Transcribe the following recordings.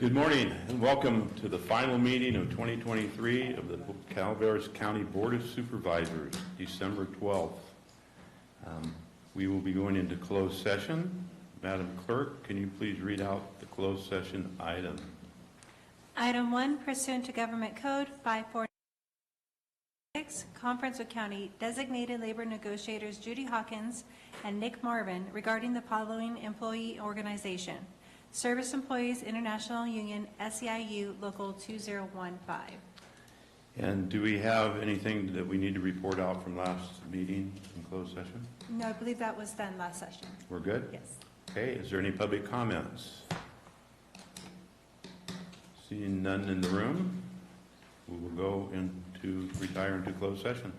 Good morning and welcome to the final meeting of 2023 of the Calaveras County Board of Supervisors, December 12th. We will be going into closed session. Madam Clerk, can you please read out the closed session item? Item 1, pursuant to Government Code 546, conference with County Designated Labor Negotiators Judy Hawkins and Nick Marvin regarding the following employee organization: Service Employees International Union, SEIU, Local 2015. And do we have anything that we need to report out from last meeting in closed session? No, I believe that was done last session. We're good? Yes. Okay, is there any public comments? Seeing none in the room, we will go retire into closed session.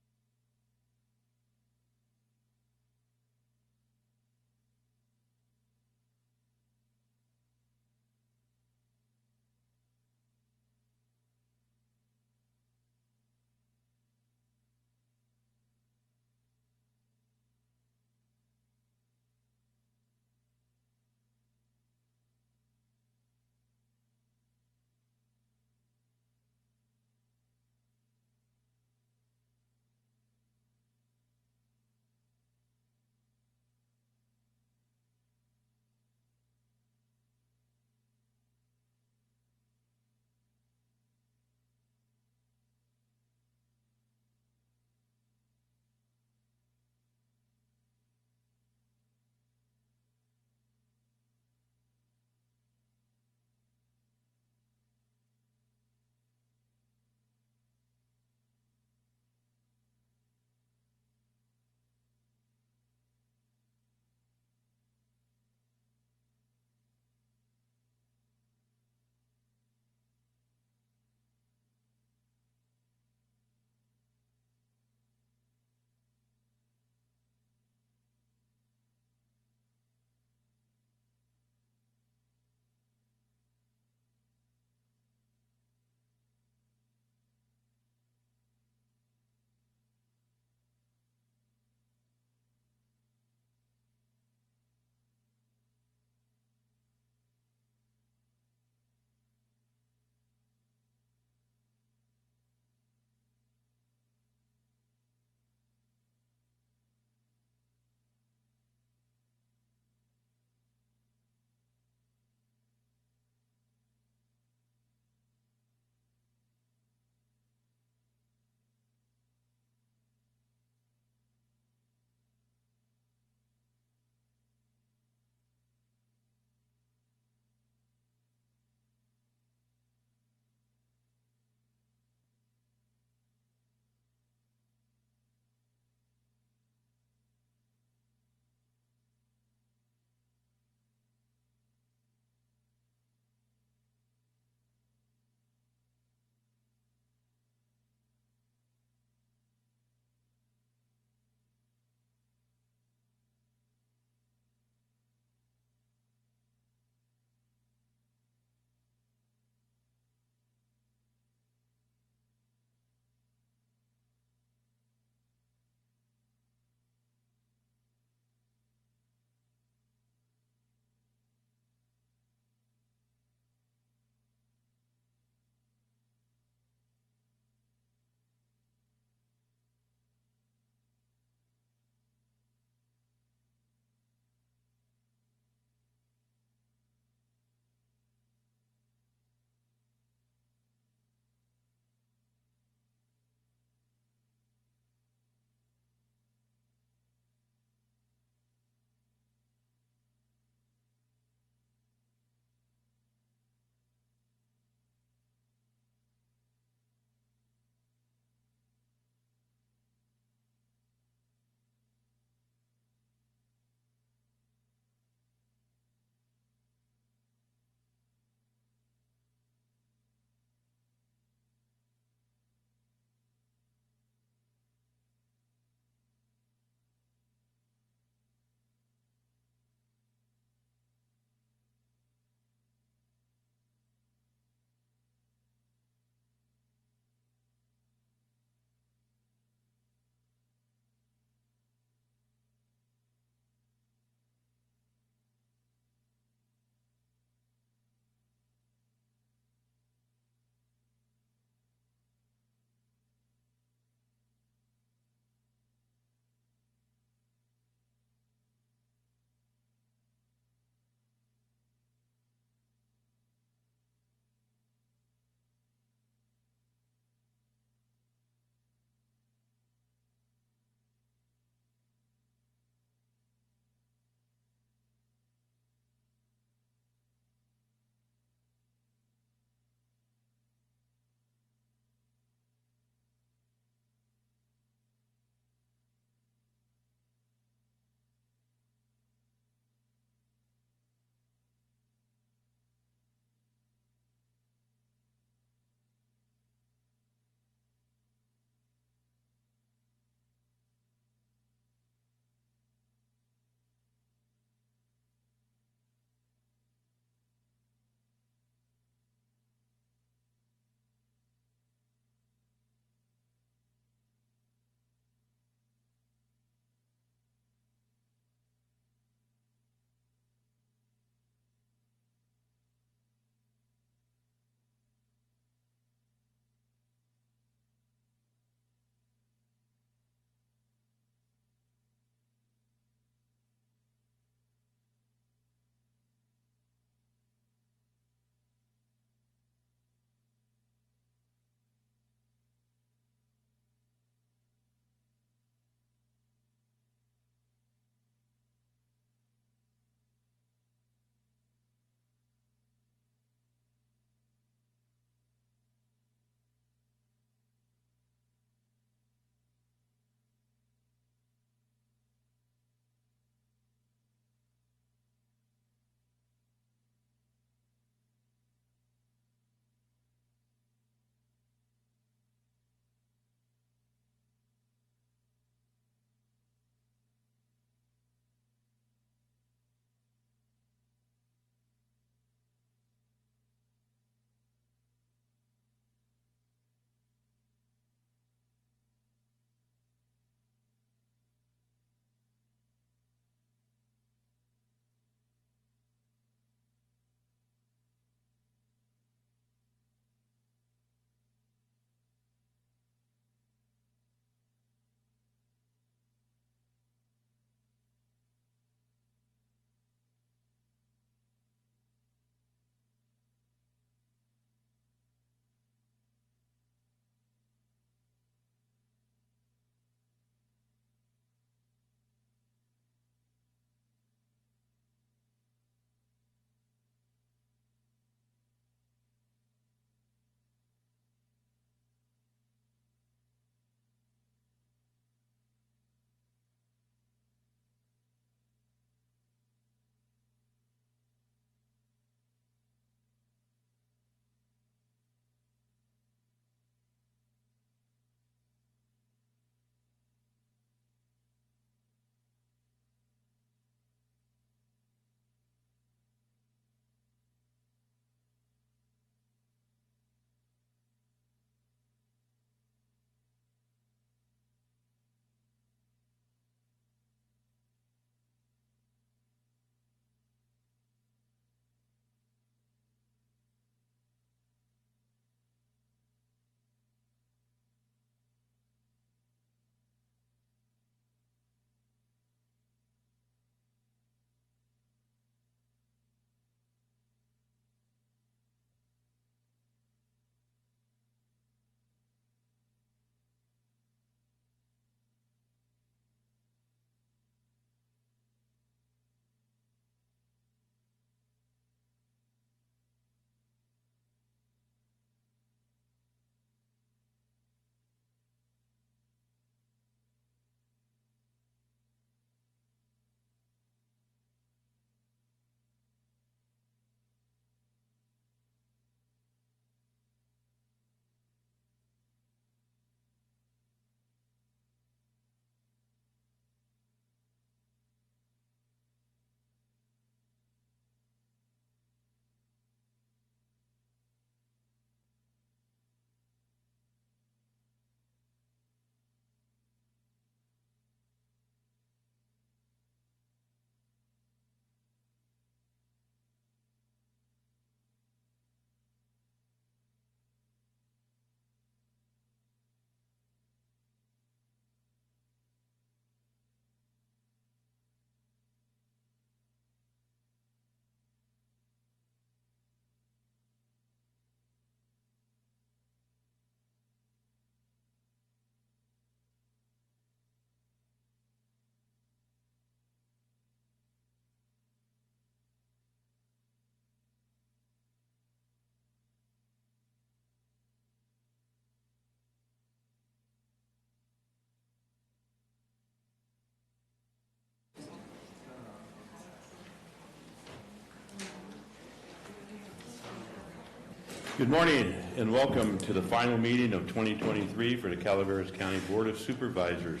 Good morning and welcome to the final meeting of 2023 for the Calaveras County Board of Supervisors.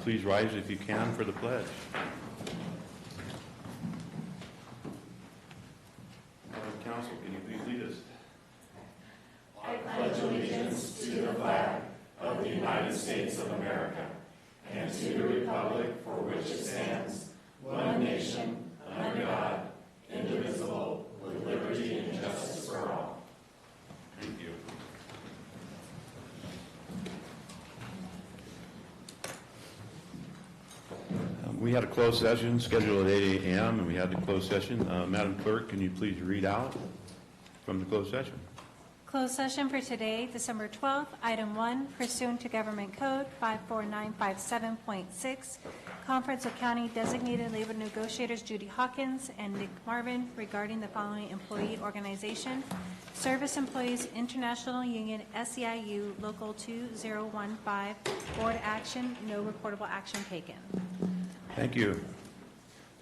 Please rise if you can for the pledge. Council, can you please lead us? I pledge allegiance to the flag of the United States of America and to the republic for which it stands, one nation, under God, indivisible, with liberty and justice for all. Thank you. We had a closed session scheduled at 8 a.m. and we had the closed session. Madam Clerk, can you please read out from the closed session? Closed session for today, December 12th, item 1, pursuant to Government Code 54957.6, conference of county designated labor negotiators Judy Hawkins and Nick Marvin regarding the following employee organization: Service Employees International Union, SEIU, Local 2015, board action, no reportable action taken. Thank you.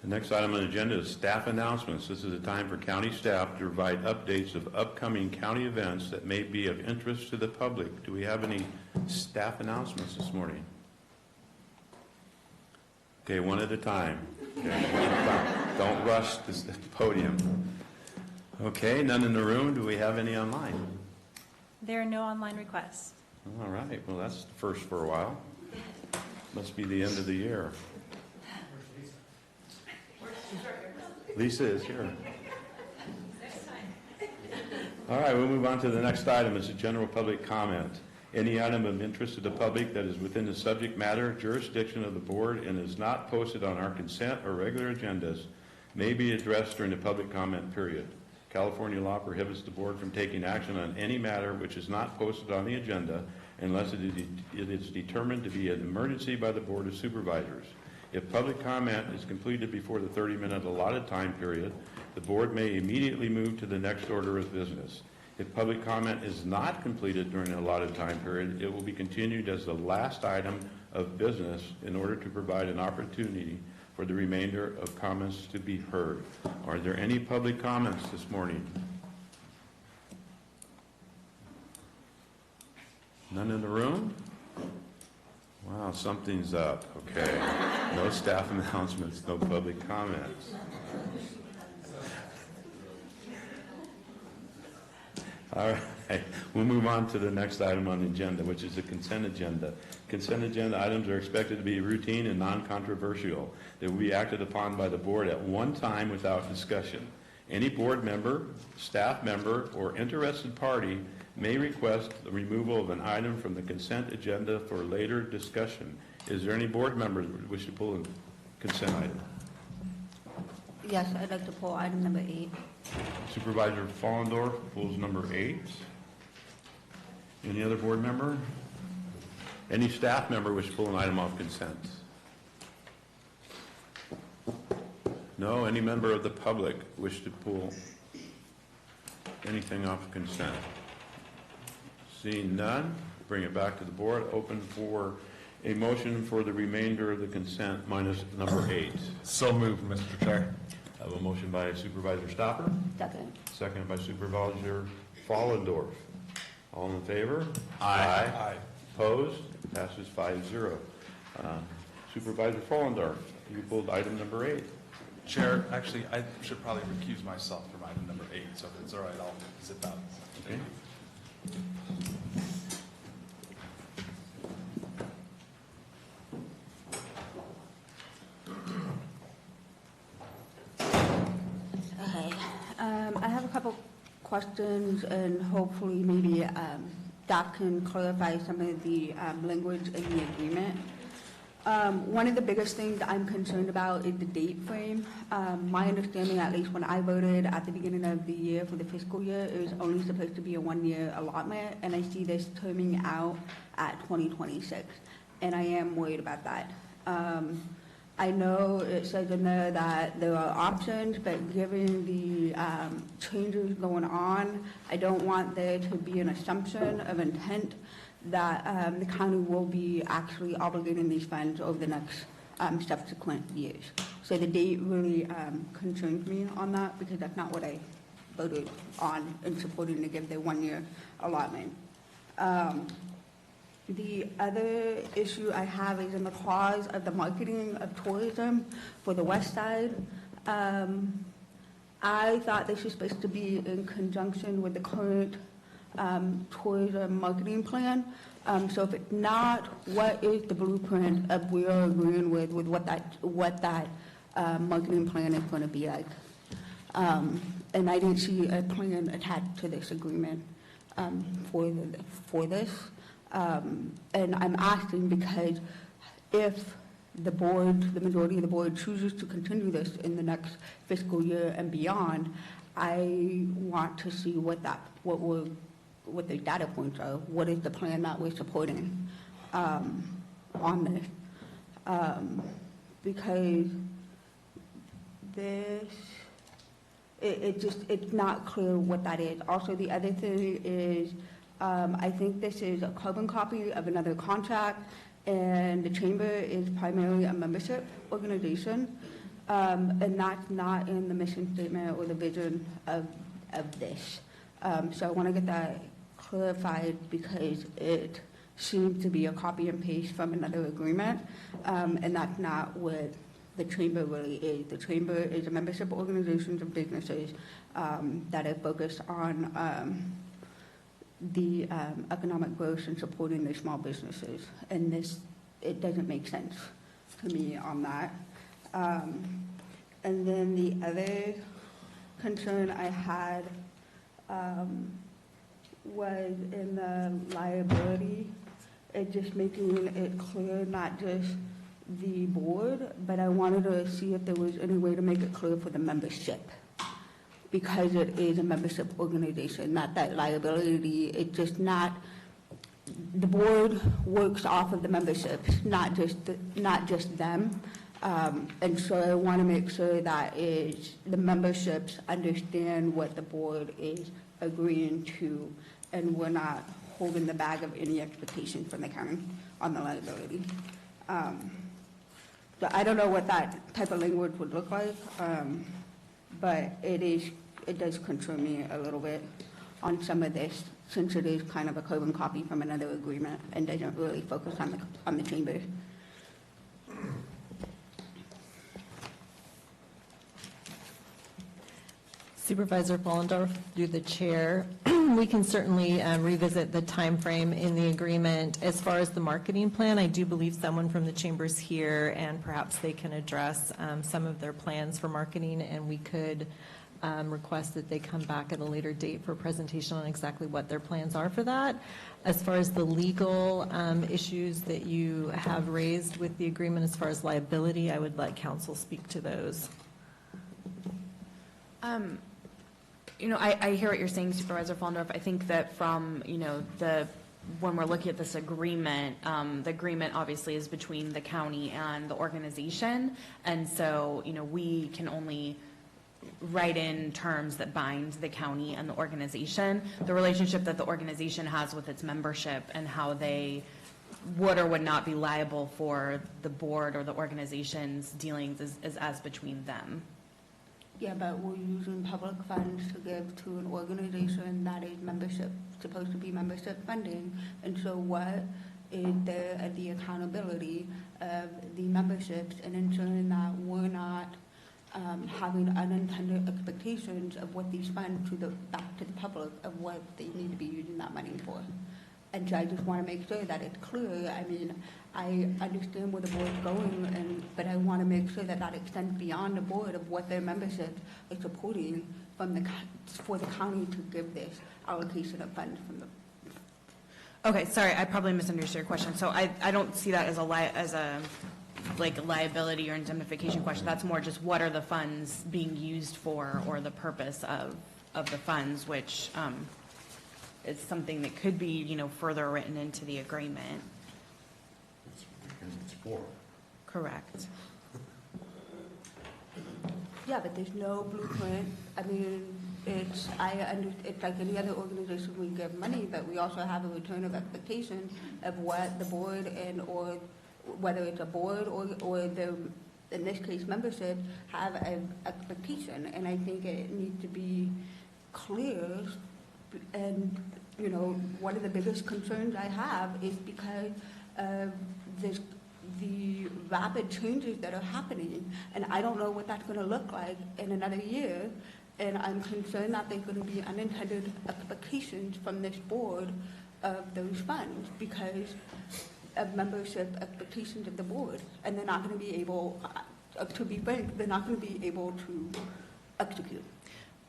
The next item on the agenda is staff announcements. This is a time for county staff to provide updates of upcoming county events that may be of interest to the public. Do we have any staff announcements this morning? Okay, one at a time. Okay, don't rush the podium. Okay, none in the room. Do we have any online? There are no online requests. All right, well, that's the first for a while. Must be the end of the year. Lisa is here. All right, we'll move on to the next item. It's a general public comment. Any item of interest to the public that is within the subject matter jurisdiction of the board and is not posted on our consent or regular agendas may be addressed during the public comment period. California law prohibits the board from taking action on any matter which is not posted on the agenda unless it is determined to be an emergency by the Board of Supervisors. If public comment is completed before the 30-minute allotted time period, the board may immediately move to the next order of business. If public comment is not completed during the allotted time period, it will be continued as the last item of business in order to provide an opportunity for the remainder of comments to be heard. Are there any public comments this morning? None in the room? Wow, something's up. Okay. No staff announcements, no public comments. All right. We'll move on to the next item on the agenda, which is the consent agenda. Consent agenda items are expected to be routine and non-controversial. They will be acted upon by the board at one time without discussion. Any board member, staff member, or interested party may request the removal of an item from the consent agenda for later discussion. Is there any board members who wish to pull a consent item? Yes, I'd like to pull item number 8. Supervisor Fallendorf pulls number 8. Any other board member? Any staff member wish to pull an item off consent? No? Any member of the public wish to pull anything off consent? Seeing none, bring it back to the board. Open for a motion for the remainder of the consent minus number 8. So moved, Mr. Chair. I have a motion by Supervisor Stopper, Second. seconded by Supervisor Fallendorf. All in favor? Aye. Opposed? Passes 5-0. Supervisor Fallendorf, you pulled item number 8. Chair, actually, I should probably recuse myself from item number 8, so if it's all right, I'll zip out. Okay. Okay. I have a couple questions, and hopefully maybe Doc can clarify some of the language in the agreement. One of the biggest things I'm concerned about is the date frame. My understanding, at least when I voted at the beginning of the year for the fiscal year, it was only supposed to be a one-year allotment, and I see this terming out at 2026, and I am worried about that. I know it says in there that there are options, but given the changes going on, I don't want there to be an assumption of intent that the county will be actually obligating these funds over the next subsequent years. So the date really concerns me on that, because that's not what I voted on and supporting to give their 1-year allotment. The other issue I have is in the clause of the marketing of tourism for the west side. I thought this was supposed to be in conjunction with the current tourism marketing plan. So if it's not, what is the blueprint of we are agreeing with what that marketing plan is going to be like? And I didn't see a plan attached to this agreement for this. And I'm asking because if the board, the majority of the board chooses to continue this in the next fiscal year and beyond, I want to see what the data points are. What is the plan that we're supporting on this? Because this, it's not clear what that is. Also, the other thing is, I think this is a carbon copy of another contract, and the chamber is primarily a membership organization, and that's not in the mission statement or the vision of this. So I want to get that clarified because it seems to be a copy and paste from another agreement, and that's not what the chamber really is. The chamber is a membership organization of businesses that are focused on the economic growth and supporting the small businesses. And this, it doesn't make sense to me on that. And then the other concern I had was in the liability, it just making it clear, not just the board, but I wanted to see if there was any way to make it clear for the membership, because it is a membership organization, not that liability. It's just not, the board works off of the memberships, not just them. And so I want to make sure that the memberships understand what the board is agreeing to, and we're not holding the bag of any expectation from the county on the liability. So I don't know what that type of language would look like, but it does concern me a little bit on some of this, since it is kind of a carbon copy from another agreement and doesn't really focus on the chamber. Supervisor Follendorf, through the chair, we can certainly revisit the time frame in the agreement. As far as the marketing plan, I do believe someone from the chamber's here, and perhaps they can address some of their plans for marketing, and we could request that they come back at a later date for a presentation on exactly what their plans are for that. As far as the legal issues that you have raised with the agreement as far as liability, I would let counsel speak to those. I hear what you're saying, Supervisor Follendorf. I think that from, when we're looking at this agreement, the agreement obviously is between the county and the organization. And so, we can only write in terms that bind the county and the organization. The relationship that the organization has with its membership and how they would or would not be liable for the board or the organization's dealings is as between them. Yeah, but we're using public funds to give to an organization that is supposed to be membership funding. And so what is there at the accountability of the memberships and ensuring that we're not having unintended expectations of what these funds back to the public of what they need to be using that money for? And so I just want to make sure that it's clear. I mean, I understand where the board's going, but I want to make sure that extends beyond the board of what their membership is supporting for the county to give this allocation of funds from the. Okay, sorry, I probably misunderstood your question. So I don't see that as a liability or indemnification question. That's more just what are the funds being used for, or the purpose of the funds, which is something that could be, further written into the agreement. It's for. Correct. Yeah, but there's no blueprint. I mean, it's like any other organization we give money, but we also have a return of expectation of what the board or whether it's a board or the, in this case, membership, have an expectation. And I think it needs to be clear. And, you know, one of the biggest concerns I have is because of the rapid changes that are happening, and I don't know what that's going to look like in another year, and I'm concerned that there's going to be unintended expectations from this board of those funds because of membership expectations of the board, and they're not going to be able, to be frank, they're not going to be able to execute.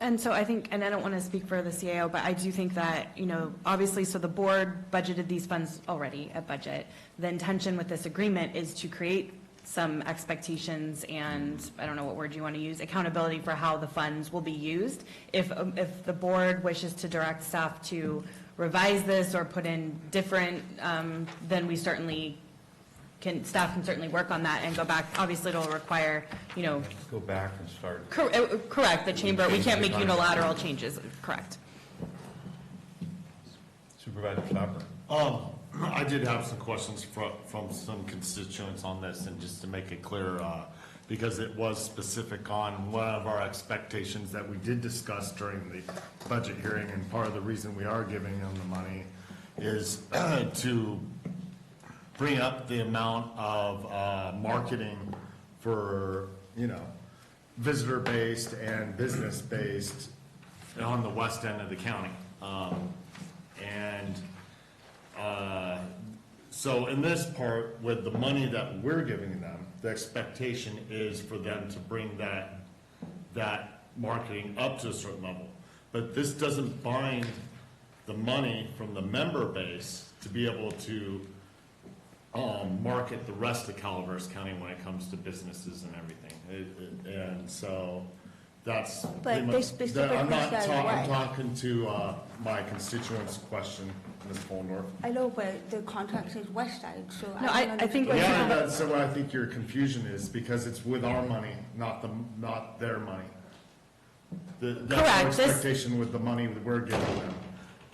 And so I think, and I don't want to speak for the CAO, but I do think that, you know, obviously, so the board budgeted these funds already at budget. The intention with this agreement is to create some expectations and, I don't know what word you want to use, accountability for how the funds will be used. If the board wishes to direct staff to revise this or put in different, then we certainly staff can certainly work on that and go back. Obviously, it'll require, you know. Go back and start. Correct, the chamber, we can't make unilateral changes, correct. Supervisor Stopper. I did have some questions from some constituents on this, and just to make it clear, because it was specific on one of our expectations that we did discuss during the budget hearing, and part of the reason we are giving them the money is to bring up the amount of marketing for, you know, visitor-based and business-based on the west end of the county. So in this part, with the money that we're giving them, the expectation is for them to bring that marketing up to a certain level. But this doesn't bind the money from the member base to be able to market the rest of Calaveras County when it comes to businesses and everything. And so that's. But they specifically I'm said I'm what? talking to my constituents' question, Ms. Pollendorf. I know, but the contract says west side, so No, I don't I think understand. Yeah, that's what I think your confusion is, because it's with our money, not their money. That's our Correct. expectation with the money that we're giving them.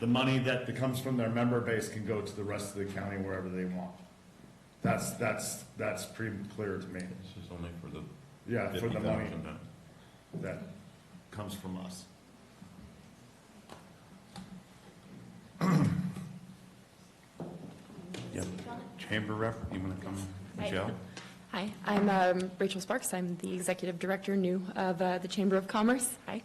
The money that comes from their member base can go to the rest of the county wherever they want. That's pretty clear to me. This is only for the Yeah, for the money 50,000 now. that comes from us. Yep. Chamber rep, you want to come, Michelle? Hi, I'm Rachel Sparks. I'm the Executive Director new of the Chamber of Commerce. Hi.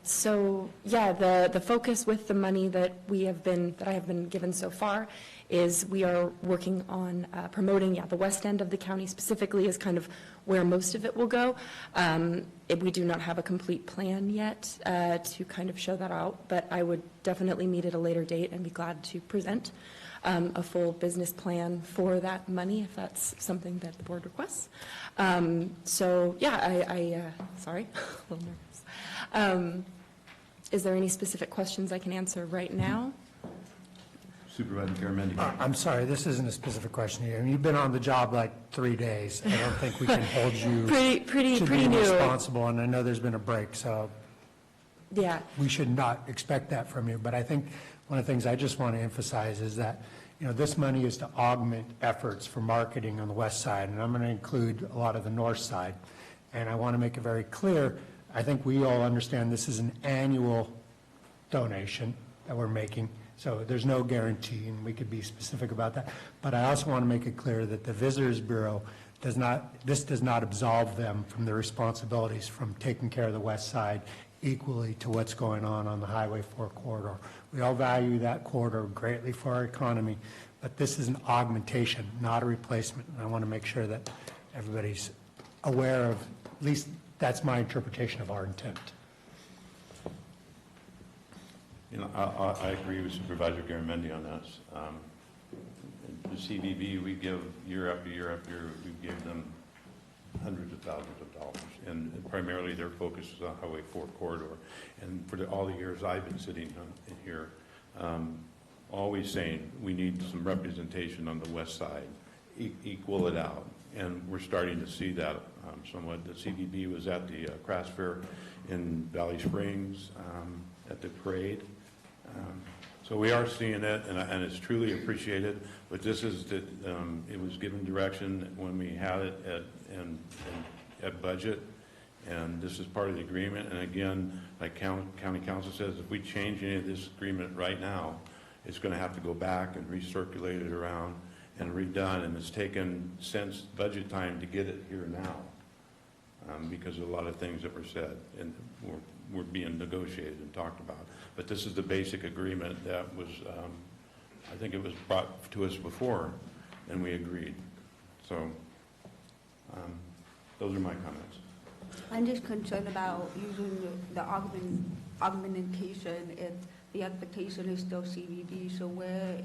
So, yeah, the focus with the money that I have been given so far is we are working on promoting, the west end of the county specifically is kind of where most of it will go. We do not have a complete plan yet to kind of show that out, but I would definitely meet at a later date and be glad to present a full business plan for that money, if that's something that the board requests. So, yeah, sorry, a little nervous. Is there any specific questions I can answer right now? Supervisor Garamendi. I'm sorry, this isn't a specific question here. I mean, you've been on the job like 3 days. I don't think we can hold you Pretty to be new. responsible, and I know there's been a break, so Yeah. we should not expect that from you. But I think one of the things I just want to emphasize is that, you know, this money is to augment efforts for marketing on the west side, and I'm going to include a lot of the north side. And I want to make it very clear, I think we all understand this is an annual donation that we're making, so there's no guarantee, and we could be specific about that. But I also want to make it clear that the Visitors Bureau does not absolve them from their responsibilities from taking care of the west side equally to what's going on the Highway 4 corridor. We all value that corridor greatly for our economy, but this is an augmentation, not a replacement. And I want to make sure that everybody's aware of, at least that's my interpretation of our intent. You know, I agree with Supervisor Garamendi on this. The CVB, we give year after year after year, we give them hundreds of thousands of dollars, and primarily their focus is on Highway 4 corridor. And for all the years I've been sitting in here, always saying we need some representation on the west side, equal it out, and we're starting to see that somewhat. The CVB was at the Craft Fair in Valley Springs at the parade. So we are seeing it, and it's truly appreciated. But this is it was given direction when we had it at budget, And this is part of the agreement, and again, like county council says, if we change any of this agreement right now, it's going to have to go back and recirculate it around and redone, and it's taken since budget time to get it here now, because of a lot of things that were said and were being negotiated and talked about. But this is the basic agreement that was, I think it was brought to us before, and we agreed. So those are my comments. I'm just concerned about using the augmentation if the expectation is still CVB. So where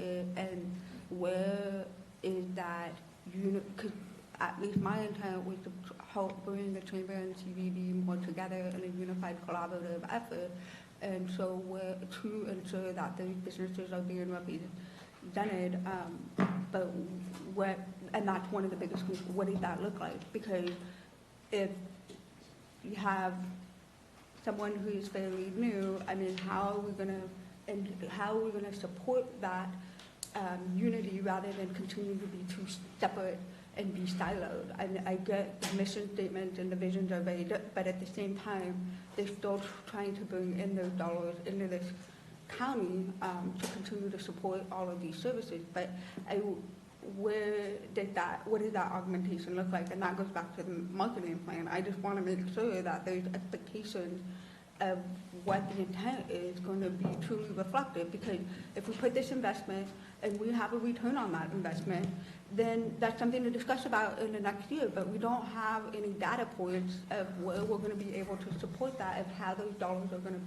is that unit? Because at least my intent was to help bring the chamber and CVB more together in a unified collaborative effort. And so to ensure that those businesses are being represented, and that's one of the biggest concerns. What does that look like? Because if you have someone who is fairly new, I mean, how are we going to support that unity rather than continue to be two separate and be siloed? I get the mission statement and the visions are very good, but at the same time, they're still trying to bring in those dollars into this county to continue to support all of these services. But what does that augmentation look like? And that goes back to the marketing plan. I just want to make sure that those expectations of what the intent is going to be truly reflected, because if we put this investment and we have a return on that investment, then that's something to discuss about in the next year, but we don't have any data points of where we're going to be able to support that, of how those dollars are going to,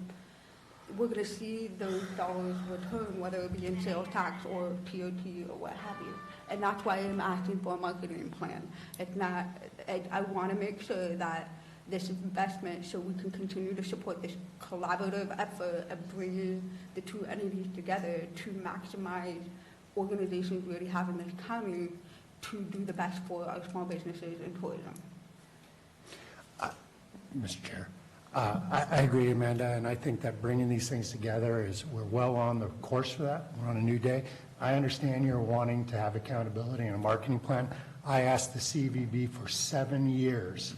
we're going to see those dollars return, whether it be in sales tax or TOT or what have you. And that's why I'm asking for a marketing plan. It's not, I want to make sure that this investment, so we can continue to support this collaborative effort of bringing the two entities together to maximize organizations we already have in this county to do the best for our small businesses and tourism. Mr. Chair, I agree, Amanda, and I think that bringing these things together we're well on the course for that. We're on a new day. I understand you're wanting to have accountability and a marketing plan. I asked the CVB for 7 years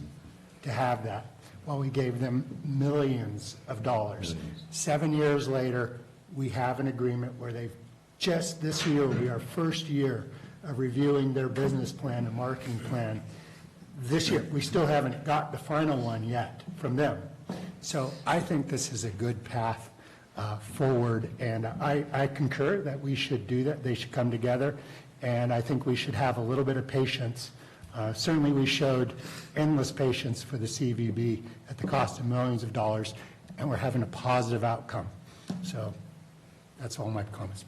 to have that. Well, we gave them millions of dollars. 7 years later, we have an agreement where they've just this year will be our first year of reviewing their business plan and marketing plan. This year, we still haven't got the final one yet from them. So I think this is a good path forward, and I concur that we should do that. They should come together, and I think we should have a little bit of patience. Certainly we showed endless patience for the CVB at the cost of millions of dollars, and we're having a positive outcome. So that's all my comments.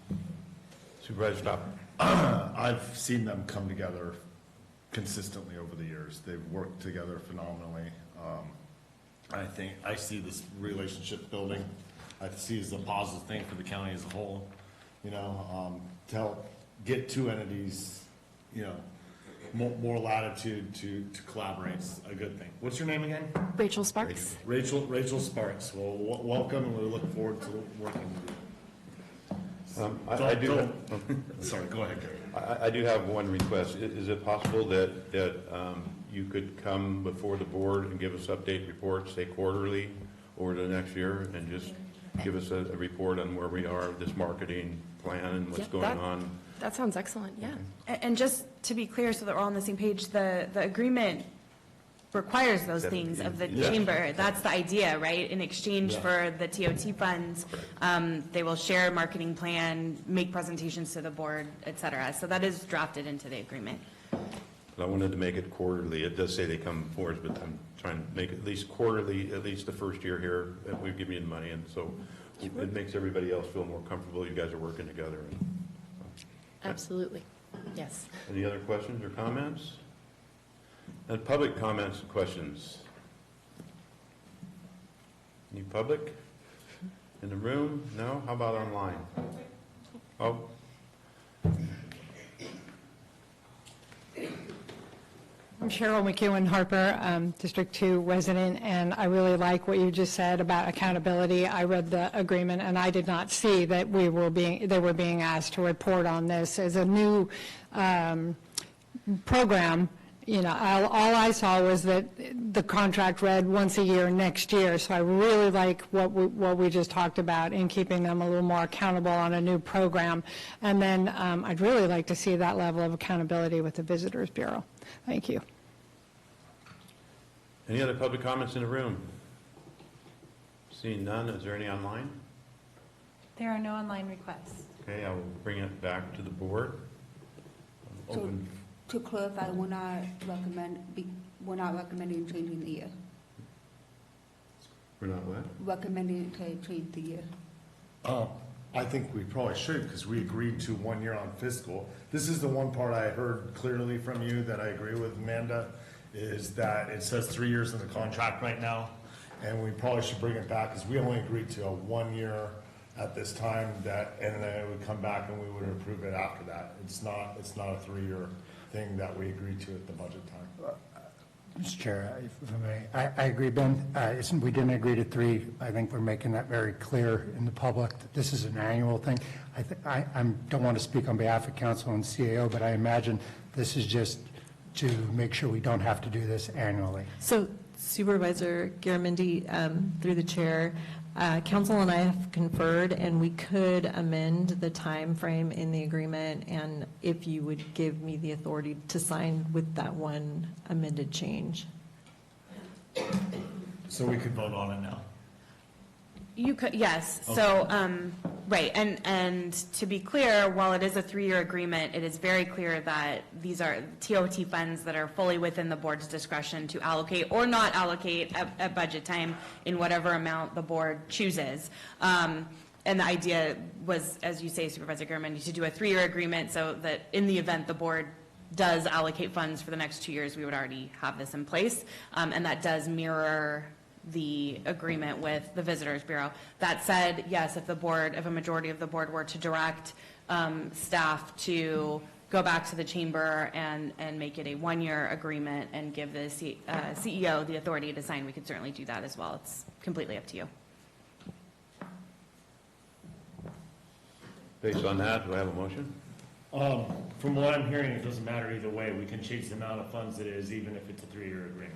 Supervisor Stopper. I've seen them come together consistently over the years. They've worked together phenomenally. I see this relationship building. I see it as a positive thing for the county as a whole. You know, to help get two entities, you know, more latitude to collaborate is a good thing. What's your name again? Rachel Sparks. Rachel Sparks. Well, welcome, and we look forward to working with you. Sorry, go ahead, Gary. I do have one request. Is it possible that you could come before the board and give us update reports, say quarterly, over the next year, and just give us a report on where we are, this marketing plan and what's going on? That sounds excellent, yeah. And just to be clear, so that we're all on the same page, the agreement requires those things of the chamber. That's the idea, right? In exchange for the TOT funds, they will share a marketing plan, make presentations to the board, et cetera. So that is drafted into the agreement. I wanted to make it quarterly. It does say they come for us, but I'm trying to make it at least quarterly, at least the first year here that we've given you the money. And so it makes everybody else feel more comfortable. You guys are working together. Absolutely, yes. Any other questions or comments? And public comments and questions? Any public in the room? No? How about online? Oh. I'm Cheryl McEwen Harper, District 2 resident, and I really like what you just said about accountability. I read the agreement, and I did not see that they were being asked to report on this as a new program. all I saw was that the contract read once a year next year, so I really like what we just talked about in keeping them a little more accountable on a new program. And then I'd really like to see that level of accountability with the Visitors Bureau. Thank you. Any other public comments in the room? Seeing none, is there any online? There are no online requests. Okay, I will bring it back to the board. So, Open. to clarify, we're not recommending changing the year. We're not what? Recommending to change the year. I think we probably should, because we agreed to 1 year on fiscal. This is the one part I heard clearly from you that I agree with, Amanda, is that it says 3 years in the contract right now, and we probably should bring it back, because we only agreed to a 1 year at this time, and then it would come back and we would approve it after that. It's not a 3 year thing that we agreed to at the budget time. Mr. Chair, if I may, I agree, Ben. We didn't agree to 3. I think we're making that very clear in the public that this is an annual thing. I don't want to speak on behalf of council and CAO, but I imagine this is just to make sure we don't have to do this annually. So Supervisor Garamendi, through the chair, council and I have conferred, and we could amend the time frame in the agreement, and if you would give me the authority to sign with that one amended change. So we could vote on it now. You could, yes. So, right, and to be clear, while it is a 3-year agreement, it is very clear that these are TOT funds that are fully within the board's discretion to allocate or not allocate at budget time in whatever amount the board chooses. And the idea was, as you say, Supervisor Garamendi, to do a 3-year agreement so that in the event the board does allocate funds for the next 2 years, we would already have this in place. And that does mirror the agreement with the Visitors Bureau. That said, yes, if a majority of the board were to direct staff to go back to the chamber and make it a 1-year agreement and give the CEO the authority to sign, we could certainly do that as well. It's completely up to you. Based on that, do I have a motion? From what I'm hearing, it doesn't matter either way. We can change the amount of funds it is, even if it's a 3-year agreement.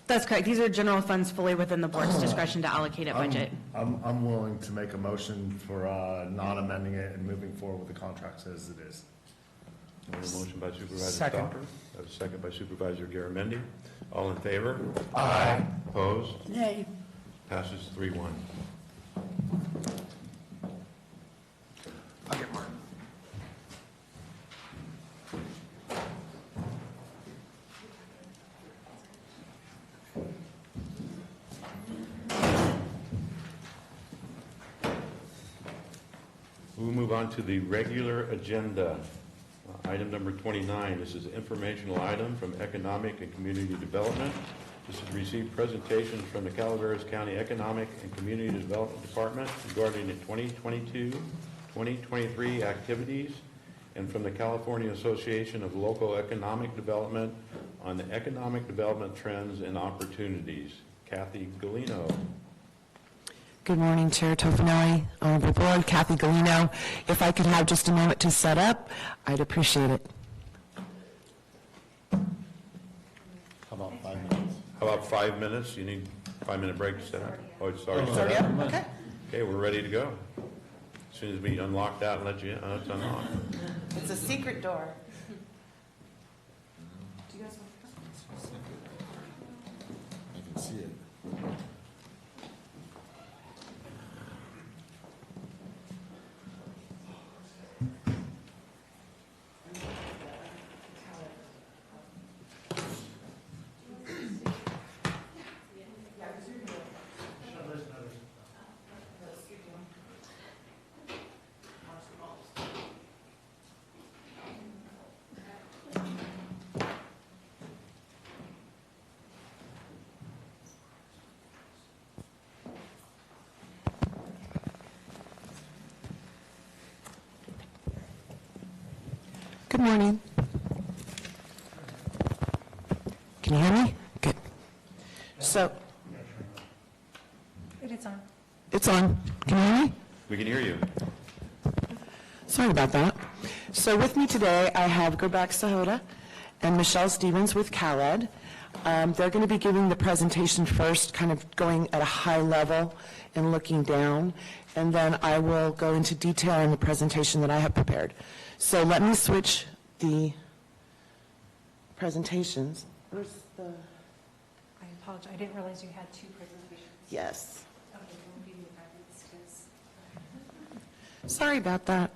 That's correct. These are general funds fully within the board's discretion to allocate at budget. I'm willing to make a motion for not amending it and moving forward with the contract as it is. I have a motion by Supervisor Second. Stopper. I have a second by Supervisor Garamendi. All in favor? Aye. Opposed? Nay. Passes 3-1. I'll get Mark. We'll move on to the regular agenda. Item number 29, this is an informational item from Economic and Community Development. This is received presentations from the Calaveras County Economic and Community Development Department regarding the 2022-2023 activities, and from the California Association of Local Economic Development on the economic development trends and opportunities. Kathy Galino. Good morning, Chair Tofinelli, Honorable Board, Kathy Galino. If I could have just a moment to set up, I'd appreciate it. How about 5 minutes? How about 5 minutes? You need a 5-minute break to set up? Oh, it's already set up? Okay. Okay, we're ready to go. As soon as we unlock that and let you in, it's unlocked. It's a secret door. I can see it. Good morning. Can you hear me? Good. So, It is on. it's on. Can you hear me? We can hear you. Sorry about that. So with me today, I have Gerbak Sahota, and Michelle Stevens with CalEd. They're going to be giving the presentation first, kind of going at a high level and looking down, and then I will go into detail in the presentation that I have prepared. So let me switch the presentations. Where's the... I apologize, I didn't realize you had two presentations. Yes. Okay, we'll give you the Sorry about that.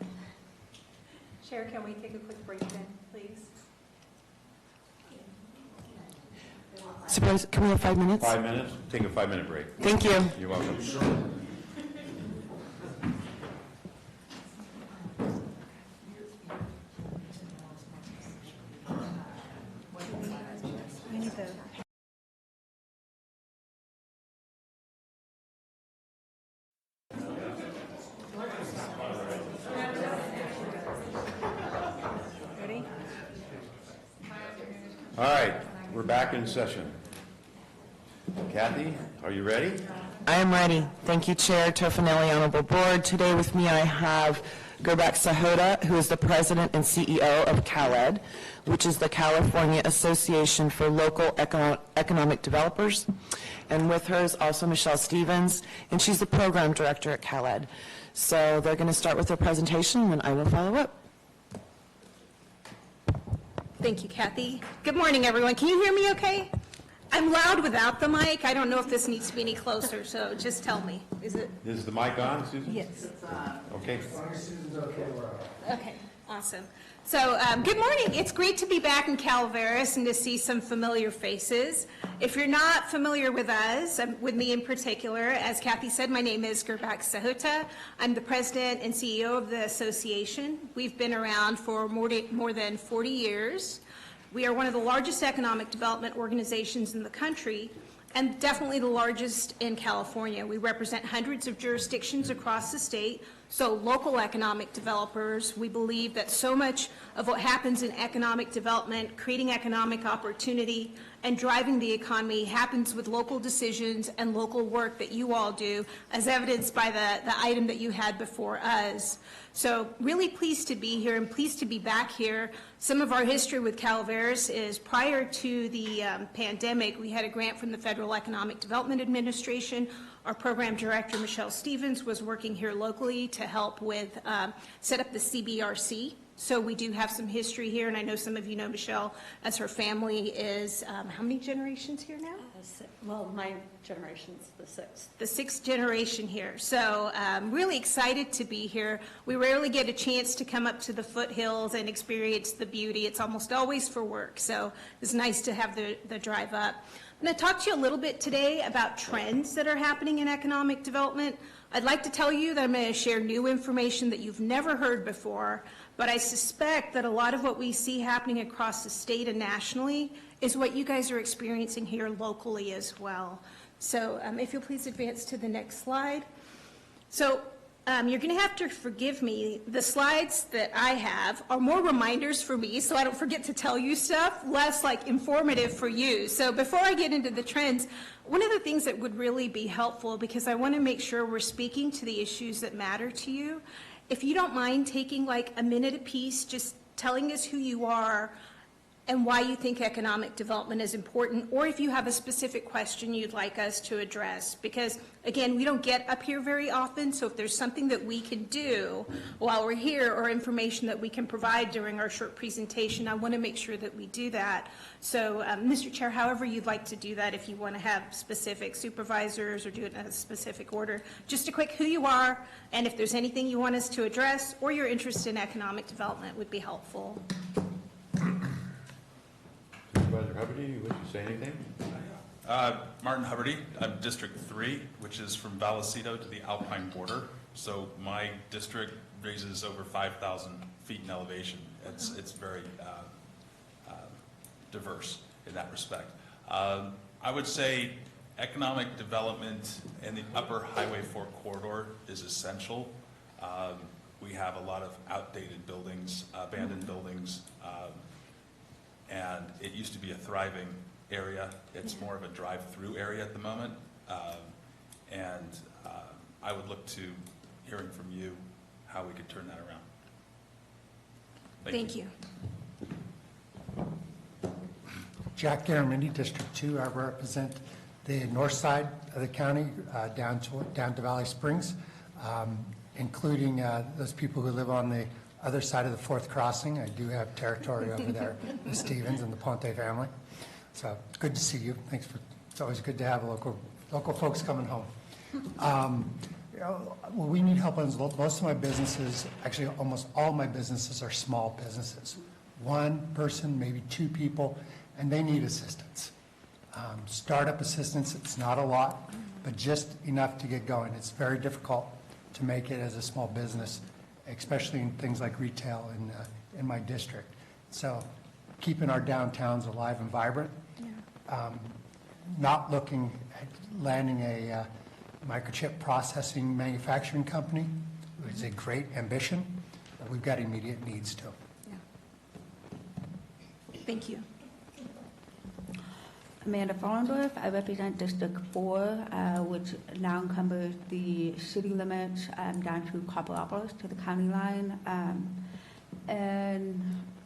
Chair, can we take a quick break then, please? Suppose, can we have 5 minutes? 5 minutes? Take a 5-minute break. Thank you. You're welcome. We need the... Ready? All right, we're back in session. Kathy, are you ready? I am ready. Thank you, Chair Tofinelli, Honorable Board. Today with me I have Gerbak Sahota, who is the President and CEO of CalEd, which is the California Association for Local Economic Developers. And with her is also Michelle Stevens, and she's the Program Director at CalEd. So they're going to start with their presentation, and I will follow up. Thank you, Kathy. Good morning, everyone. Can you hear me okay? I'm loud without the mic. I don't know if this needs to be any closer, so just tell me. Is it? Is the mic on, Susan? Yes. Okay. Okay, awesome. So, good morning. It's great to be back in Calaveras and to see some familiar faces. If you're not familiar with us, with me in particular, as Kathy said, my name is Gerbak Sahota. I'm the president and CEO of the association. We've been around for more than 40 years. We are one of the largest economic development organizations in the country, and definitely the largest in California. We represent hundreds of jurisdictions across the state. So local economic developers, we believe that so much of what happens in economic development, creating economic opportunity, and driving the economy happens with local decisions and local work that you all do, as evidenced by the item that you had before us. So really pleased to be here and pleased to be back here. Some of our history with Calaveras is prior to the pandemic, we had a grant from the Federal Economic Development Administration. Our program director, Michelle Stevens, was working here locally to help with set up the CBRC. So we do have some history here, and I know some of you know Michelle as her family is, how many generations here now? Well, my generation's the sixth. The sixth generation here. So really excited to be here. We rarely get a chance to come up to the foothills and experience the beauty. It's almost always for work. So it's nice to have the drive up. I'm going to talk to you a little bit today about trends that are happening in economic development. I'd like to tell you that I'm going to share new information that you've never heard before, but I suspect that a lot of what we see happening across the state and nationally is what you guys are experiencing here locally as well. So if you'll please advance to the next slide. So you're going to have to forgive me. The slides that I have are more reminders for me so I don't forget to tell you stuff, less like informative for you. So before I get into the trends, one of the things that would really be helpful, because I want to make sure we're speaking to the issues that matter to you, if you don't mind taking like a minute apiece, just telling us who you are and why you think economic development is important, or if you have a specific question you'd like us to address. Because, again, we don't get up here very often, so if there's something that we can do while we're here or information that we can provide during our short presentation, I want to make sure that we do that. So, Mr. Chair, however you'd like to do that, if you want to have specific supervisors or do it in a specific order, just a quick who you are, and if there's anything you want us to address or your interest in economic development would be helpful. Supervisor Hubbard, would you say anything? Martin Hubbard, I'm District 3, which is from Vallecito to the Alpine border. So my district raises over 5,000 feet in elevation. It's very diverse in that respect. I would say economic development in the upper Highway 4 corridor is essential. We have a lot of outdated buildings, abandoned buildings, and it used to be a thriving area. It's more of a drive-through area at the moment. I would look to hearing from you how we could turn that around. Thank you. Jack Garamendi, District 2. I represent the north side of the county down to Valley Springs, including those people who live on the other side of the Fourth Crossing. I do have territory over there, the Stevens and the Ponte family. So good to see you. Thanks for. It's always good to have local folks coming home. Well, we need help on most of my businesses. Actually, almost all my businesses are small businesses. One person, maybe two people, and they need assistance. Startup assistance, it's not a lot, but just enough to get going. It's very difficult to make it as a small business, especially in things like retail in my district. So keeping our downtowns alive and vibrant, not looking at landing a microchip processing manufacturing company, which is a great ambition, but we've got immediate needs too. Thank you. Amanda Frauendorf, I represent District 4, which now encumbers the city limits down to Calaveras to the county line. And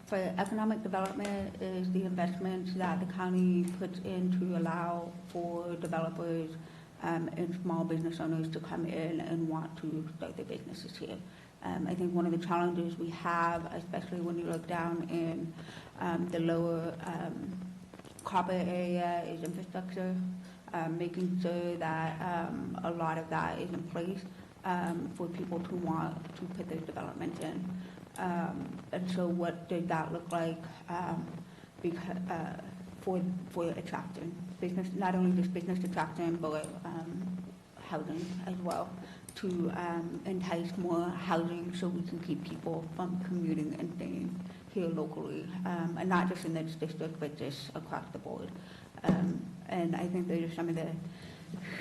for economic development is the investments that the county puts in to allow for developers and small business owners to come in and want to start their businesses here. I think one of the challenges we have, especially when you look down in the lower Copper area, is infrastructure, making sure that a lot of that is in place for people to want to put their development in. And so what did that look like for attracting business, not only just business attraction, but housing as well, to entice more housing so we can keep people from commuting and staying here locally, and not just in this district, but just across the board. And I think those are some of the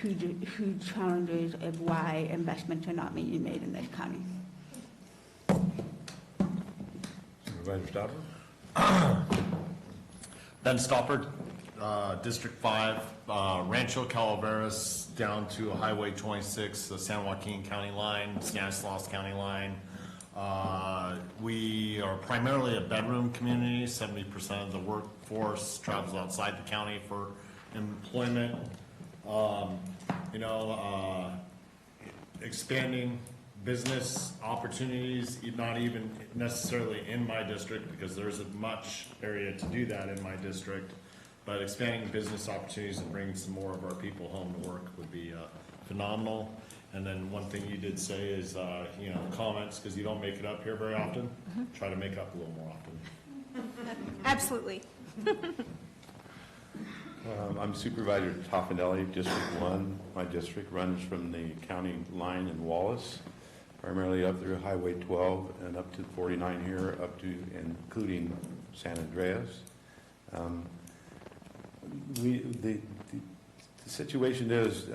huge challenges of why investments are not being made in this county. Supervisor Stopper? Ben Stoppard, District 5, Rancho Calaveras down to Highway 26, the San Joaquin County line, Stanislaus County line. We are primarily a bedroom community. 70% of the workforce travels outside the county for employment. Expanding business opportunities, not even necessarily in my district, because there isn't much area to do that in my district, but expanding business opportunities and bringing some more of our people home to work would be phenomenal. And then one thing you did say is, comments, because you don't make it up here very often, try to make up a little more often. Absolutely. I'm Supervisor Toffanelli, District 1. My district runs from the county line in Wallace, primarily up through Highway 12 and up to 49 here, up to including San Andreas. The situation is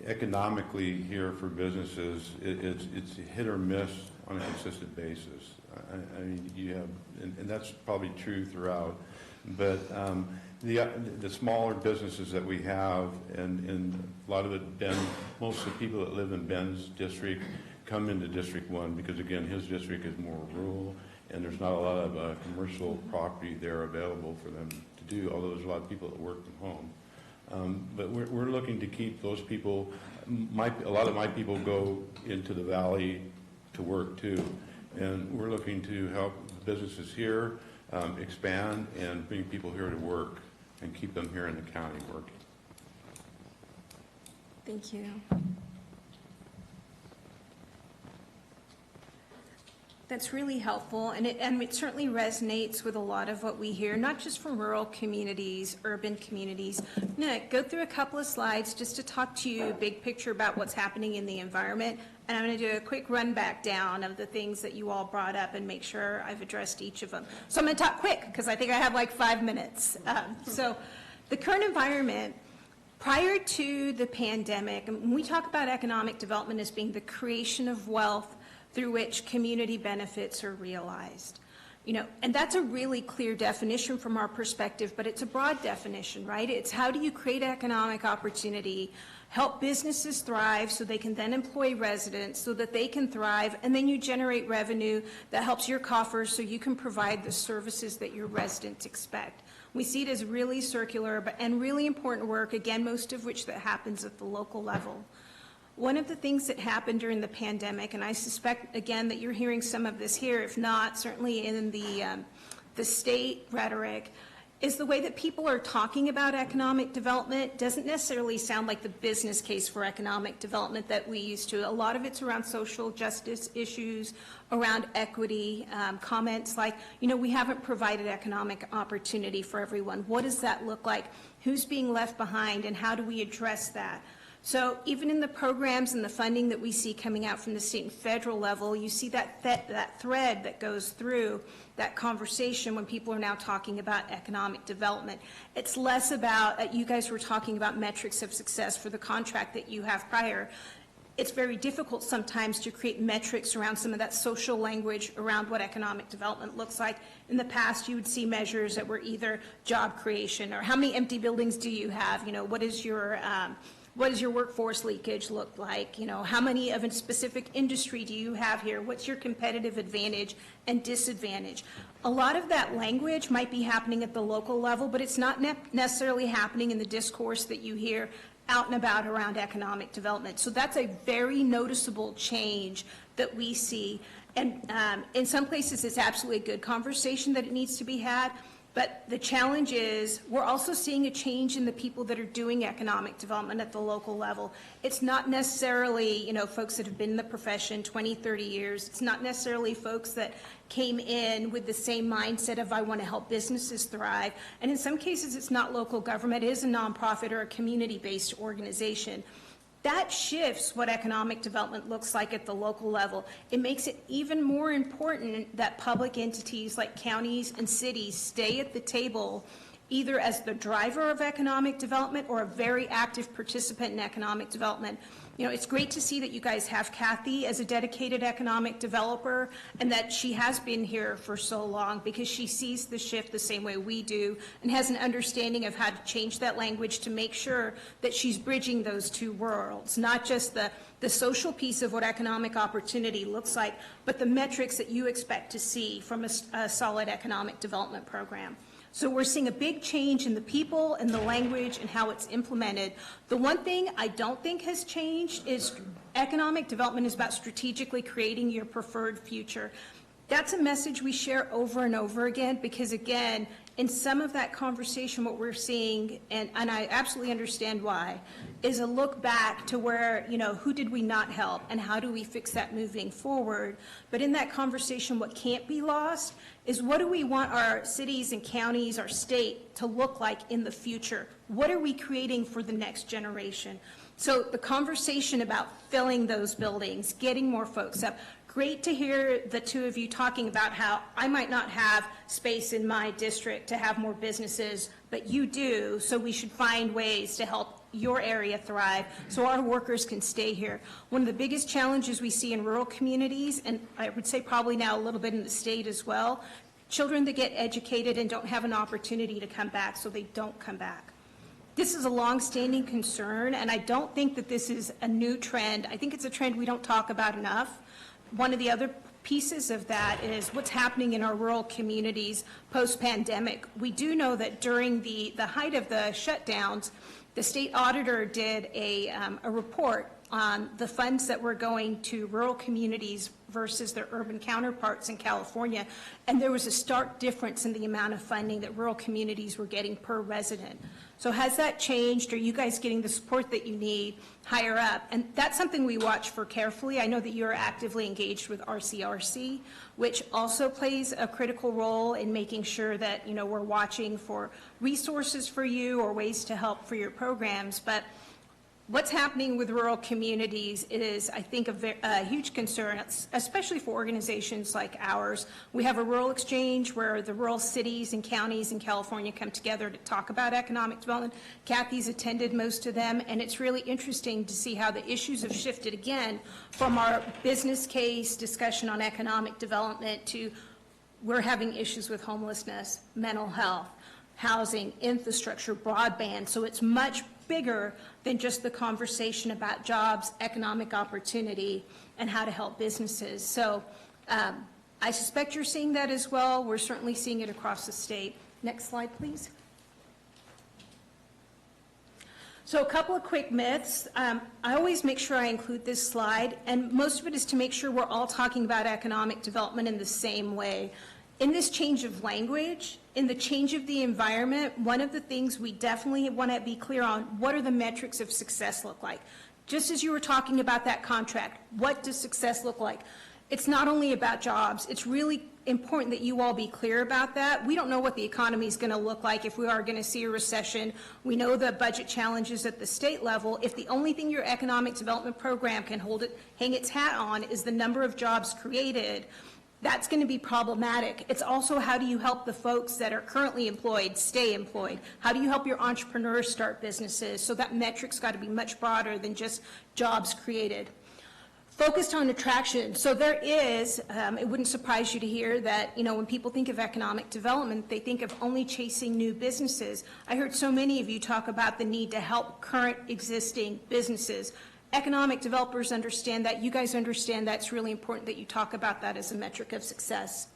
economically here for businesses, it's hit or miss on a consistent basis. I mean, you have, and that's probably true throughout, but the smaller businesses that we have, and a lot of it, most of the people that live in Ben's district come into District 1 because, again, his district is more rural, and there's not a lot of commercial property there available for them to do, although there's a lot of people that work from home. But we're looking to keep those people. A lot of my people go into the valley to work too, and we're looking to help businesses here expand and bring people here to work and keep them here in the county working. Thank you. That's really helpful, and it certainly resonates with a lot of what we hear, not just from rural communities, urban communities. I'm going to go through a couple of slides just to talk to you big picture about what's happening in the environment, and I'm going to do a quick run back down of the things that you all brought up and make sure I've addressed each of them. So I'm going to talk quick because I think I have like 5 minutes. So the current environment, prior to the pandemic, when we talk about economic development as being the creation of wealth through which community benefits are realized. And that's a really clear definition from our perspective, but it's a broad definition, right? It's how do you create economic opportunity, help businesses thrive so they can then employ residents so that they can thrive, and then you generate revenue that helps your coffers so you can provide the services that your residents expect. We see it as really circular and really important work, again, most of which that happens at the local level. One of the things that happened during the pandemic, and I suspect, again, that you're hearing some of this here, if not, certainly in the state rhetoric, is the way that people are talking about economic development doesn't necessarily sound like the business case for economic development that we used to. A lot of it's around social justice issues, around equity, comments like, we haven't provided economic opportunity for everyone. What does that look like? Who's being left behind, and how do we address that? So even in the programs and the funding that we see coming out from the state and federal level, you see that thread that goes through that conversation when people are now talking about economic development. It's less about, you guys were talking about metrics of success for the contract that you have prior. It's very difficult sometimes to create metrics around some of that social language around what economic development looks like. In the past, you would see measures that were either job creation or how many empty buildings do you have? What does your workforce leakage look like? How many of a specific industry do you have here? What's your competitive advantage and disadvantage? A lot of that language might be happening at the local level, but it's not necessarily happening in the discourse that you hear out and about around economic development. So that's a very noticeable change that we see. And in some places, it's absolutely a good conversation that it needs to be had. But the challenge is we're also seeing a change in the people that are doing economic development at the local level. It's not necessarily, folks that have been in the profession 20, 30 years. It's not necessarily folks that came in with the same mindset of I want to help businesses thrive. And in some cases, it's not local government. It is a nonprofit or a community-based organization. That shifts what economic development looks like at the local level. It makes it even more important that public entities like counties and cities stay at the table either as the driver of economic development or a very active participant in economic development. It's great to see that you guys have Kathy as a dedicated economic developer and that she has been here for so long because she sees the shift the same way we do and has an understanding of how to change that language to make sure that she's bridging those two worlds, not just the social piece of what economic opportunity looks like, but the metrics that you expect to see from a solid economic development program. So we're seeing a big change in the people and the language and how it's implemented. The one thing I don't think has changed is economic development is about strategically creating your preferred future. That's a message we share over and over again because, again, in some of that conversation, what we're seeing, and I absolutely understand why, is a look back to where, who did we not help and how do we fix that moving forward? But in that conversation, what can't be lost is what do we want our cities and counties, our state to look like in the future? What are we creating for the next generation? So the conversation about filling those buildings, getting more folks up, great to hear the two of you talking about how I might not have space in my district to have more businesses, but you do, so we should find ways to help your area thrive so our workers can stay here. One of the biggest challenges we see in rural communities, and I would say probably now a little bit in the state as well, children that get educated and don't have an opportunity to come back, so they don't come back. This is a long-standing concern, and I don't think that this is a new trend. I think it's a trend we don't talk about enough. One of the other pieces of that is what's happening in our rural communities post-pandemic. We do know that during the height of the shutdowns, the state auditor did a report on the funds that were going to rural communities versus their urban counterparts in California, and there was a stark difference in the amount of funding that rural communities were getting per resident. So has that changed? Are you guys getting the support that you need higher up? And that's something we watch for carefully. I know that you're actively engaged with RCRC, which also plays a critical role in making sure that, we're watching for resources for you or ways to help for your programs. But what's happening with rural communities is, I think, a huge concern, especially for organizations like ours. We have a rural exchange where the rural cities and counties in California come together to talk about economic development. Kathy's attended most of them, and it's really interesting to see how the issues have shifted again from our business case discussion on economic development to we're having issues with homelessness, mental health, housing, infrastructure, broadband. So it's much bigger than just the conversation about jobs, economic opportunity, and how to help businesses. So I suspect you're seeing that as well. We're certainly seeing it across the state. Next slide, please. So a couple of quick myths. I always make sure I include this slide, and most of it is to make sure we're all talking about economic development in the same way. In this change of language, in the change of the environment, one of the things we definitely want to be clear on, what are the metrics of success look like? Just as you were talking about that contract, what does success look like? It's not only about jobs. It's really important that you all be clear about that. We don't know what the economy is going to look like if we are going to see a recession. We know the budget challenges at the state level. If the only thing your economic development program can hang its hat on is the number of jobs created, that's going to be problematic. It's also, how do you help the folks that are currently employed stay employed? How do you help your entrepreneurs start businesses? So that metric's got to be much broader than just jobs created. Focused on attraction. So there is, it wouldn't surprise you to hear that, when people think of economic development, they think of only chasing new businesses. I heard so many of you talk about the need to help current existing businesses. Economic developers understand that. You guys understand that. It's really important that you talk about that as a metric of success.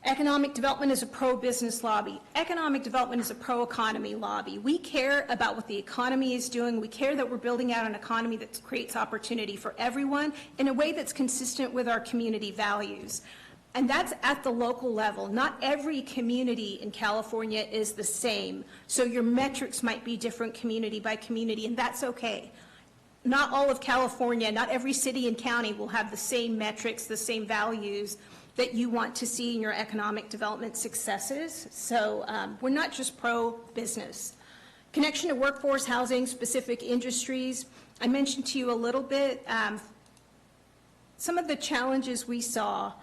Economic development is a pro-business lobby. Economic development is a pro-economy lobby. We care about what the economy is doing. We care that we're building out an economy that creates opportunity for everyone in a way that's consistent with our community values. And that's at the local level. Not every community in California is the same. So your metrics might be different community by community, and that's okay. Not all of California, not every city and county will have the same metrics, the same values that you want to see in your economic development successes. So we're not just pro-business. Connection to workforce, housing, specific industries. I mentioned to you a little bit some of the challenges we saw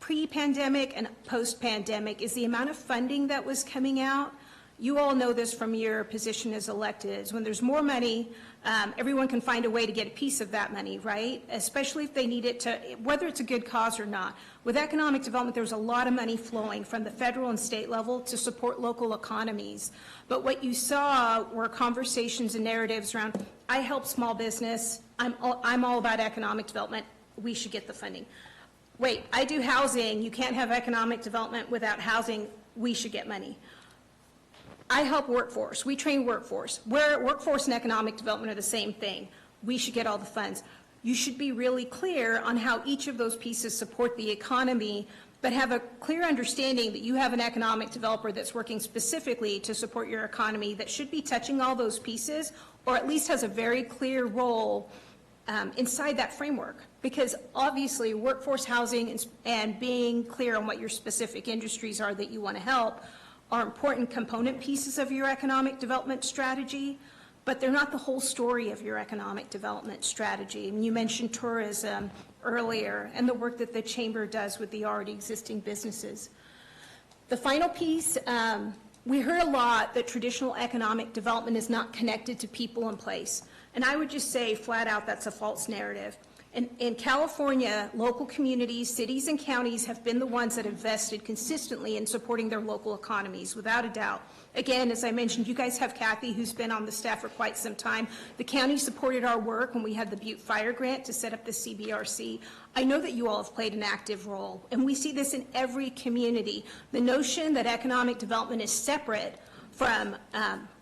pre-pandemic and post-pandemic is the amount of funding that was coming out. You all know this from your position as electeds. When there's more money, everyone can find a way to get a piece of that money, right? Especially if they need it to, whether it's a good cause or not. With economic development, there was a lot of money flowing from the federal and state level to support local economies. But what you saw were conversations and narratives around, I help small business, I'm all about economic development, we should get the funding. Wait, I do housing, you can't have economic development without housing, we should get money. I help workforce. We train workforce. Workforce and economic development are the same thing. We should get all the funds. You should be really clear on how each of those pieces support the economy, but have a clear understanding that you have an economic developer that's working specifically to support your economy that should be touching all those pieces, or at least has a very clear role inside that framework. Because obviously workforce, housing, and being clear on what your specific industries are that you want to help are important component pieces of your economic development strategy, but they're not the whole story of your economic development strategy. And you mentioned tourism earlier and the work that the Chamber does with the already existing businesses. The final piece, we heard a lot that traditional economic development is not connected to people and place. And I would just say flat out that's a false narrative. In California, local communities, cities and counties have been the ones that have invested consistently in supporting their local economies, without a doubt. Again, as I mentioned, you guys have Kathy, who's been on the staff for quite some time. The county supported our work when we had the Butte Fire Grant to set up the CBRC. I know that you all have played an active role, and we see this in every community. The notion that economic development is separate from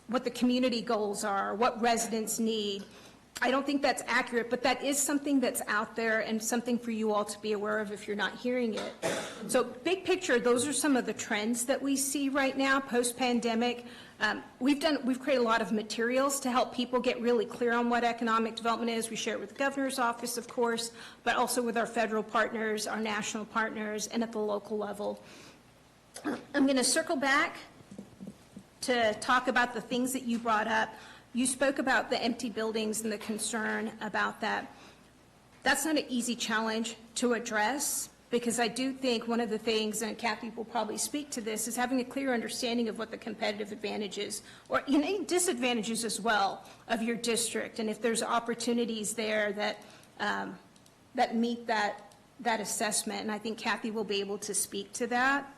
what the community goals are, what residents need, I don't think that's accurate, but that is something that's out there and something for you all to be aware of if you're not hearing it. So big picture, those are some of the trends that we see right now post-pandemic. We've created a lot of materials to help people get really clear on what economic development is. We share it with the governor's office, of course, but also with our federal partners, our national partners, and at the local level. I'm going to circle back to talk about the things that you brought up. You spoke about the empty buildings and the concern about that. That's not an easy challenge to address, because I do think one of the things, and Kathy will probably speak to this, is having a clear understanding of what the competitive advantages, or any disadvantages as well, of your district, and if there's opportunities there that, that meet that assessment, and I think Kathy will be able to speak to that.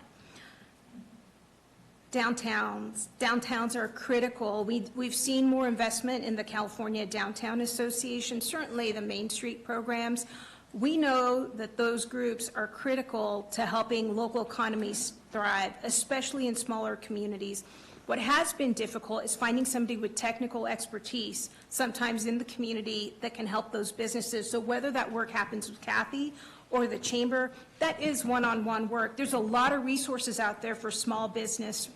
Downtowns are critical. We've seen more investment in the California Downtown Association, certainly the Main Street programs. We know that those groups are critical to helping local economies thrive, especially in smaller communities. What has been difficult is finding somebody with technical expertise, sometimes in the community, that can help those businesses. So whether that work happens with Kathy or the chamber, that is one-on-one work. There's a lot of resources out there for small business.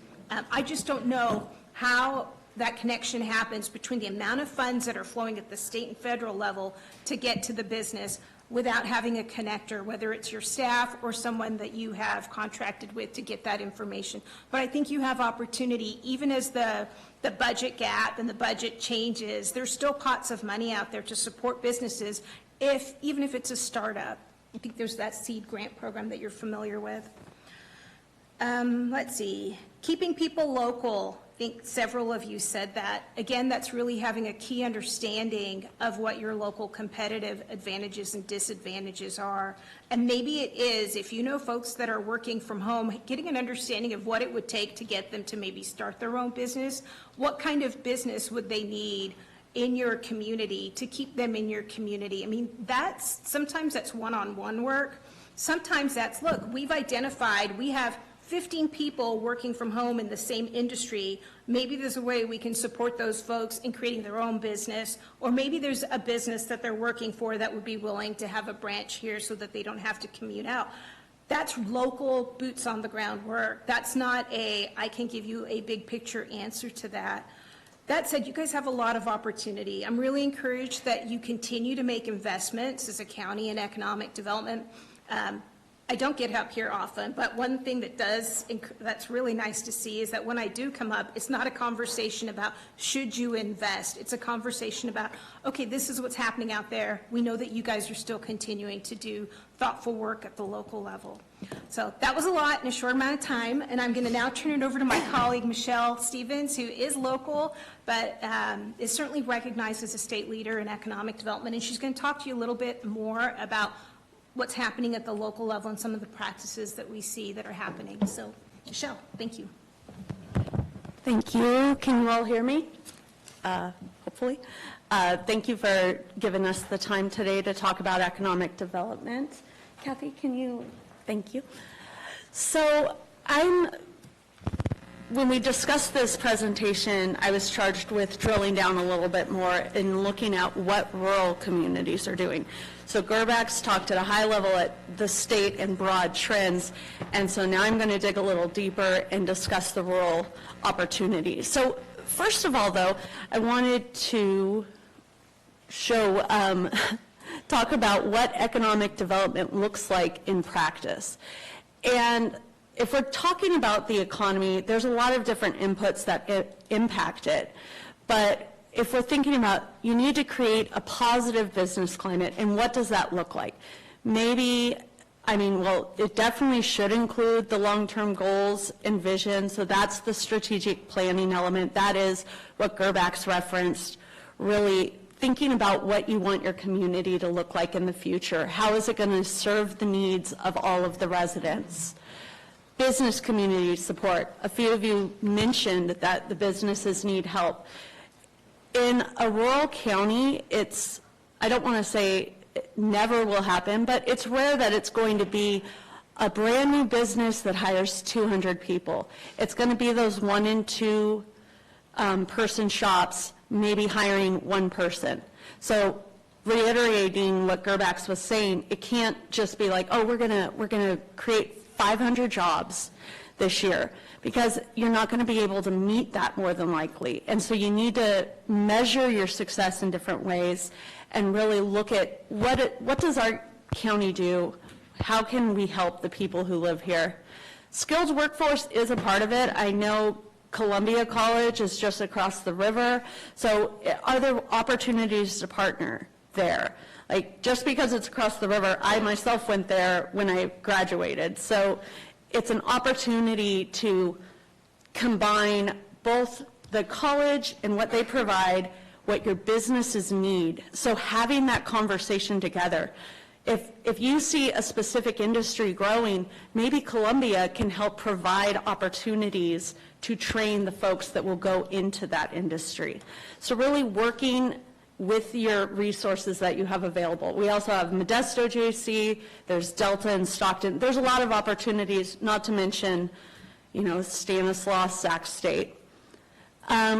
I just don't know how that connection happens between the amount of funds that are flowing at the state and federal level to get to the business without having a connector, whether it's your staff or someone that you have contracted with to get that information. But I think you have opportunity, even as the budget gap and the budget changes, there's still pots of money out there to support businesses, even if it's a startup. I think there's that seed grant program that you're familiar with. Let's see, keeping people local. I think several of you said that. Again, that's really having a key understanding of what your local competitive advantages and disadvantages are. And maybe it is, if you know folks that are working from home, getting an understanding of what it would take to get them to maybe start their own business. What kind of business would they need in your community to keep them in your community? I mean, sometimes that's one-on-one work. Sometimes that's, look, we've identified, we have 15 people working from home in the same industry. Maybe there's a way we can support those folks in creating their own business, or maybe there's a business that they're working for that would be willing to have a branch here so that they don't have to commute out. That's local boots on the ground work. That's not I can give you a big picture answer to that. That said, you guys have a lot of opportunity. I'm really encouraged that you continue to make investments as a county in economic development. I don't get up here often, but one thing that's really nice to see is that when I do come up, it's not a conversation about should you invest. It's a conversation about, okay, this is what's happening out there. We know that you guys are still continuing to do thoughtful work at the local level. So that was a lot in a short amount of time, and I'm going to now turn it over to my colleague, Michelle Stevens, who is local, but is certainly recognized as a state leader in economic development, and she's going to talk to you a little bit more about what's happening at the local level and some of the practices that we see that are happening. So, Michelle, thank you. Thank you. Can you all hear me? Hopefully. Thank you for giving us the time today to talk about economic development. Kathy, can you? Thank you. So when we discussed this presentation, I was charged with drilling down a little bit more and looking at what rural communities are doing. So Gerbax talked at a high level at the state and broad trends, and so now I'm going to dig a little deeper and discuss the rural opportunities. So first of all, though, I wanted to talk about what economic development looks like in practice. And if we're talking about the economy, there's a lot of different inputs that impact it. But if we're thinking about, you need to create a positive business climate, and what does that look like? It definitely should include the long-term goals and vision, so that's the strategic planning element. That is what Gerbax referenced, really thinking about what you want your community to look like in the future. How is it going to serve the needs of all of the residents? Business community support. A few of you mentioned that the businesses need help. In a rural county, I don't want to say it never will happen, but it's rare that it's going to be a brand new business that hires 200 people. It's going to be those 1 and 2 person shops, maybe hiring 1 person. So reiterating what Gerbax was saying, it can't just be like, oh, we're going to create 500 jobs this year, because you're not going to be able to meet that more than likely. And so you need to measure your success in different ways and really look at what does our county do? How can we help the people who live here? Skilled workforce is a part of it. I know Columbia College is just across the river. So are there opportunities to partner there? Like, just because it's across the river, I myself went there when I graduated. So it's an opportunity to combine both the college and what they provide, what your businesses need. So having that conversation together. If you see a specific industry growing, maybe Columbia can help provide opportunities to train the folks that will go into that industry. So really working with your resources that you have available. We also have Modesto JC, there's Delta and Stockton. There's a lot of opportunities, not to mention, Stanislaus, Sac State.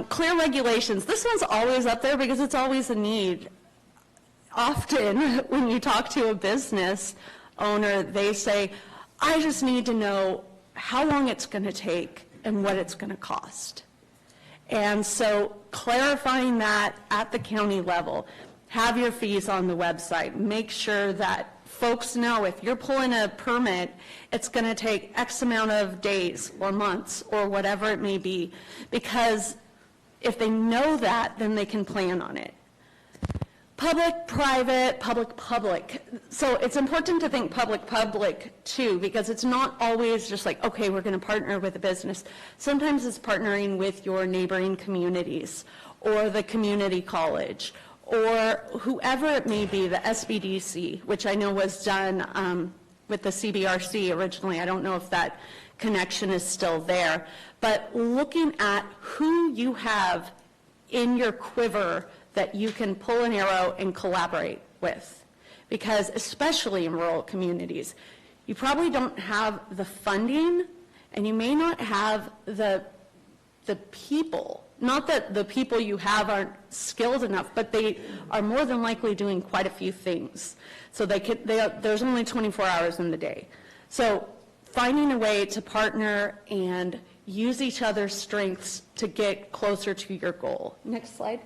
Clear regulations. This one's always up there because it's always a need. Often, when you talk to a business owner, they say, I just need to know how long it's going to take and what it's going to cost. And so clarifying that at the county level, have your fees on the website, make sure that folks know if you're pulling a permit, it's going to take X amount of days or months or whatever it may be, because if they know that, then they can plan on it. Public, private, public, public. So it's important to think public, public too, because it's not always just like, okay, we're going to partner with a business. Sometimes it's partnering with your neighboring communities or the community college or whoever it may be, the SBDC, which I know was done with the CBRC originally. I don't know if that connection is still there. But looking at who you have in your quiver that you can pull an arrow and collaborate with. Because especially in rural communities, you probably don't have the funding and you may not have the people. Not that the people you have aren't skilled enough, but they are more than likely doing quite a few things. So there's only 24 hours in the day. So finding a way to partner and use each other's strengths to get closer to your goal. Next slide.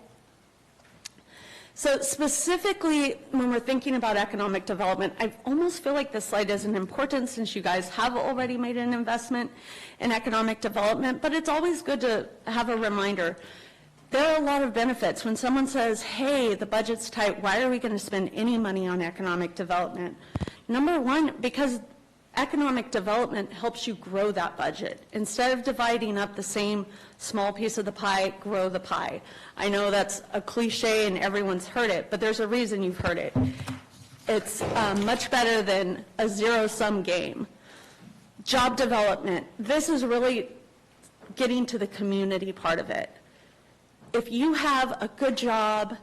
So specifically, when we're thinking about economic development, I almost feel like this slide isn't important since you guys have already made an investment in economic development, but it's always good to have a reminder. There are a lot of benefits. When someone says, hey, the budget's tight, why are we going to spend any money on economic development? Number one, because economic development helps you grow that budget. Instead of dividing up the same small piece of the pie, grow the pie. I know that's a cliche and everyone's heard it, but there's a reason you've heard it. It's much better than a zero-sum game. Job development. This is really getting to the community part of it. If you have a good job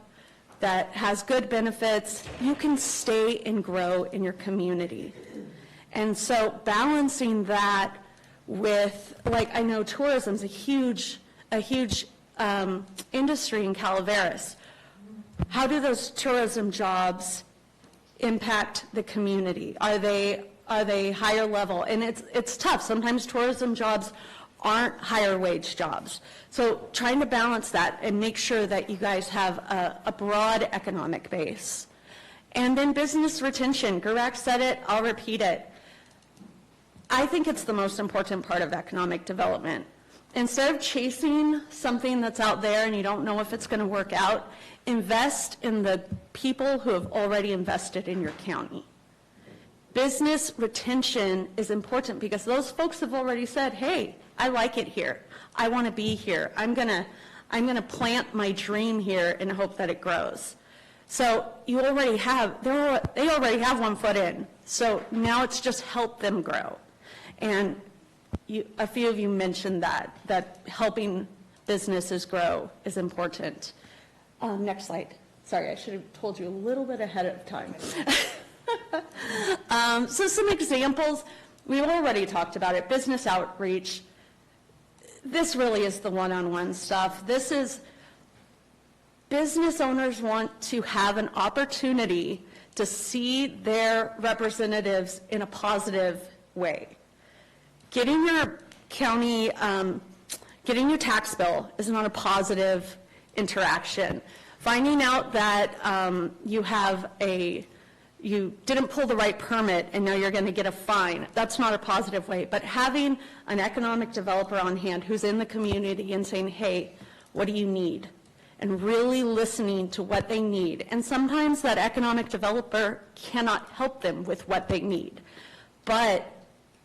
that has good benefits, you can stay and grow in your community. And so balancing that with, like, I know tourism's a huge industry in Calaveras. How do those tourism jobs impact the community? Are they higher level? And it's tough. Sometimes tourism jobs aren't higher wage jobs. So trying to balance that and make sure that you guys have a broad economic base. And then business retention. Gurak said it, I'll repeat it. I think it's the most important part of economic development. Instead of chasing something that's out there and you don't know if it's going to work out, invest in the people who have already invested in your county. Business retention is important because those folks have already said, hey, I like it here. I want to be here. I'm gonna plant my dream here and hope that it grows. So you already have, they already have 1 foot in. So now it's just help them grow. And a few of you mentioned that helping businesses grow is important. Next slide. Sorry, I should have told you a little bit ahead of time. So some examples, we've already talked about it, business outreach. This really is the one-on-one stuff. This is, business owners want to have an opportunity to see their representatives in a positive way. Getting your county, getting your tax bill is not a positive interaction. Finding out that you didn't pull the right permit and now you're going to get a fine, that's not a positive way. But having an economic developer on hand who's in the community and saying, hey, what do you need? And really listening to what they need. And sometimes that economic developer cannot help them with what they need. But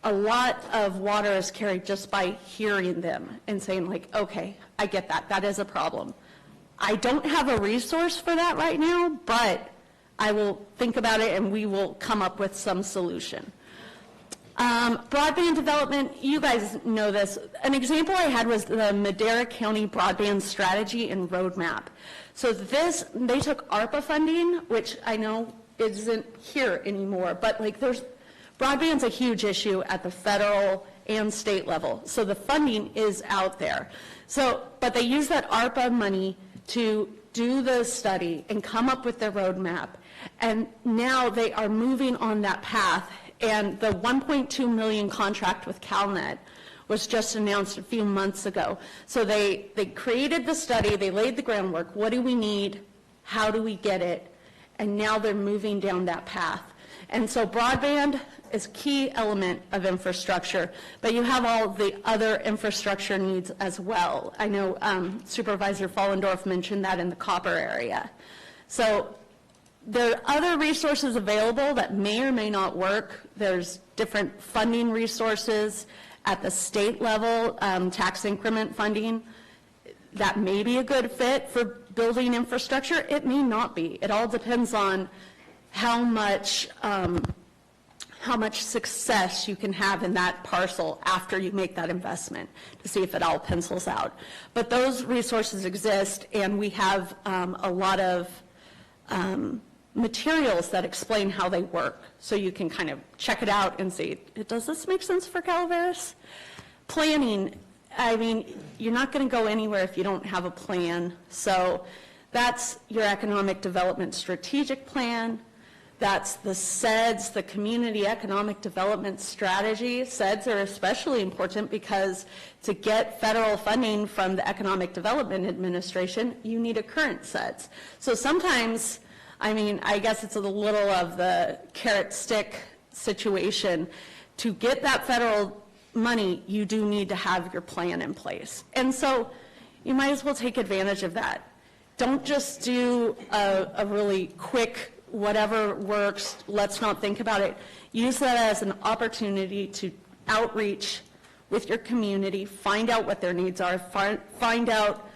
a lot of water is carried just by hearing them and saying, like, okay, I get that. That is a problem. I don't have a resource for that right now, but I will think about it and we will come up with some solution. Broadband development, you guys know this. An example I had was the Madera County Broadband Strategy and Roadmap. So they took ARPA funding, which I know isn't here anymore, but like broadband's a huge issue at the federal and state level. So the funding is out there. So, but they use that ARPA money to do the study and come up with their roadmap. And now they are moving on that path. And the 1.2 million contract with CalNet was just announced a few months ago. So they created the study, they laid the groundwork. What do we need? How do we get it? And now they're moving down that path. And so broadband is a key element of infrastructure, but you have all the other infrastructure needs as well. I know Supervisor Follendorf mentioned that in the copper area. So there are other resources available that may or may not work. There's different funding resources at the state level, tax increment funding. That may be a good fit for building infrastructure. It may not be. It all depends on how much success you can have in that parcel after you make that investment to see if it all pencils out. But those resources exist, and we have a lot of materials that explain how they work. So you can kind of check it out and see, does this make sense for Calaveras? Planning, I mean, you're not going to go anywhere if you don't have a plan. So that's your economic development strategic plan. That's the CEDS, the Community Economic Development Strategy. CEDS are especially important because to get federal funding from the Economic Development Administration, you need a current CEDS. So sometimes, I mean, I guess it's a little of the carrot stick situation. To get that federal money, you do need to have your plan in place. And so you might as well take advantage of that. Don't just do a really quick whatever works, let's not think about it. Use that as an opportunity to outreach with your community, find out what their needs are, find out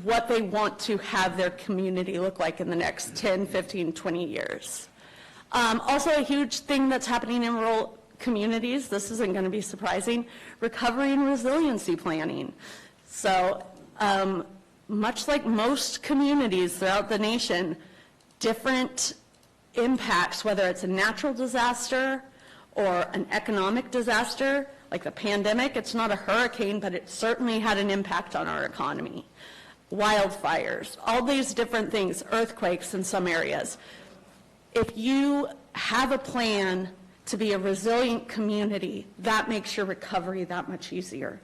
what they want to have their community look like in the next 10, 15, 20 years. Also a huge thing that's happening in rural communities, this isn't going to be surprising, recovery and resiliency planning. So much like most communities throughout the nation, different impacts, whether it's a natural disaster or an economic disaster, like the pandemic, it's not a hurricane, but it certainly had an impact on our economy. Wildfires, all these different things, earthquakes in some areas. If you have a plan to be a resilient community, that makes your recovery that much easier.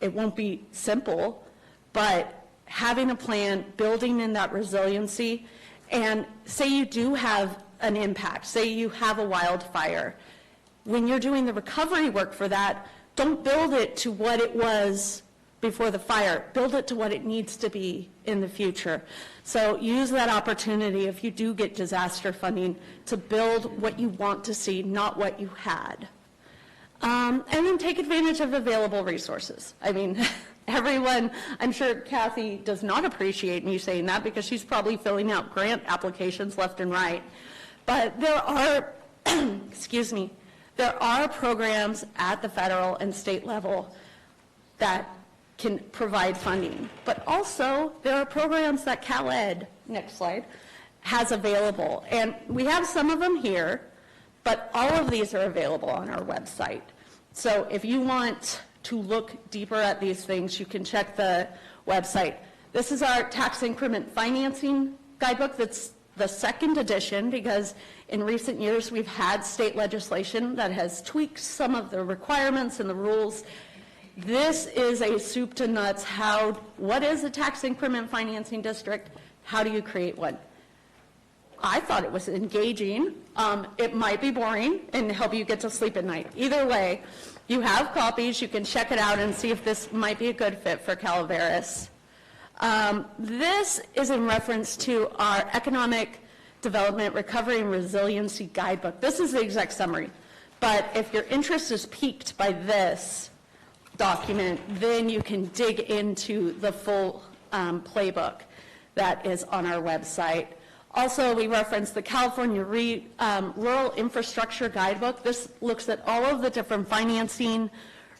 It won't be simple, but having a plan, building in that resiliency, and say you do have an impact, say you have a wildfire, when you're doing the recovery work for that, don't build it to what it was before the fire, build it to what it needs to be in the future. So use that opportunity if you do get disaster funding to build what you want to see, not what you had. And then take advantage of available resources. I mean, everyone, I'm sure Kathy does not appreciate me saying that because she's probably filling out grant applications left and right. But there are, excuse me, there are programs at the federal and state level that can provide funding. But also, there are programs that CalEd, next slide, has available. And we have some of them here, but all of these are available on our website. So if you want to look deeper at these things, you can check the website. This is our tax increment financing guidebook. That's the second edition because in recent years we've had state legislation that has tweaked some of the requirements and the rules. This is a soup to nuts. What is a tax increment financing district? How do you create one? I thought it was engaging. It might be boring and help you get to sleep at night. Either way, you have copies. You can check it out and see if this might be a good fit for Calaveras. This is in reference to our Economic Development, Recovery, and Resiliency Guidebook. This is the exact summary. But if your interest is piqued by this document, then you can dig into the full playbook that is on our website. Also, we reference the California Rural Infrastructure Guidebook. This looks at all of the different financing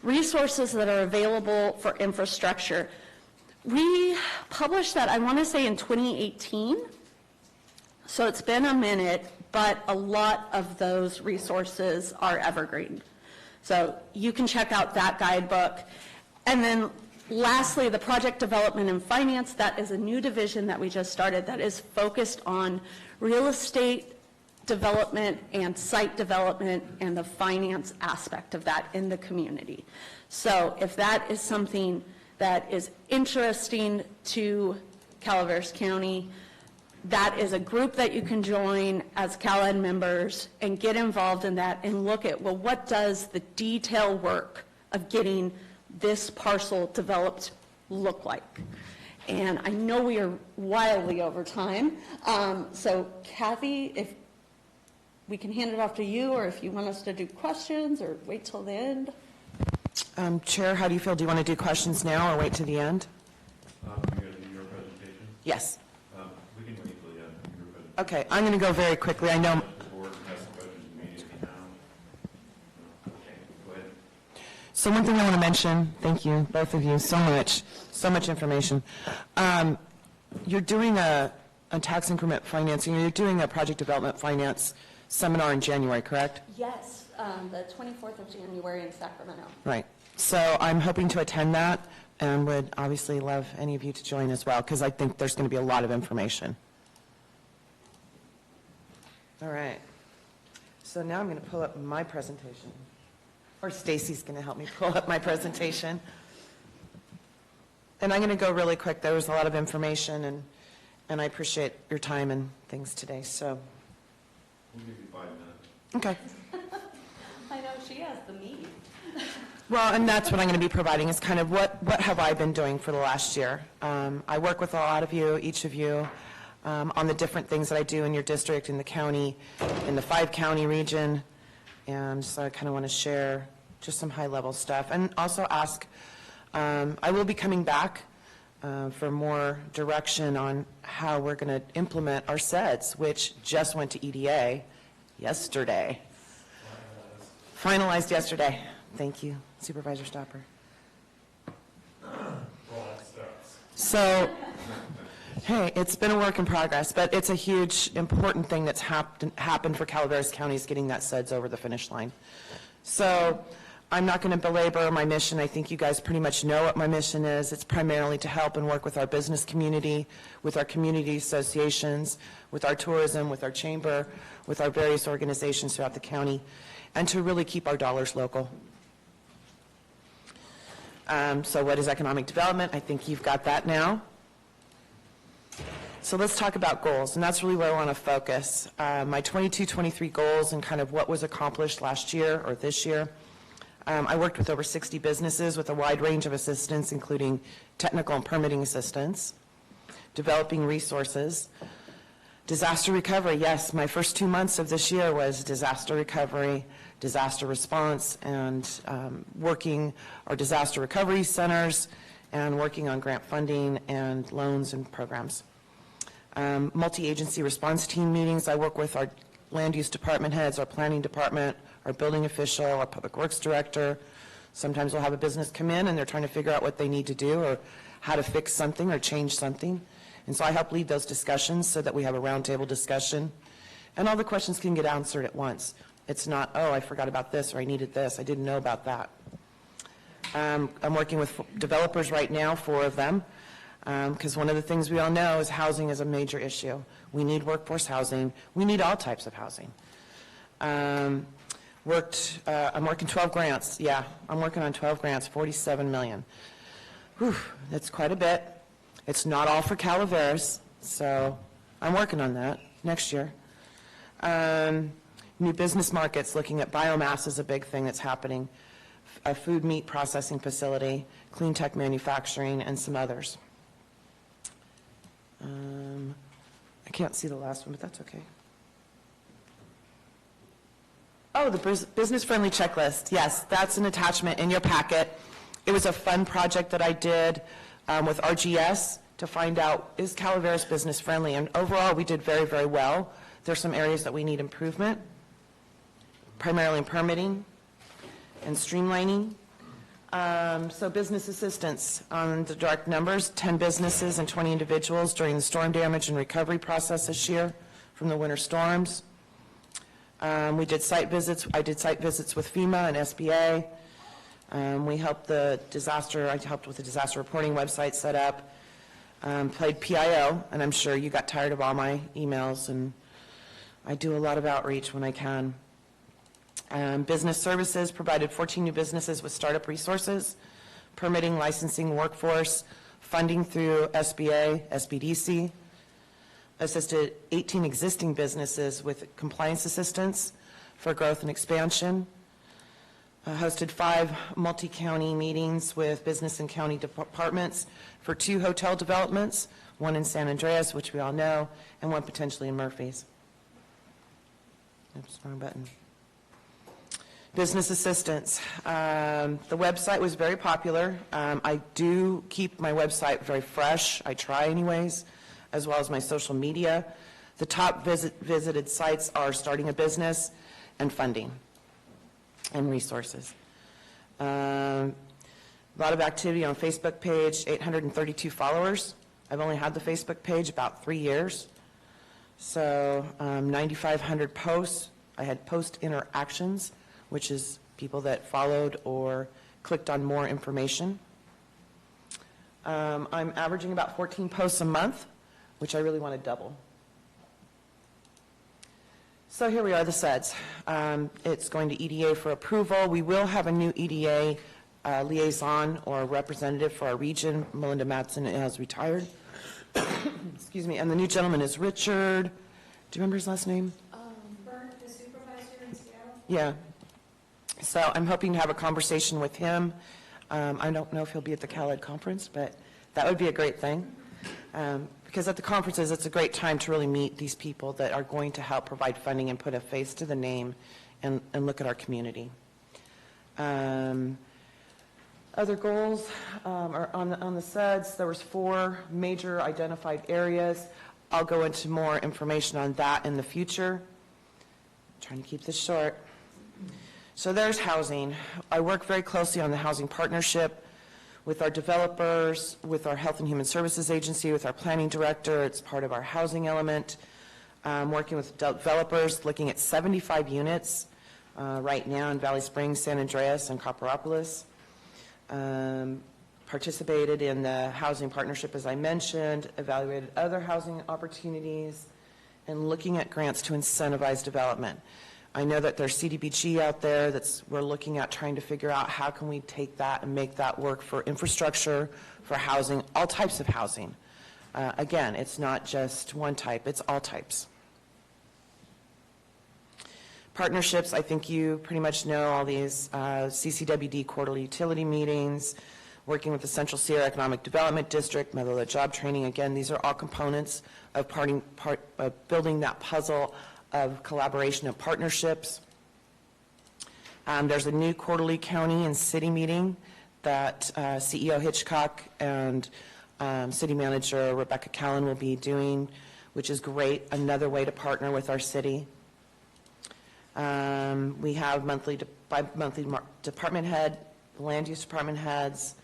resources that are available for infrastructure. We published that, I want to say, in 2018. So it's been a minute, but a lot of those resources are evergreen. So you can check out that guidebook. And then lastly, the project development and finance, that is a new division that we just started that is focused on real estate development and site development and the finance aspect of that in the community. So if that is something that is interesting to Calaveras County, that is a group that you can join as CalEd members and get involved in that and look at, well, what does the detail work of getting this parcel developed look like? And I know we are wildly over time. So Kathy, if we can hand it off to you, or if you want us to do questions or wait till the end. Chair, how do you feel? Do you want to do questions now or wait to the end? You guys do your presentation? Yes. We can wait till the end of your presentation. Okay, I'm going to go very quickly. I know. The board can ask questions immediately now. Okay, go ahead. So one thing I want to mention, thank you, both of you, so much information. You're doing a tax increment financing, you're doing a project development finance seminar in January, correct? Yes, the 24th of January in Sacramento. Right. So I'm hoping to attend that and would obviously love any of you to join as well, because I think there's going to be a lot of information. All right. So now I'm going to pull up my presentation. Or Stacy's going to help me pull up my presentation. And I'm going to go really quick. There was a lot of information, and I appreciate your time and things today. So, We'll give you 5 minutes. okay. I know, she has the meat. Well, and that's what I'm going to be providing is kind of what have I been doing for the last year. I work with a lot of you, each of you, on the different things that I do in your district, in the county, in the 5-county region. And so I kind of want to share just some high-level stuff. And also ask, I will be coming back for more direction on how we're going to implement our SEDS, which just went to EDA yesterday. Finalized yesterday. Thank you, Supervisor Stopper. So, hey, it's been a work in progress, but it's a huge, important thing that's happened for Calaveras County is getting that SEDS over the finish line. So I'm not going to belabor my mission. I think you guys pretty much know what my mission is. It's primarily to help and work with our business community, with our community associations, with our tourism, with our chamber, with our various organizations throughout the county, and to really keep our dollars local. So what is economic development? I think you've got that now. So let's talk about goals, and that's really where I want to focus. My 22-23 goals and kind of what was accomplished last year or this year. I worked with over 60 businesses with a wide range of assistance, including technical and permitting assistance, developing resources, disaster recovery. Yes, my first 2 months of this year was disaster recovery, disaster response, and working our disaster recovery centers and working on grant funding and loans and programs. Multi-agency response team meetings. I work with our land use department heads, our planning department, our building official, our public works director. Sometimes we'll have a business come in and they're trying to figure out what they need to do or how to fix something or change something. And so I help lead those discussions so that we have a roundtable discussion. And all the questions can get answered at once. It's not, oh, I forgot about this or I needed this. I didn't know about that. I'm working with developers right now, 4 of them. Because one of the things we all know is housing is a major issue. We need workforce housing. We need all types of housing. I'm working 12 grants. Yeah, I'm working on 12 grants, 47 million. Whew, that's quite a bit. It's not all for Calaveras, so I'm working on that next year. New business markets, looking at biomass is a big thing that's happening. A food meat processing facility, clean tech manufacturing, and some others. I can't see the last one, but that's okay. Oh, the business-friendly checklist. Yes, that's an attachment in your packet. It was a fun project that I did with RGS to find out, is Calaveras business-friendly? And overall, we did very, very well. There's some areas that we need improvement, primarily in permitting and streamlining. So business assistance on the direct numbers, 10 businesses and 20 individuals during the storm damage and recovery process this year from the winter storms. We did site visits. I did site visits with FEMA and SBA. We helped I helped with the disaster reporting website set up. Played PIO, and I'm sure you got tired of all my emails, and I do a lot of outreach when I can. Business services, provided 14 new businesses with startup resources, permitting, licensing, workforce, funding through SBA, SBDC, assisted 18 existing businesses with compliance assistance for growth and expansion, hosted 5 multi-county meetings with business and county departments for 2 hotel developments, one in San Andreas, which we all know, and one potentially in Murphy's. Oops, wrong button. Business assistance. The website was very popular. I do keep my website very fresh. I try anyways, as well as my social media. The top visited sites are starting a business and funding and resources. A lot of activity on Facebook page, 832 followers. I've only had the Facebook page about 3 years. So 9,500 posts. I had post interactions, which is people that followed or clicked on more information. I'm averaging about 14 posts a month, which I really want to double. So here we are, the SEDS. It's going to EDA for approval. We will have a new EDA liaison or representative for our region. Melinda Matson has retired. Excuse me. And the new gentleman is Richard. Do you remember his last name? Bert, the supervisor in Seattle? Yeah. So I'm hoping to have a conversation with him. I don't know if he'll be at the CalEd conference, but that would be a great thing. Because at the conferences, it's a great time to really meet these people that are going to help provide funding and put a face to the name and look at our community. Other goals are on the SEDS. There was 4 major identified areas. I'll go into more information on that in the future. I'm trying to keep this short. So there's housing. I work very closely on the housing partnership with our developers, with our Health and Human Services Agency, with our planning director. It's part of our housing element. Working with developers, looking at 75 units right now in Valley Springs, San Andreas, and Copperopolis. Participated in the housing partnership, as I mentioned, evaluated other housing opportunities, and looking at grants to incentivize development. I know that there's CDBG out there we're looking at trying to figure out how can we take that and make that work for infrastructure, for housing, all types of housing. Again, it's not just one type, it's all types. Partnerships, I think you pretty much know all these CCWD quarterly utility meetings, working with the Central Sierra Economic Development District, Medalla Job Training. Again, these are all components of building that puzzle of collaboration and partnerships. There's a new quarterly county and city meeting that CEO Hitchcock and City Manager Rebecca Callan will be doing, which is great, another way to partner with our city. We have monthly department head, land use department heads.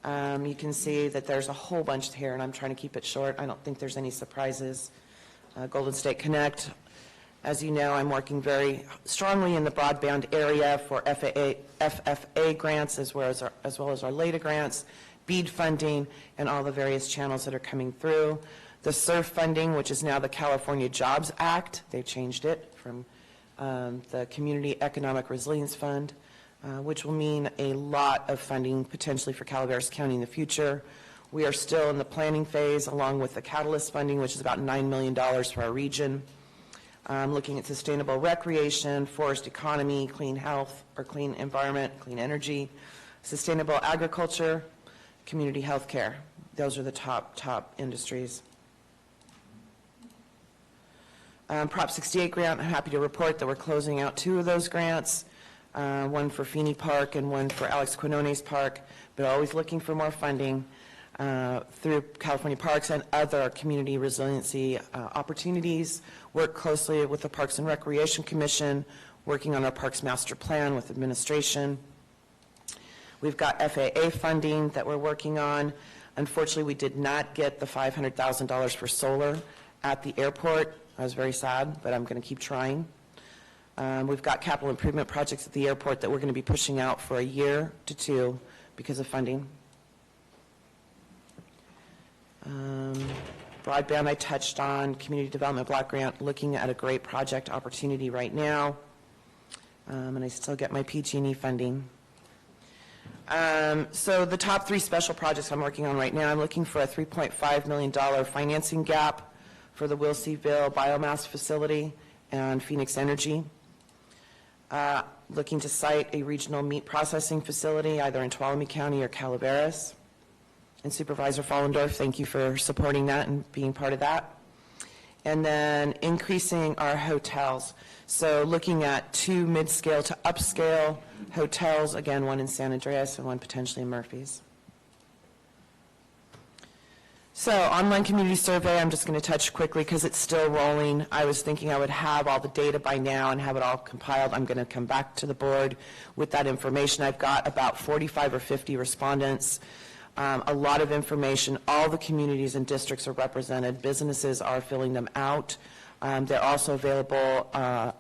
You can see that there's a whole bunch here, and I'm trying to keep it short. I don't think there's any surprises. Golden State Connect. As you know, I'm working very strongly in the broadband area for FFA grants as well as our LADA grants, BEAD funding, and all the various channels that are coming through. The SURF funding, which is now the California Jobs Act. They've changed it from the Community Economic Resilience Fund, which will mean a lot of funding potentially for Calaveras County in the future. We are still in the planning phase along with the Catalyst funding, which is about $9 million for our region. Looking at sustainable recreation, forest economy, clean health or clean environment, clean energy, sustainable agriculture, community health care. Those are the top industries. Prop 68 grant, I'm happy to report that we're closing out 2 of those grants, one for Feeney Park and one for Alex Quinones Park, but always looking for more funding through California Parks and other community resiliency opportunities. Work closely with the Parks and Recreation Commission, working on our Parks Master Plan with administration. We've got FAA funding that we're working on. Unfortunately, we did not get the $500,000 for solar at the airport. I was very sad, but I'm going to keep trying. We've got capital improvement projects at the airport that we're going to be pushing out for a year to 2 because of funding. Broadband I touched on, community development block grant, looking at a great project opportunity right now. And I still get my PG&E funding. So the top 3 special projects I'm working on right now, I'm looking for a $3.5 million financing gap for the Wilseyville biomass facility and Phoenix Energy. Looking to site a regional meat processing facility either in Tuolumne County or Calaveras. And Supervisor Follendorf, thank you for supporting that and being part of that. And then increasing our hotels. So looking at 2 mid-scale to upscale hotels, again, one in San Andreas and one potentially in Murphy's. So online community survey, I'm just going to touch quickly because it's still rolling. I was thinking I would have all the data by now and have it all compiled. I'm going to come back to the board with that information. I've got about 45 or 50 respondents. A lot of information. All the communities and districts are represented. Businesses are filling them out. They're also available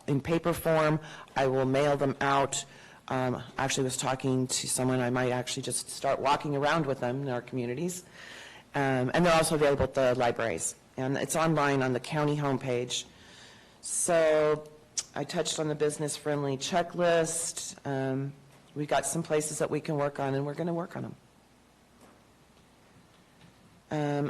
in paper form. I will mail them out. Actually was talking to someone. I might actually just start walking around with them in our communities. And they're also available at the libraries. And it's online on the county homepage. So I touched on the business-friendly checklist. We've got some places that we can work on, and we're going to work on them.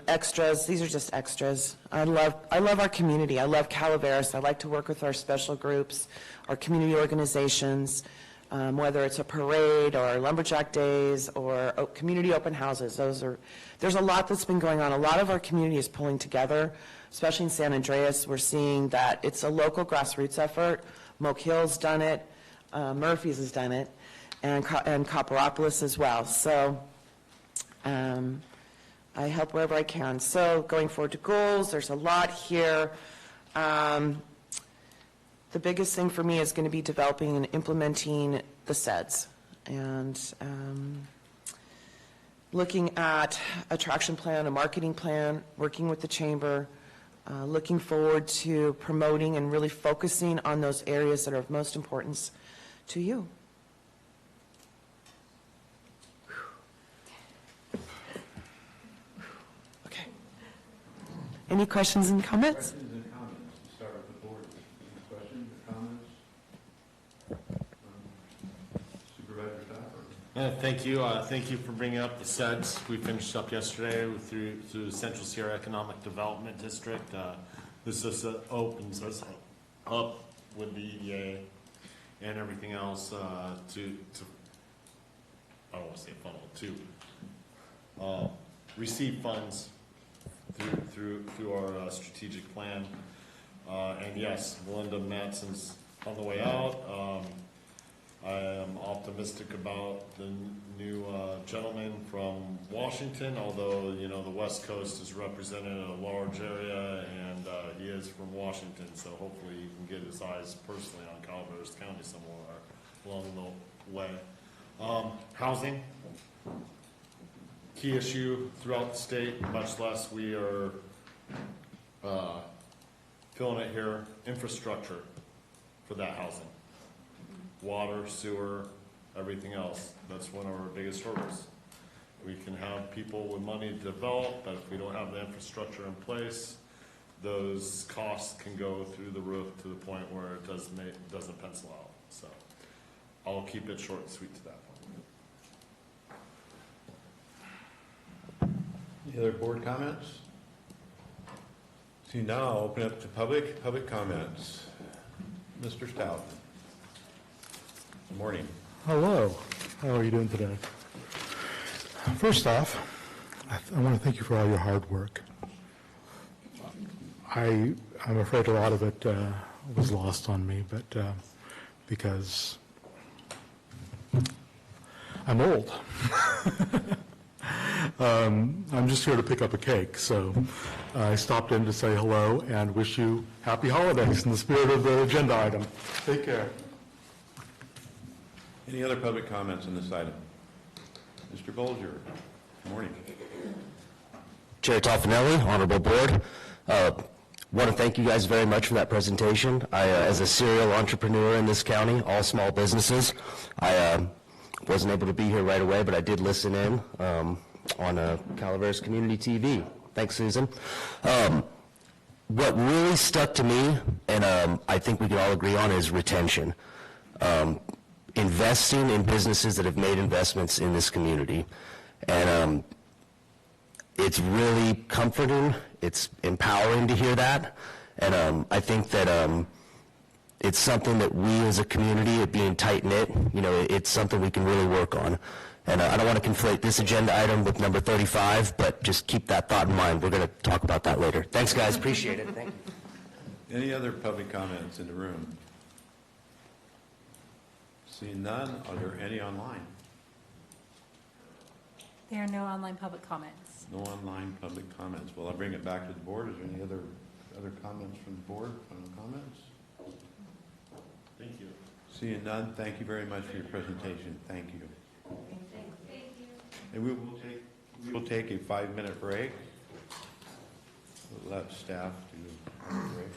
Extras, these are just extras. I love our community. I love Calaveras. I like to work with our special groups, our community organizations, whether it's a parade or lumberjack days or community open houses. There's a lot that's been going on. A lot of our community is pulling together, especially in San Andreas. We're seeing that it's a local grassroots effort. Moke Hill's done it, Murphy's has done it, and Copperopolis as well. So I help wherever I can. So going forward to goals, there's a lot here. The biggest thing for me is going to be developing and implementing the SEDS and looking at attraction plan, a marketing plan, working with the chamber, looking forward to promoting and really focusing on those areas that are of most importance to you. Any questions and comments? Questions and comments. We'll start with the board. Any questions or comments? Supervisor Stafford. Thank you. Thank you for bringing up the SEDS. We finished up yesterday through the Central Sierra Economic Development District. This just opens us up with the EDA and everything else to I don't want to say funnel, to receive funds through our strategic plan. And yes, Melinda Matson's on the way out. I am optimistic about the new gentleman from Washington, although, you know, the West Coast is represented in a large area, and he is from Washington, so hopefully he can get his eyes personally on Calaveras County somewhere along the way. Housing. Key issue throughout the state, much less we are filling it here, infrastructure for that housing. Water, sewer, everything else. That's one of our biggest hurdles. We can have people with money to develop, but if we don't have the infrastructure in place, those costs can go through the roof to the point where it doesn't pencil out. So I'll keep it short and sweet to that point. Any other board comments? See, now I'll open up to public comments. Mr. Stout. Good morning. Hello. How are you doing today? First off, I want to thank you for all your hard work. I'm afraid a lot of it was lost on me, but because I'm old. I'm just here to pick up a cake, so I stopped in to say hello and wish you happy holidays in the spirit of the agenda item. Take care. Any other public comments on this item? Mr. Bolger, good morning. Chair Toffanelli, Honorable Board. Want to thank you guys very much for that presentation. As a serial entrepreneur in this county, all small businesses, I wasn't able to be here right away, but I did listen in on Calaveras Community TV. Thanks, Susan. What really stuck to me, and I think we can all agree on, is retention. Investing in businesses that have made investments in this community. And it's really comforting, it's empowering to hear that, and I think that it's something that we as a community, it being tight-knit, it's something we can really work on. And I don't want to conflate this agenda item with number 35, but just keep that thought in mind. We're going to talk about that later. Thanks, guys. Appreciate it. Thank you. Any other public comments in the room? Seeing none, are there any online? There are no online public comments. No online public comments. Well, I'll bring it back to the board. Is there any other comments from the board? Final comments? Thank you. Seeing none, thank you very much for your presentation. Thank you. And we'll take a 5-minute break. We'll let staff do a break.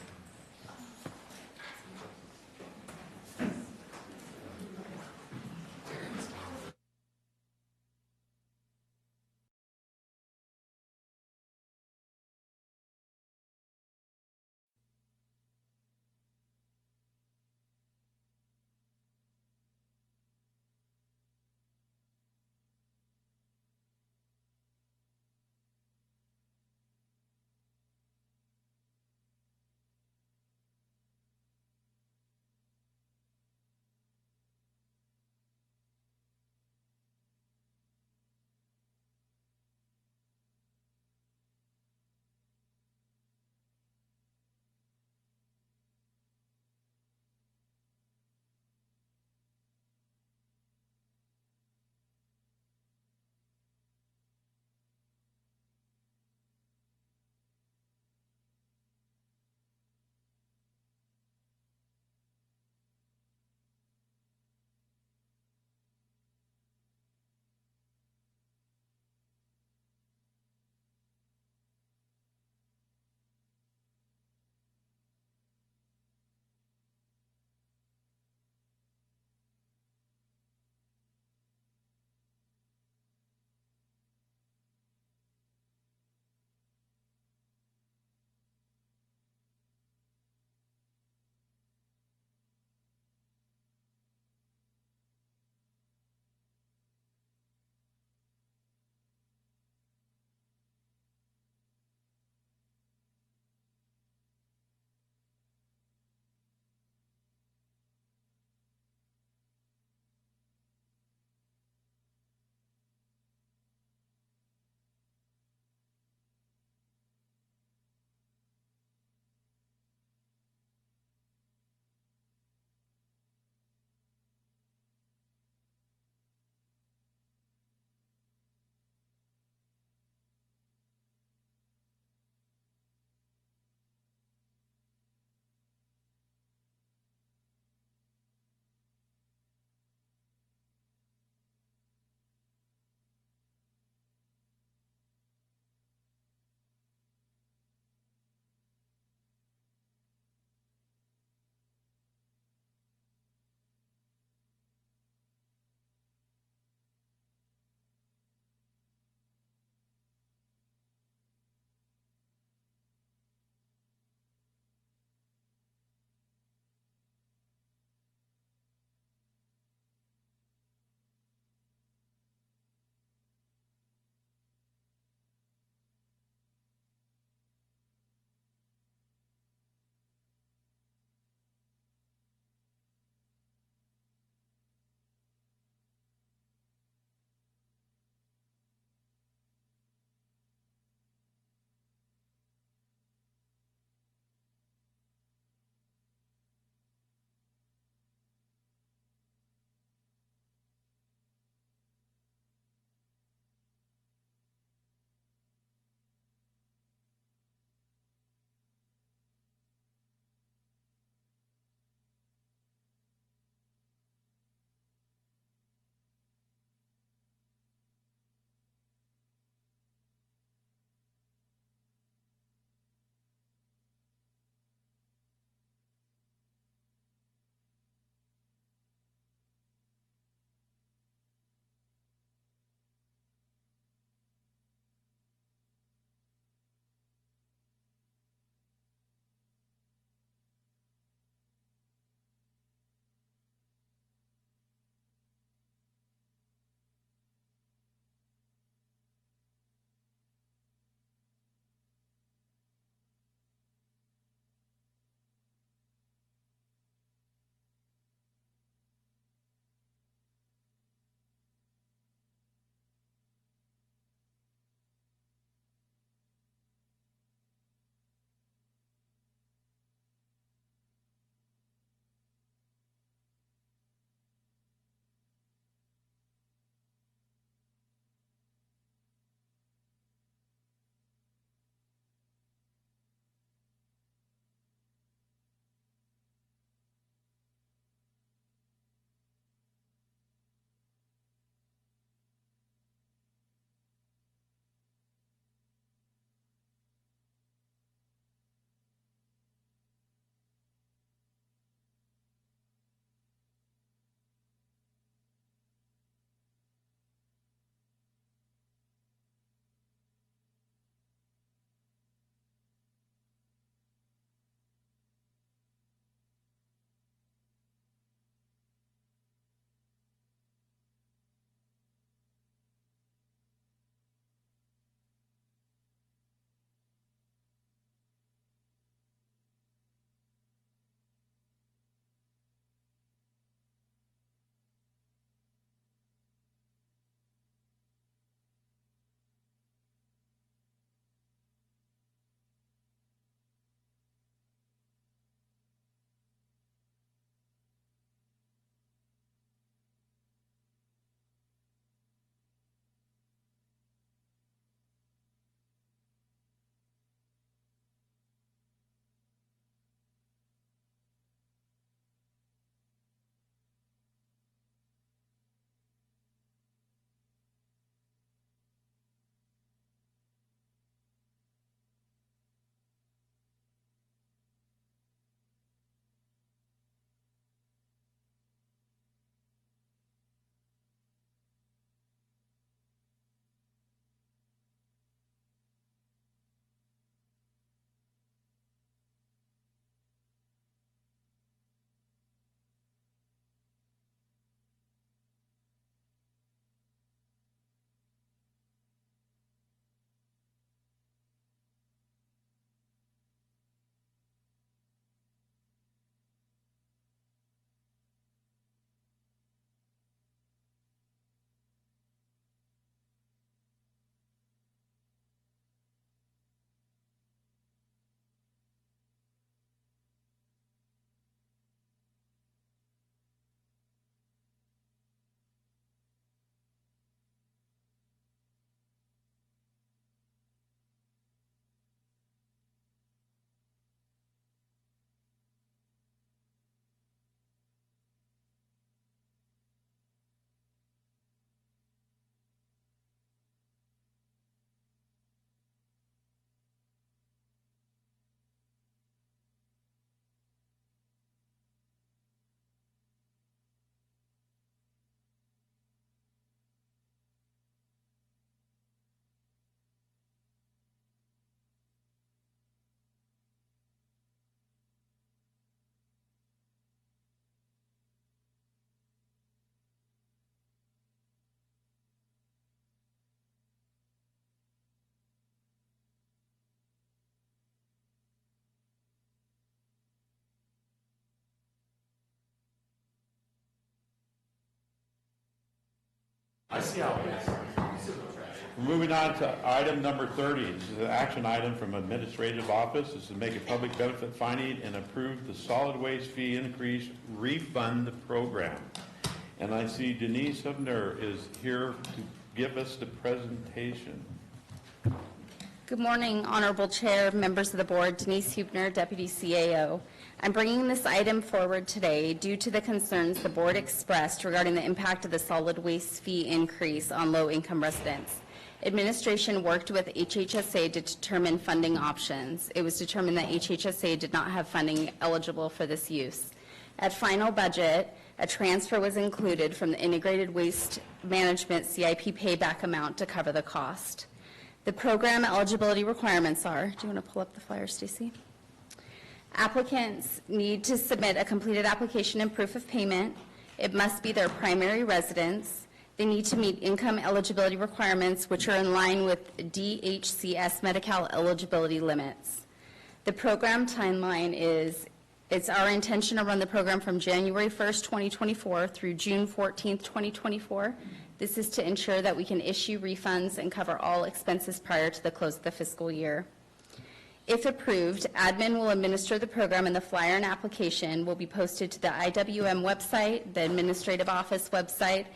I see how it is. We're moving on to item number 30. This is an action item from Administrative Office. This is to make a public benefit finding and approve the solid waste fee increase refund program. And I see Denise Hubner is here to give us the presentation. Good morning, Honorable Chair, members of the board. Denise Hubner, Deputy CAO. I'm bringing this item forward today due to the concerns the board expressed regarding the impact of the solid waste fee increase on low-income residents. Administration worked with HHSA to determine funding options. It was determined that HHSA did not have funding eligible for this use. At final budget, a transfer was included from the Integrated Waste Management CIP payback amount to cover the cost. The program eligibility requirements are, do you want to pull up the flyer, Stacy? Applicants need to submit a completed application and proof of payment. It must be their primary residence. They need to meet income eligibility requirements, which are in line with DHCS Medi-Cal eligibility limits. The program timeline is, it's our intention to run the program from January 1st, 2024 through June 14th, 2024. This is to ensure that we can issue refunds and cover all expenses prior to the close of the fiscal year. If approved, admin will administer the program, and the flyer and application will be posted to the IWM website, the administrative office website,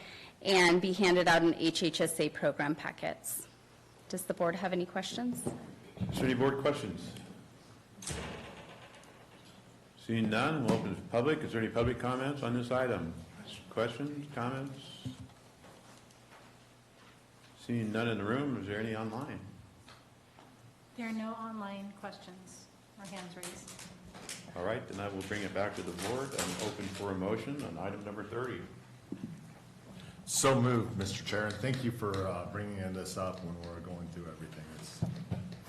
and be handed out in HHSA program packets. Does the board have any questions? Is there any board questions? Seeing none, we'll open to the public. Is there any public comments on this item? Questions, comments? Seeing none in the room, is there any online? There are no online questions or hands raised. All right, then I will bring it back to the board. I'm open for a motion on item number 30. So moved, Mr. Chair, and thank you for bringing this up when we're going through everything. It's a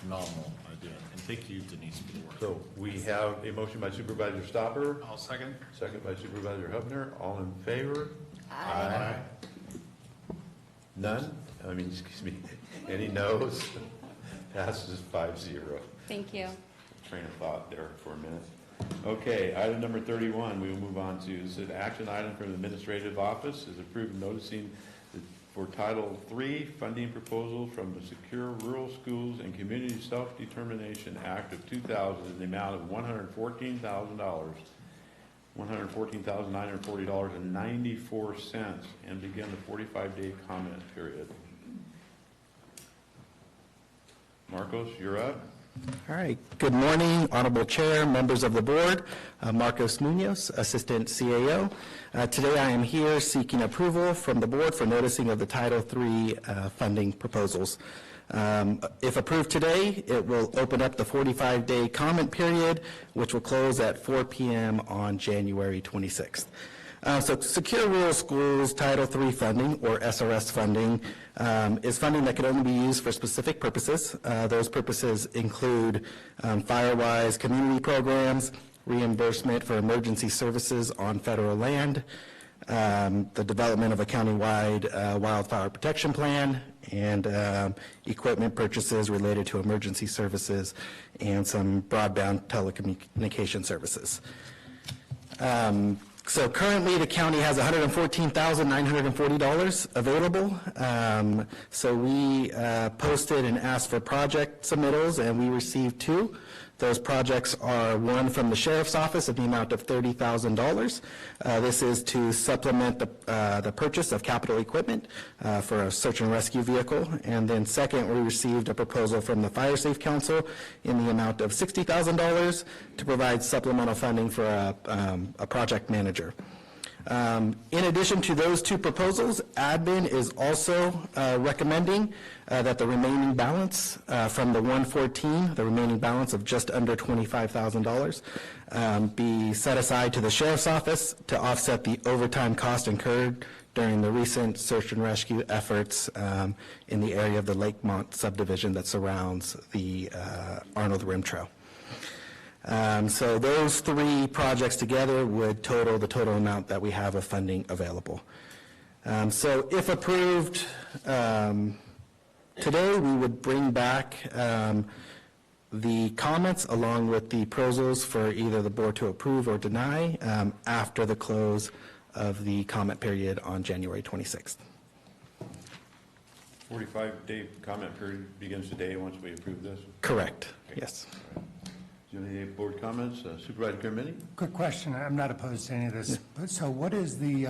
phenomenal idea, and thank you, Denise, for the work. So we have a motion by Supervisor Stopper. I'll second. Second by Supervisor Hubner. All in favor? Aye. None? Excuse me. Any noes? Passes 5-0. Thank you. Train of thought there for a minute. Okay, item number 31, we will move on to. This is an action item from the Administrative Office, is approved noticing for Title III funding proposal from the Secure Rural Schools and Community Self-Determination Act of 2000 in the amount of $114,000, $114,940.94, and begin the 45-day comment period. Marcos, you're up. All right. Good morning, Honorable Chair, members of the board. Marcos Munoz, Assistant CAO. Today I am here seeking approval from the board for noticing of the Title III funding proposals. If approved today, it will open up the 45-day comment period, which will close at 4 p.m. on January 26th. So Secure Rural Schools Title III funding, or SRS funding, is funding that can only be used for specific purposes. Those purposes include Firewise community programs, reimbursement for emergency services on federal land, the development of a countywide wildfire protection plan, and equipment purchases related to emergency services, and some broadband telecommunication services. So currently, the county has $114,940 available. So we posted and asked for project submittals, and we received 2. Those projects are one from the Sheriff's Office at the amount of $30,000. This is to supplement the purchase of capital equipment for a search and rescue vehicle. And then second, we received a proposal from the Fire Safe Council in the amount of $60,000 to provide supplemental funding for a project manager. In addition to those 2 proposals, admin is also recommending that the remaining balance from the 114, the remaining balance of just under $25,000, be set aside to the Sheriff's Office to offset the overtime cost incurred during the recent search and rescue efforts in the area of the Lakemont subdivision that surrounds the Arnold Rim Trail. So those 3 projects together would total the total amount that we have of funding available. So if approved today, we would bring back the comments along with the proposals for either the board to approve or deny after the close of the comment period on January 26th. 45-day comment period begins today once we approve this? Correct, yes. Do you have any board comments? Supervisor Gramini? Quick question, I'm not opposed to any of this, but so what is the,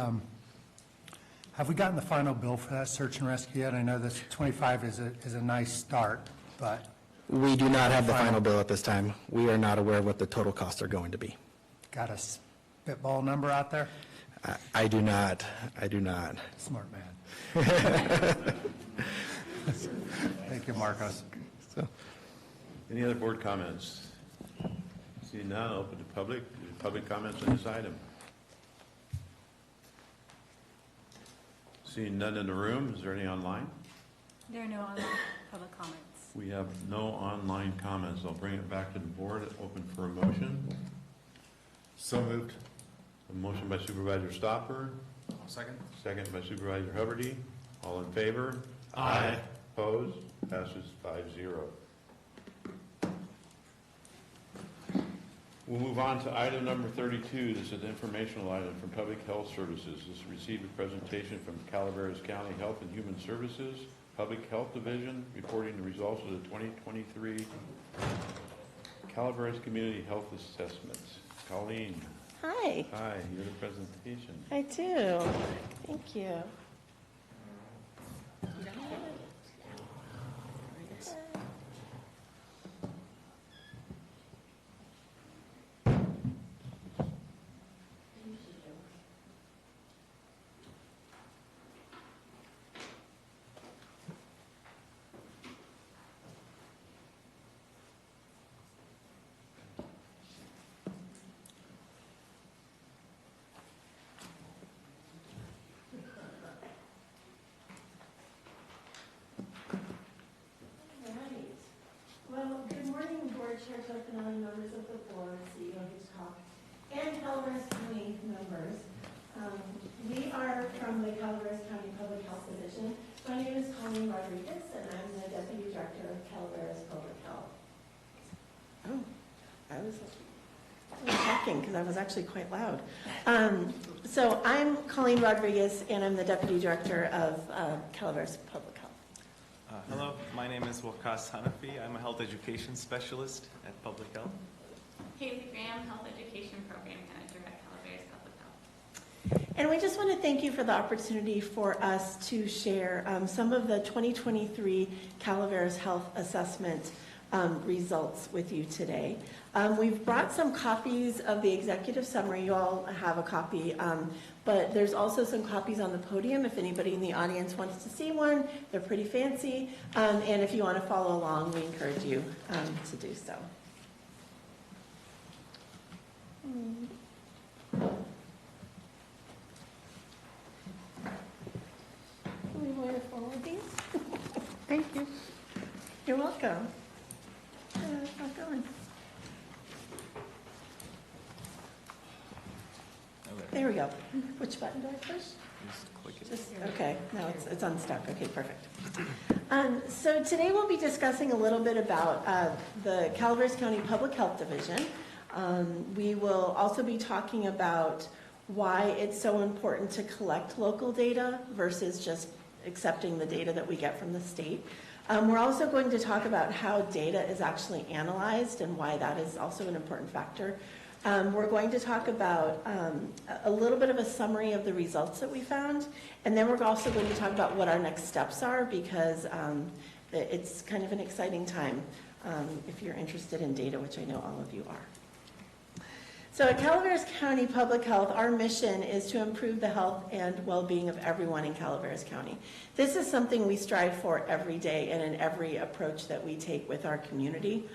have we gotten the final bill for that search and rescue yet? I know this 25 is a nice start, but. We do not have the final bill at this time. We are not aware of what the total costs are going to be. Got a spitball number out there? I do not. Smart man. Thank you, Marcos. Any other board comments? See none, open to public comments on this item. Seeing none in the room, is there any online? There are no online public comments. We have no online comments. I'll bring it back to the board, open for a motion. So moved. A motion by Supervisor Stopper. Second. Second by Supervisor Hubbard. All in favor? Aye. Opposed? Passes 5-0. We'll move on to item number 32. This is an informational item from Public Health Services. This received a presentation from Calaveras County Health and Human Services Public Health Division reporting the results of the 2023 Calaveras Community Health Assessments. Colleen. Hi. Hi, you're the presentation. I do. Thank you. Well, good morning, Board Chair Tokenelli, members of the board, CEO Hitchcock, and Calaveras County members. We are from the Calaveras County Public Health Division. My name is Colleen Rodriguez, and I'm the Deputy Director of Calaveras Public Health. Oh, I was talking because I was actually quite loud. So I'm Colleen Rodriguez, and I'm the Deputy Director of Calaveras Public Health. Hello, my name is Waqas Hanafi. I'm a health education specialist at Public Health. Haley Graham, Health Education Program Manager at Calaveras Public Health. And we just want to thank you for the opportunity for us to share some of the 2023 Calaveras Health Assessment results with you today. We've brought some copies of the executive summary. You all have a copy, but there's also some copies on the podium if anybody in the audience wants to see one. They're pretty fancy, and if you want to follow along, we encourage you to do so. We want to forward these? Thank you. You're welcome. How's it going? There we go. Which button do I push? Just click it. Okay, no, it's unstuck. Okay, perfect. So today we'll be discussing a little bit about the Calaveras County Public Health Division. We will also be talking about why it's so important to collect local data versus just accepting the data that we get from the state. We're also going to talk about how data is actually analyzed and why that is also an important factor. We're going to talk about a little bit of a summary of the results that we found, and then we're also going to talk about what our next steps are, because it's kind of an exciting time if you're interested in data, which I know all of you are. So at Calaveras County Public Health, our mission is to improve the health and well-being of everyone in Calaveras County. This is something we strive for every day and in every approach that we take with our community.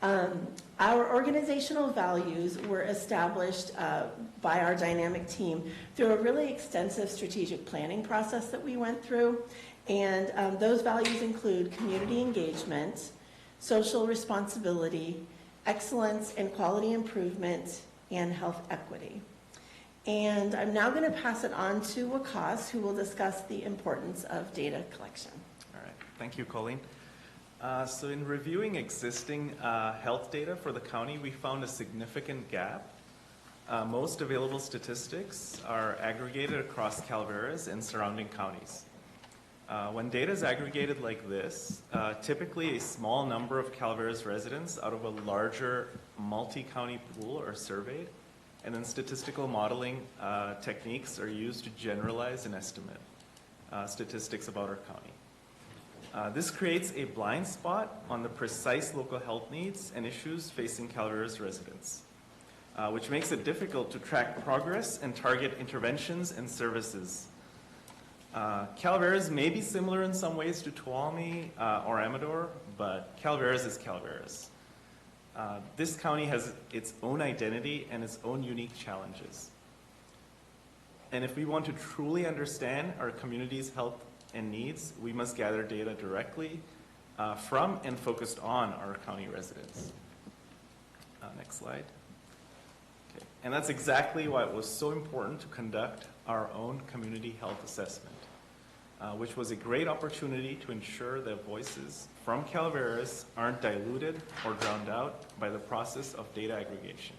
Our organizational values were established by our dynamic team through a really extensive strategic planning process that we went through. And those values include community engagement, social responsibility, excellence and quality improvement, and health equity. And I'm now going to pass it on to Waqas, who will discuss the importance of data collection. All right, thank you, Colleen. So in reviewing existing health data for the county, we found a significant gap. Most available statistics are aggregated across Calaveras and surrounding counties. When data is aggregated like this, typically a small number of Calaveras residents out of a larger multi-county pool are surveyed, and then statistical modeling techniques are used to generalize and estimate statistics about our county. This creates a blind spot on the precise local health needs and issues facing Calaveras residents, which makes it difficult to track progress and target interventions and services. Calaveras may be similar in some ways to Tuolumne or Amador, but Calaveras is Calaveras. This county has its own identity and its own unique challenges. And if we want to truly understand our community's health and needs, we must gather data directly from and focused on our county residents. Next slide. Okay. And that's exactly why it was so important to conduct our own community health assessment, which was a great opportunity to ensure that voices from Calaveras aren't diluted or drowned out by the process of data aggregation.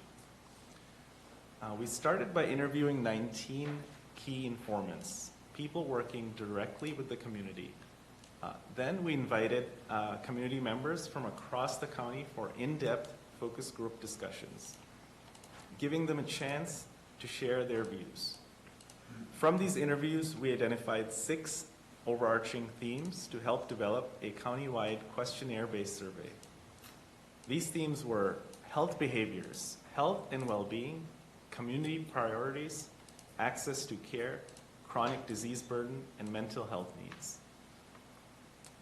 We started by interviewing 19 key informants, people working directly with the community. Then we invited community members from across the county for in-depth focus group discussions, giving them a chance to share their views. From these interviews, we identified 6 overarching themes to help develop a countywide questionnaire-based survey. These themes were health behaviors, health and well-being, community priorities, access to care, chronic disease burden, and mental health needs.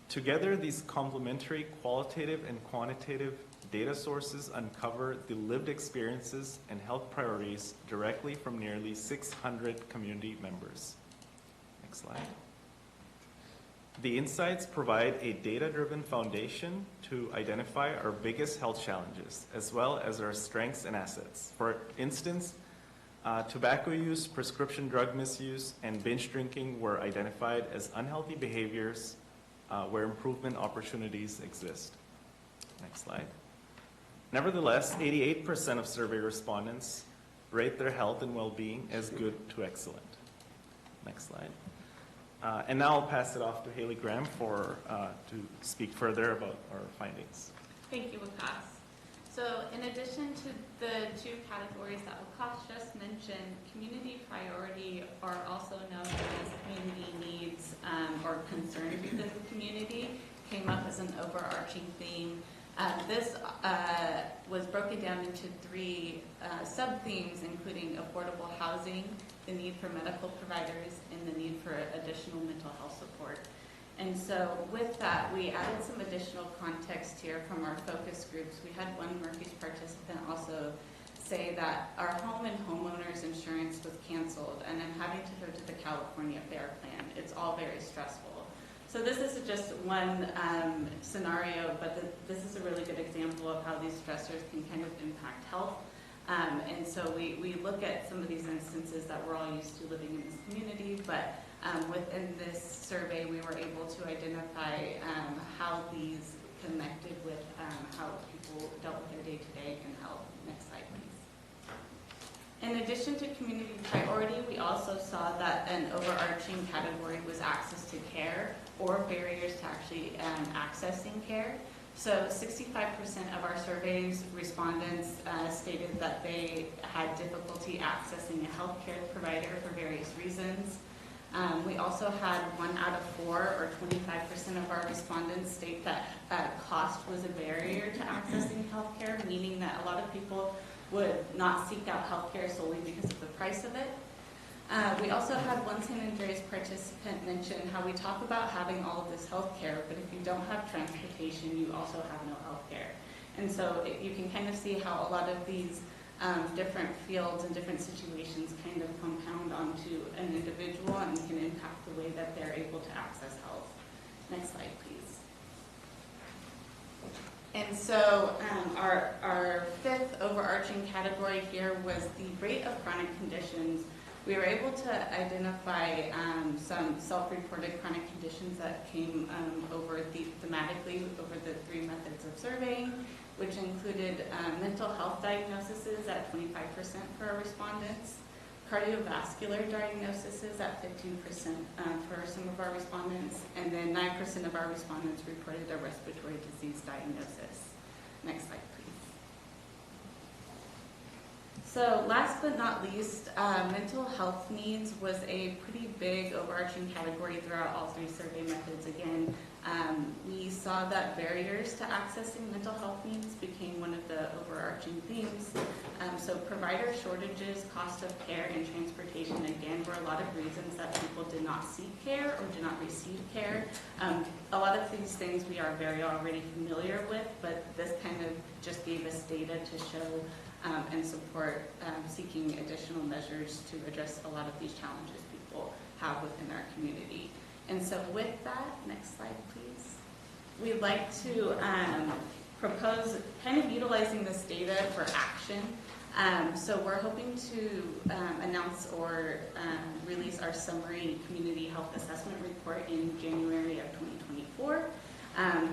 Together, these complementary qualitative and quantitative data sources uncover the lived experiences and health priorities directly from nearly 600 community members. Next slide. The insights provide a data-driven foundation to identify our biggest health challenges, as well as our strengths and assets. For instance, tobacco use, prescription drug misuse, and binge drinking were identified as unhealthy behaviors where improvement opportunities exist. Next slide. Nevertheless, 88% of survey respondents rate their health and well-being as good to excellent. Next slide. And now I'll pass it off to Haley Graham to speak further about our findings. Thank you, Vikas. So in addition to the 2 categories that Vikas just mentioned, community priority, or also known as community needs or concerns within the community, came up as an overarching theme. This was broken down into 3 sub-themes, including affordable housing, the need for medical providers, and the need for additional mental health support. And so with that, we added some additional context here from our focus groups. We had one Murphy's participant also say that our home and homeowners insurance was canceled, and I'm having to go to the California FAIR plan. It's all very stressful. So this is just one scenario, but this is a really good example of how these stressors can kind of impact health. And so we look at some of these instances that we're all used to living in this community, but within this survey, we were able to identify how these connected with how people dealt with their day-to-day in health. Next slide, please. In addition to community priority, we also saw that an overarching category was access to care or barriers to actually accessing care. So 65% of our surveys respondents stated that they had difficulty accessing a healthcare provider for various reasons. We also had 1 out of 4, or 25% of our respondents state that cost was a barrier to accessing healthcare, meaning that a lot of people would not seek out healthcare solely because of the price of it. We also had one San Andreas participant mention how we talk about having all of this health care, but if you don't have transportation, you also have no health care. And so you can kind of see how a lot of these different fields and different situations kind of compound onto an individual and can impact the way that they're able to access health. Next slide, please. And so our 5th overarching category here was the rate of chronic conditions. We were able to identify some self-reported chronic conditions that came over thematically over the 3 methods of surveying, which included mental health diagnoses at 25% for our respondents, cardiovascular diagnoses at 15% for some of our respondents, and then 9% of our respondents reported a respiratory disease diagnosis. Next slide, please. So last but not least, mental health needs was a pretty big overarching category throughout all three survey methods. Again, we saw that barriers to accessing mental health needs became one of the overarching themes. So provider shortages, cost of care, and transportation, again, were a lot of reasons that people did not seek care or did not receive care. A lot of these things we are very already familiar with, but this kind of just gave us data to show and support seeking additional measures to address a lot of these challenges people have within our community. And so with that, next slide, please. We'd like to propose kind of utilizing this data for action. So we're hoping to announce or release our summary community health assessment report in January of 2024.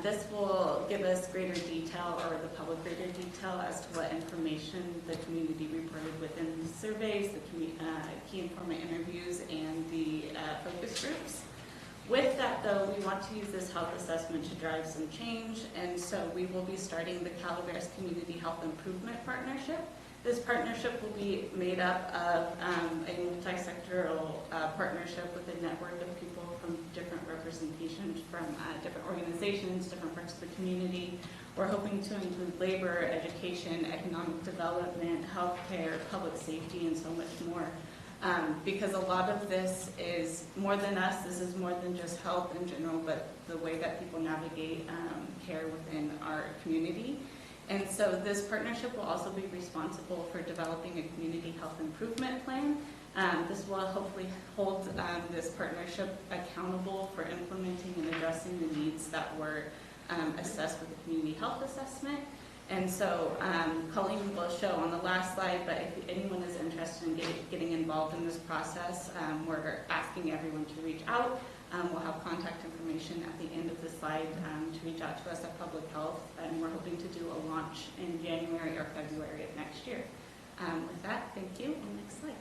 This will give us greater detail, or the public greater detail, as to what information the community reported within the surveys, the key informant interviews, and the focus groups. With that, though, we want to use this health assessment to drive some change, and so we will be starting the Calaveras Community Health Improvement Partnership. This partnership will be made up of a multi-sectoral partnership with a network of people from different representations, from different organizations, different parts of the community. We're hoping to include labor, education, economic development, healthcare, public safety, and so much more. Because a lot of this is more than us. This is more than just health in general, but the way that people navigate care within our community. And so this partnership will also be responsible for developing a community health improvement plan. This will hopefully hold this partnership accountable for implementing and addressing the needs that were assessed with the community health assessment. And so Colleen will show on the last slide, but if anyone is interested in getting involved in this process, we're asking everyone to reach out. We'll have contact information at the end of the slide to reach out to us at Public Health, and we're hoping to do a launch in January or February of next year. With that, thank you, and next slide.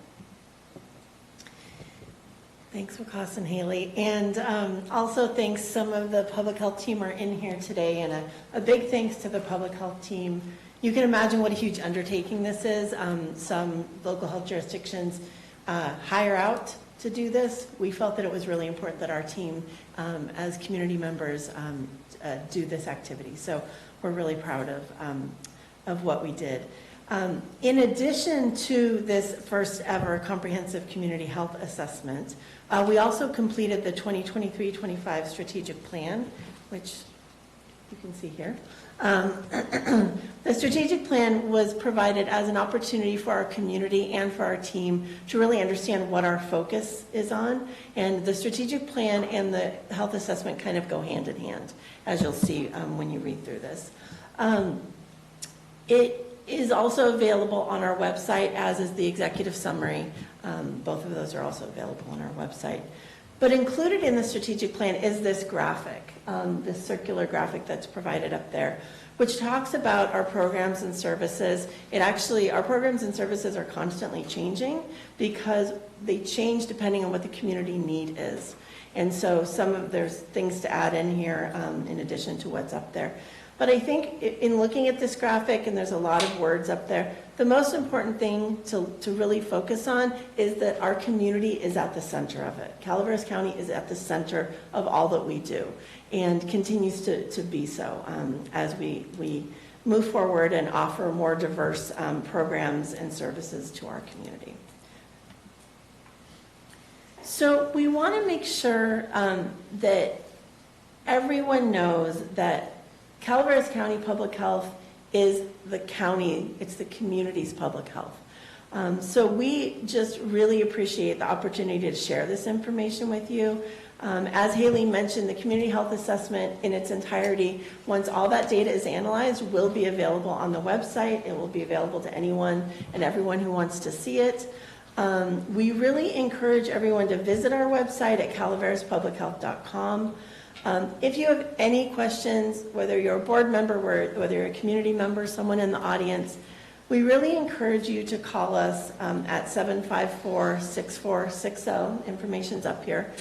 Thanks, Wakas and Haley. And also thanks, some of the public health team are in here today, and a big thanks to the public health team. You can imagine what a huge undertaking this is. Some local health jurisdictions hire out to do this. We felt that it was really important that our team, as community members, do this activity. So we're really proud of what we did. In addition to this first ever comprehensive community health assessment, we also completed the 2023-25 strategic plan, which you can see here. The strategic plan was provided as an opportunity for our community and for our team to really understand what our focus is on. And the strategic plan and the health assessment kind of go hand in hand, as you'll see when you read through this. It is also available on our website, as is the executive summary. Both of those are also available on our website. But included in the strategic plan is this graphic, this circular graphic that's provided up there, which talks about our programs and services. Our programs and services are constantly changing because they change depending on what the community need is. And so there's things to add in here in addition to what's up there. But I think in looking at this graphic, and there's a lot of words up there, the most important thing to really focus on is that our community is at the center of it. Calaveras County is at the center of all that we do, and continues to be so as we move forward and offer more diverse programs and services to our community. So we want to make sure that everyone knows that Calaveras County Public Health is the county, it's the community's public health. So we just really appreciate the opportunity to share this information with you. As Haley mentioned, the community health assessment in its entirety, once all that data is analyzed, will be available on the website. It will be available to anyone and everyone who wants to see it. We really encourage everyone to visit our website at calaveraspublichealth.com. If you have any questions, whether you're a board member, whether you're a community member, someone in the audience, We really encourage you to call us at 754-6460. Information's up here.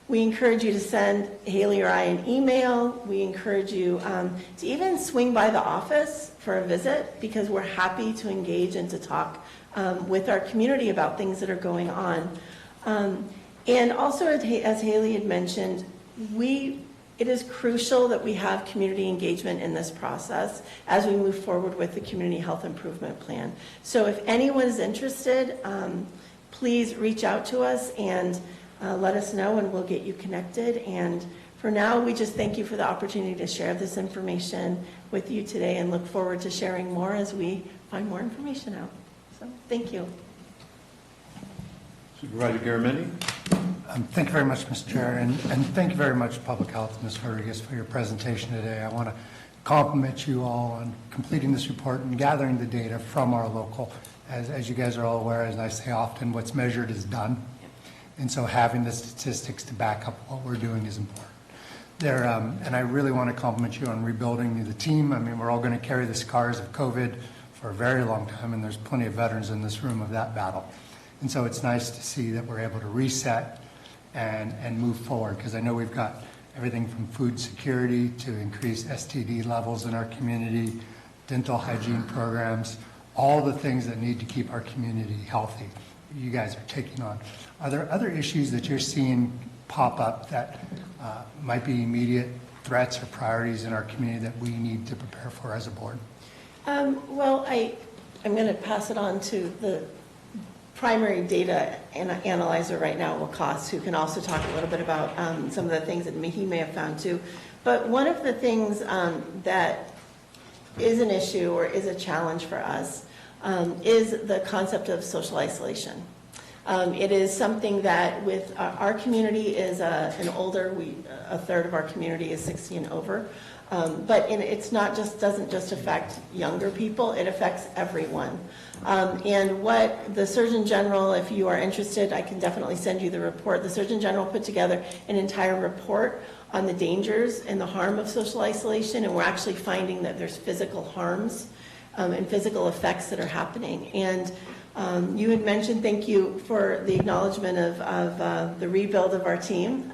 We encourage you to send Haley or I an email. We encourage you to even swing by the office for a visit, because we're happy to engage and to talk with our community about things that are going on. And also, as Haley had mentioned, it is crucial that we have community engagement in this process as we move forward with the Community Health Improvement Plan. So if anyone is interested, please reach out to us and let us know, and we'll get you connected. And for now, we just thank you for the opportunity to share this information with you today, and look forward to sharing more as we find more information out. So thank you. Supervisor Garamendi. Thank you very much, Mr. Chair, and thank you very much, Public Health, Ms. Rodriguez, for your presentation today. I want to compliment you all on completing this report and gathering the data from our local. As you guys are all aware, as I say often, what's measured is done. And so having the statistics to back up what we're doing is important. And I really want to compliment you on rebuilding the team. I mean, we're all going to carry the scars of COVID for a very long time, and there's plenty of veterans in this room of that battle. And so it's nice to see that we're able to reset and move forward, because I know we've got everything from food security to increased STD levels in our community, dental hygiene programs, all the things that need to keep our community healthy. You guys are taking on. Are there other issues that you're seeing pop up that might be immediate threats or priorities in our community that we need to prepare for as a board? Well, I'm going to pass it on to the primary data analyzer right now, Wakas, who can also talk a little bit about some of the things that he may have found too. But one of the things that is an issue or is a challenge for us is the concept of social isolation. It is something that with our community is an older, a third of our community is 60 and over. But it's not just, doesn't just affect younger people, it affects everyone. And what the Surgeon General, if you are interested, I can definitely send you the report. The Surgeon General put together an entire report on the dangers and the harm of social isolation, and we're actually finding that there's physical harms and physical effects that are happening. And you had mentioned, thank you for the acknowledgement of the rebuild of our team.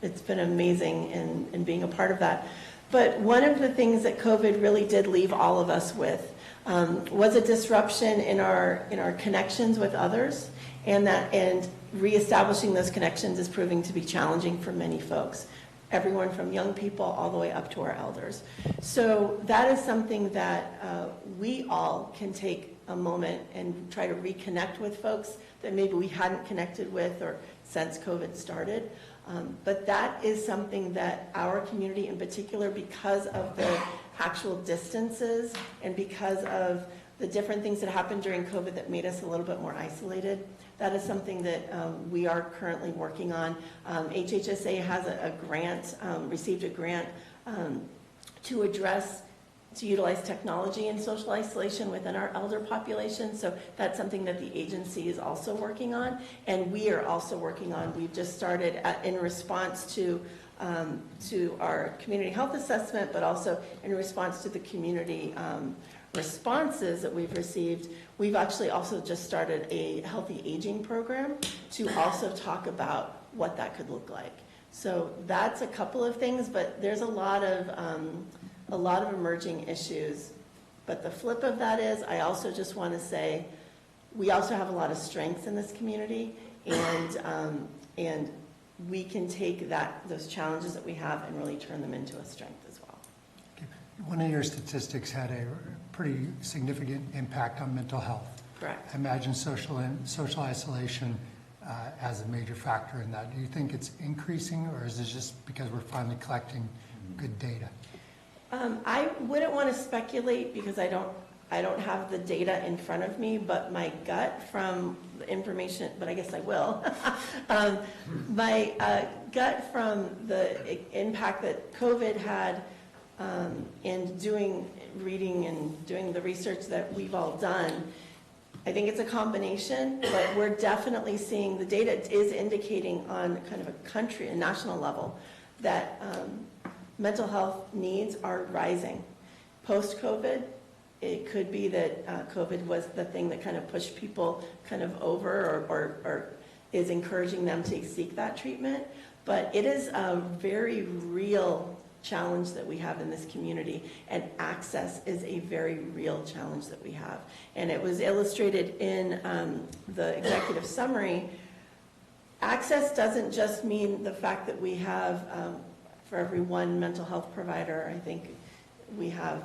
It's been amazing in being a part of that. But one of the things that COVID really did leave all of us with was a disruption in our connections with others, and reestablishing those connections is proving to be challenging for many folks. Everyone from young people all the way up to our elders. So that is something that we all can take a moment and try to reconnect with folks that maybe we hadn't connected with or since COVID started. But that is something that our community in particular, because of the actual distances and because of the different things that happened during COVID that made us a little bit more isolated, that is something that we are currently working on. HHSA has a grant, received a grant to utilize technology in social isolation within our elder population. So that's something that the agency is also working on, and we are also working on. We've just started in response to our community health assessment, but also in response to the community responses that we've received. We've actually also just started a healthy aging program to also talk about what that could look like. So that's a couple of things, but there's a lot of emerging issues. But the flip of that is, I also just want to say, we also have a lot of strengths in this community, and we can take those challenges that we have and really turn them into a strength as well. One of your statistics had a pretty significant impact on mental health. Correct. I imagine social isolation as a major factor in that. Do you think it's increasing, or is it just because we're finally collecting good data? I wouldn't want to speculate because I don't have the data in front of me, but my gut from the information, but I guess I will. My gut from the impact that COVID had in reading and doing the research that we've all done, I think it's a combination, but we're definitely seeing the data is indicating on kind of a national level that mental health needs are rising. Post-COVID, it could be that COVID was the thing that kind of pushed people kind of over or is encouraging them to seek that treatment. But it is a very real challenge that we have in this community, and access is a very real challenge that we have. And it was illustrated in the executive summary. Access doesn't just mean the fact that we have, for every one mental health provider, I think we have,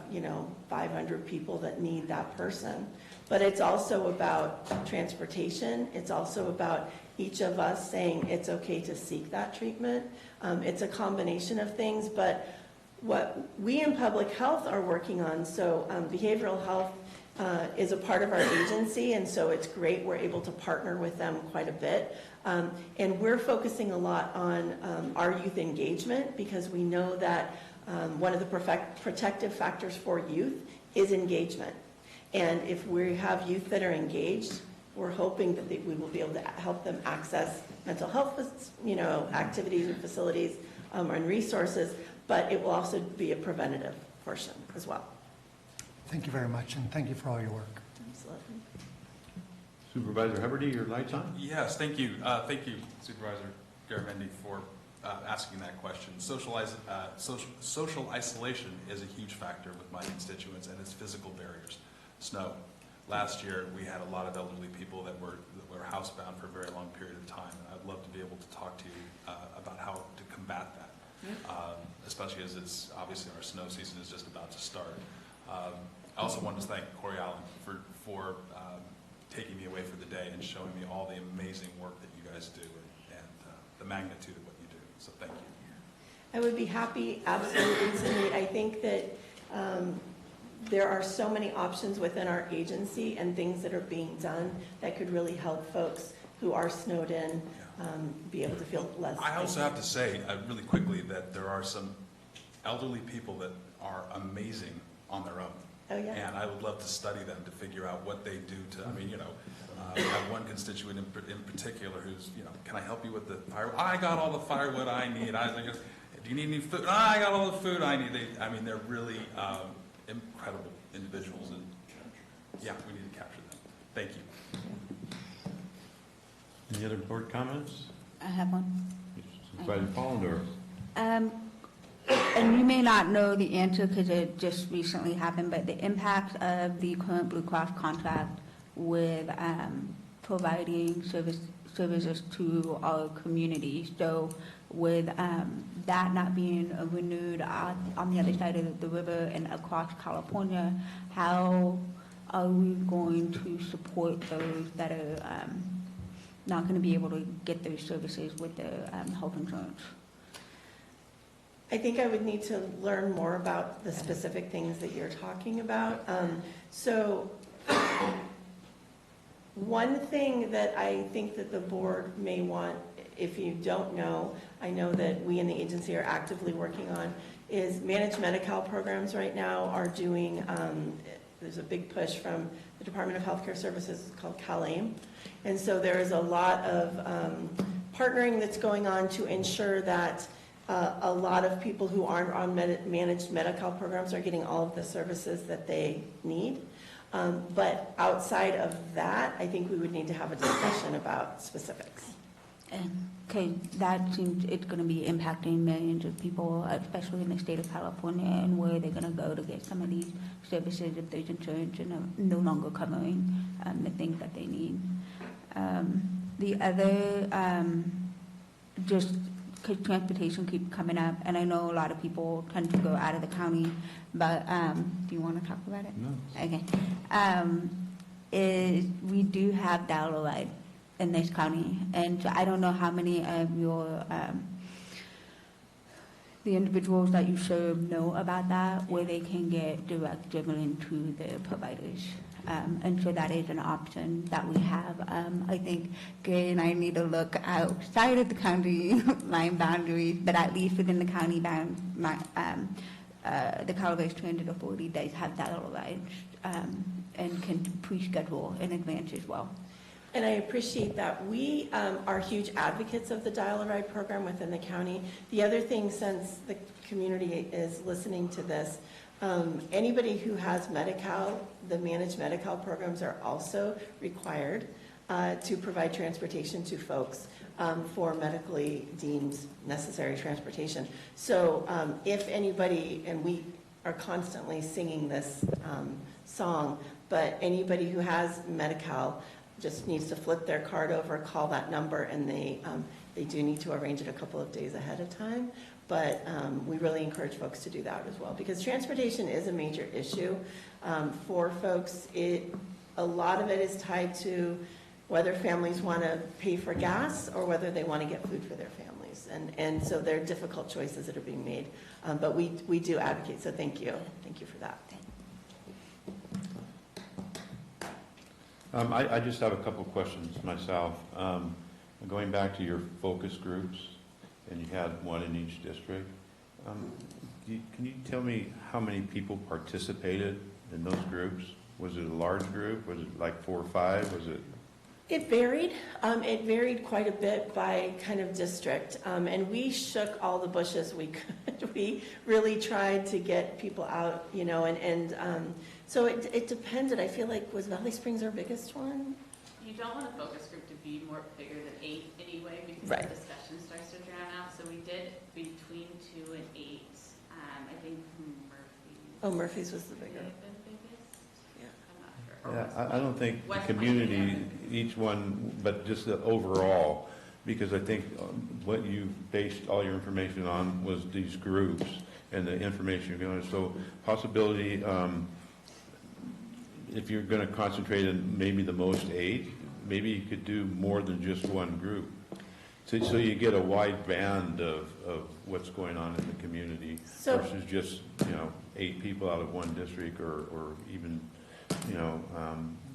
500 people that need that person. But it's also about transportation. It's also about each of us saying it's okay to seek that treatment. It's a combination of things, but what we in public health are working on, so behavioral health is a part of our agency, and so it's great we're able to partner with them quite a bit. And we're focusing a lot on our youth engagement, because we know that one of the protective factors for youth is engagement. And if we have youth that are engaged, we're hoping that we will be able to help them access mental health, activities and facilities and resources, but it will also be a preventative portion as well. Thank you very much, and thank you for all your work. Absolutely. Supervisor Huberty, your light's on? Yes, thank you. Thank you, Supervisor Garamendi, for asking that question. Social isolation is a huge factor with my constituents, and it's physical barriers. Snow. Last year, we had a lot of elderly people that were housebound for a very long period of time, and I'd love to be able to talk to you about how to combat that, especially as it's obviously our snow season is just about to start. I also wanted to thank Corey Allen for taking me away for the day and showing me all the amazing work that you guys do and the magnitude of what you do. So thank you. I would be happy, absolutely, to meet. I think that there are so many options within our agency and things that are being done that could really help folks who are snowed in be able to feel less. I also have to say, really quickly, that there are some elderly people that are amazing on their own. Oh, yeah. And I would love to study them to figure out what they do to, I have one constituent in particular who's, can I help you with the firewood? I got all the firewood I need. I was like, do you need any food? I got all the food I need. They're really incredible individuals, and yeah, we need to capture them. Thank you. Any other board comments? I have one. Supervisor Pollendorf. And you may not know the answer because it just recently happened, but the impact of the current Blue Cross contract with providing services to our community. So with that not being renewed on the other side of the river and across California, how are we going to support those that are not going to be able to get those services with their health insurance? I think I would need to learn more about the specific things that you're talking about. So one thing that I think that the board may want, if you don't know, I know that we in the agency are actively working on, is managed Medi-Cal programs right now are doing, there's a big push from the Department of Healthcare Services called CalAIM. And so there is a lot of partnering that's going on to ensure that a lot of people who aren't on managed Medi-Cal programs are getting all of the services that they need. But outside of that, I think we would need to have a discussion about specifics. Okay, that seems it's going to be impacting millions of people, especially in the state of California, and where they're going to go to get some of these services if there's insurance and no longer covering the things that they need. The other, just because transportation keeps coming up, and I know a lot of people tend to go out of the county, but do you want to talk about it? No. Okay. We do have dial-a-ride in this county, and so I don't know how many of your the individuals that you serve know about that, where they can get direct driven to their providers. And so that is an option that we have. I think Gary and I need to look outside of the county line boundaries, but at least within the county bound, the Calaveras Transit Authority does have dial-a-rides and can pre-schedule in advance as well. And I appreciate that. We are huge advocates of the dial-a-ride program within the county. The other thing, since the community is listening to this, Anybody who has Medi-Cal, the managed Medi-Cal programs are also required to provide transportation to folks for medically deemed necessary transportation. So if anybody, and we are constantly singing this song, but anybody who has Medi-Cal just needs to flip their card over, call that number, and they do need to arrange it a couple of days ahead of time. But we really encourage folks to do that as well, because transportation is a major issue for folks. A lot of it is tied to whether families want to pay for gas or whether they want to get food for their families. And so there are difficult choices that are being made. But we do advocate, so thank you. Thank you for that. I just have a couple questions myself. Going back to your focus groups, and you had one in each district, can you tell me how many people participated in those groups? Was it a large group? Was it like 4 or 5? Was it? It varied. It varied quite a bit by kind of district. And we shook all the bushes we could. We really tried to get people out, you know, and so it depended. I feel like, was Valley Springs our biggest one? You don't want a focus group to be more bigger than 8 anyway, because right. the discussion starts to drown out. So we did between 2 and 8. I think Murphy's. Oh, Murphy's was the bigger. Yeah. I'm not sure. Yeah, I don't think the community, each one, but just the overall, because I think what you based all your information on was these groups and the information you're going to, so possibility, if you're going to concentrate on maybe the most 8, maybe you could do more than just one group. So you get a wide band of what's going on in the community versus just, 8 people out of one district or even,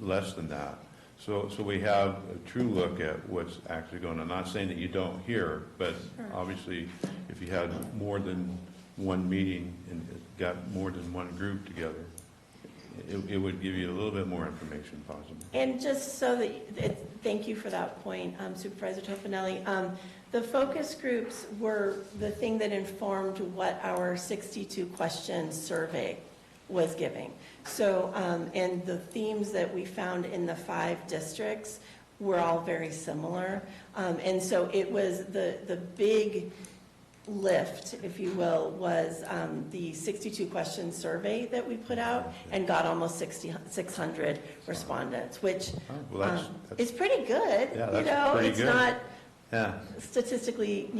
less than that. So we have a true look at what's actually going on. I'm not saying that you don't hear, but obviously if you had more than one meeting and got more than one group together, it would give you a little bit more information possibly. And just so that, thank you for that point, Supervisor Tofinelli. The focus groups were the thing that informed what our 62-question survey was giving. So, and the themes that we found in the 5 districts were all very similar. And so it was the big lift, if you will, was the 62-question survey that we put out and got almost 600 respondents, which is pretty good. Yeah, that's pretty it's good. Not yeah. statistically,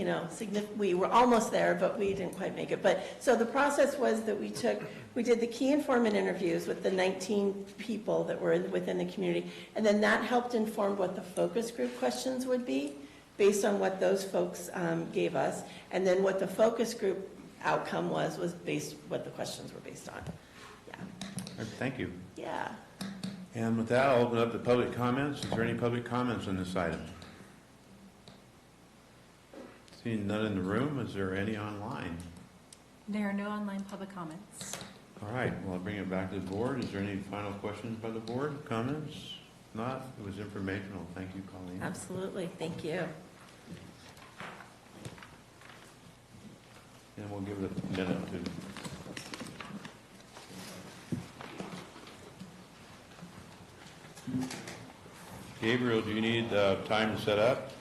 we were almost there, but we didn't quite make it. But so the process was that we did the key informant interviews with the 19 people that were within the community, and then that helped inform what the focus group questions would be, based on what those folks gave us, and then what the focus group outcome was based what the questions were based on. Yeah. Thank you. Yeah. And with that, I'll open up the public comments. Is there any public comments on this item? Seeing none in the room, is there any online? There are no online public comments. All right, well, I'll bring it back to the board. Is there any final questions by the board, comments? If not, it was informational. Thank you, Colleen. Absolutely. Thank you. And we'll give it a minute to. Gabriel, do you need time to set up?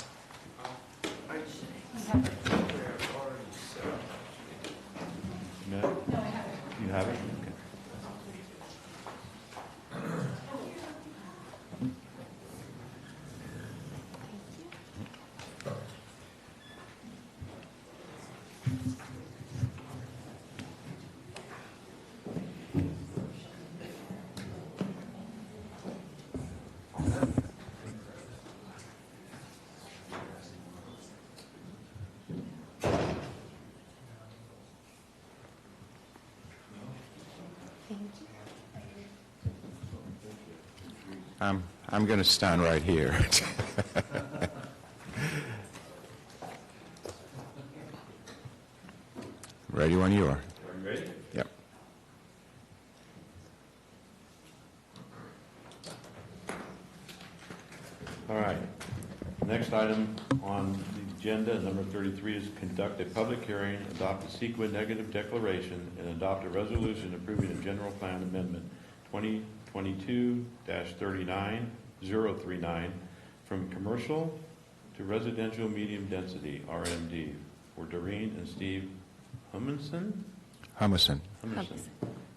No, I haven't. You haven't? Okay. I'm going to stand right here. Ready when you are. Are you ready? Yep. All right. Next item on the agenda. Number 33 is conduct a public hearing, adopt a CEQA negative declaration, and adopt a resolution approving a general plan amendment 2022-39039 from commercial to residential medium density, RMD, for Doreen and Steve Hummenson? Hummerson.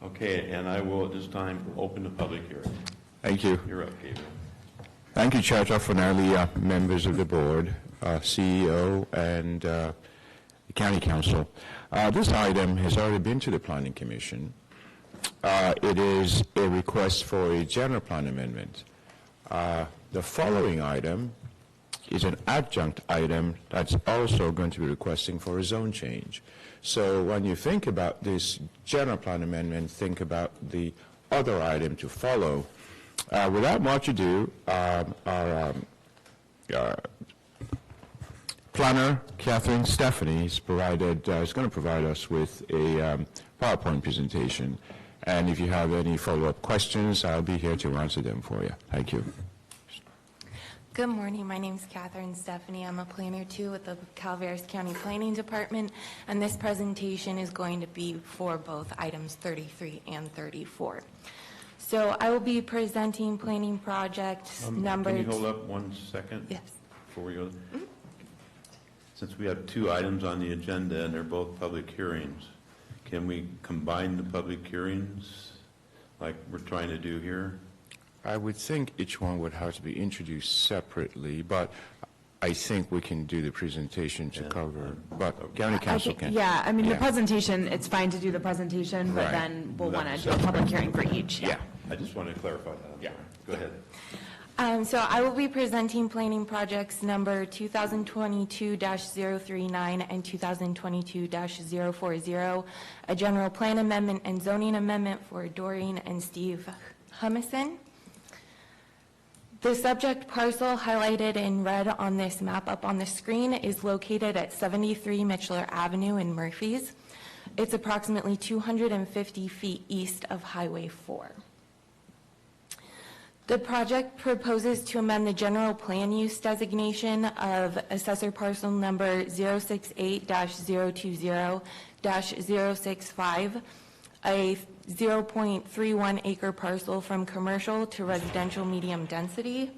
Okay, and I will at this time open the public hearing. Thank you. You're up, Gabriel. Thank you, Chair Toffanelli, members of the board, CEO, and the County Council. This item has already been to the Planning Commission. It is a request for a general plan amendment. The following item is an adjunct item that's also going to be requesting for a zone change. So when you think about this general plan amendment, think about the other item to follow. Without much ado, our planner, Catherine Stephanie, is going to provide us with a PowerPoint presentation. And if you have any follow-up questions, I'll be here to answer them for you. Thank you. Good morning. My name is Catherine Stephanie. I'm a planner too with the Calaveras County Planning Department, and this presentation is going to be for both items 33 and 34. So I will be presenting planning project number... Can you hold up 1 second? Yes. Before we go? Mm-hmm. Since we have 2 items on the agenda and they're both public hearings, can we combine the public hearings like we're trying to do here? I would think each one would have to be introduced separately, but I think we can do the presentation to cover, but County Council can. Yeah, I mean, the presentation, it's fine to do the presentation, but then we'll want to do a public hearing for each. Yeah. I just wanted to clarify that. Yeah. Go ahead. So I will be presenting planning projects number 2022-039 and 2022-040, a general plan amendment and zoning amendment for Doreen and Steve Humison. The subject parcel highlighted in red on this map up on the screen is located at 73 Mitchell Avenue in Murphys. It's approximately 250 feet east of Highway 4. The project proposes to amend the general plan use designation of assessor parcel number 068-020-065, a 0.31 acre parcel from commercial to residential medium density,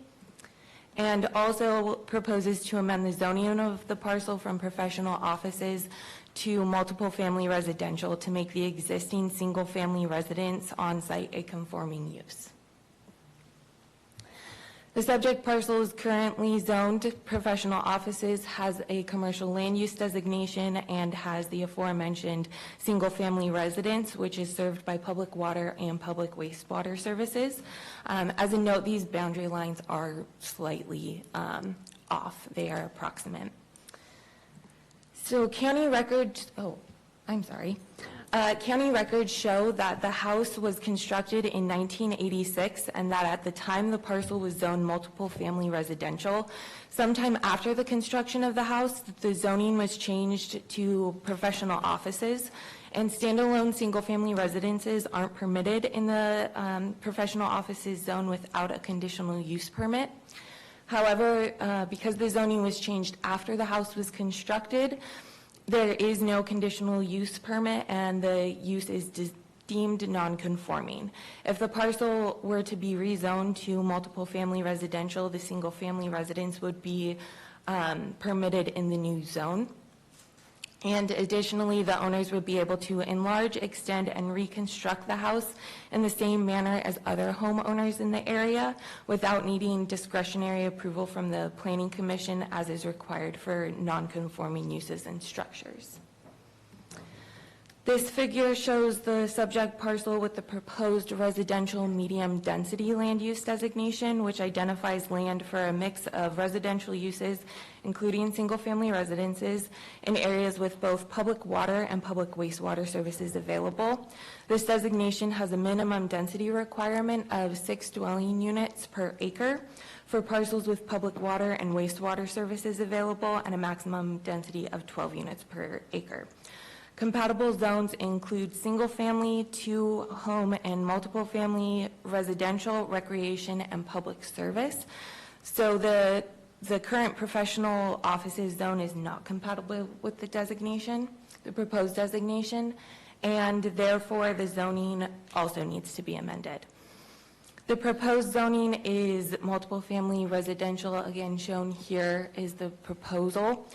and also proposes to amend the zoning of the parcel from professional offices to multiple family residential to make the existing single family residence on site a conforming use. The subject parcel is currently zoned professional offices, has a commercial land use designation, and has the aforementioned single-family residence, which is served by public water and public wastewater services. As a note, these boundary lines are slightly off. They are approximate. So county records, county records show that the house was constructed in 1986 and that at the time the parcel was zoned multiple family residential. Sometime after the construction of the house, the zoning was changed to professional offices, and standalone single-family residences aren't permitted in the professional offices zone without a conditional use permit. However, because the zoning was changed after the house was constructed, there is no conditional use permit and the use is deemed non-conforming. If the parcel were to be rezoned to multiple family residential, the single family residence would be permitted in the new zone. And additionally, the owners would be able to enlarge, extend, and reconstruct the house in the same manner as other homeowners in the area without needing discretionary approval from the Planning Commission as is required for non-conforming uses and structures. This figure shows the subject parcel with the proposed residential medium density land use designation, which identifies land for a mix of residential uses, including single-family residences, in areas with both public water and public wastewater services available. This designation has a minimum density requirement of 6 dwelling units per acre for parcels with public water and wastewater services available, and a maximum density of 12 units per acre. Compatible zones include single-family, 2-home, and multiple-family residential, recreation, and public service. So the The current professional offices zone is not compatible with the designation, the proposed designation, and therefore the zoning also needs to be amended. The proposed zoning is multiple family residential. Again, shown here is the proposal,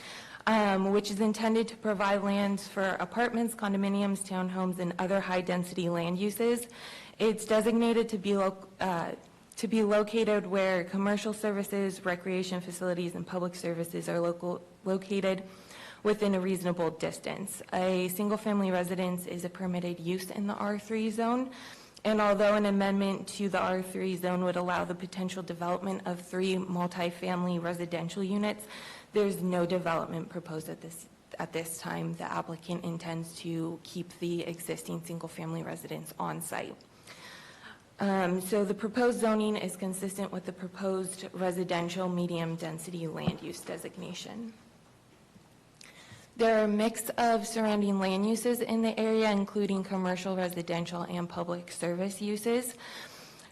which is intended to provide lands for apartments, condominiums, townhomes, and other high-density land uses. It's designated to be located where commercial services, recreation facilities, and public services are located within a reasonable distance. A single-family residence is a permitted use in the R3 zone, and although an amendment to the R3 zone would allow the potential development of 3 multifamily residential units, there's no development proposed at this time. The applicant intends to keep the existing single-family residence on site. So the proposed zoning is consistent with the proposed residential medium-density land use designation. There are a mix of surrounding land uses in the area, including commercial, residential, and public service uses.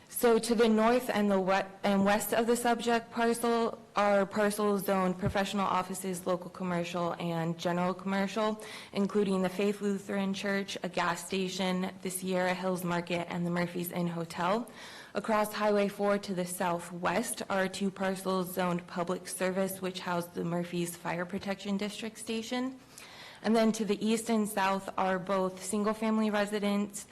So to the north and west of the subject parcel are parcels zoned professional offices, local commercial, and general commercial, including the Faith Lutheran Church, a gas station, the Sierra Hills Market, and the Murphy's Inn Hotel. Across Highway 4 to the southwest are 2 parcels zoned public service, which house the Murphy's Fire Protection District Station. And then to the east and south are both single-family residential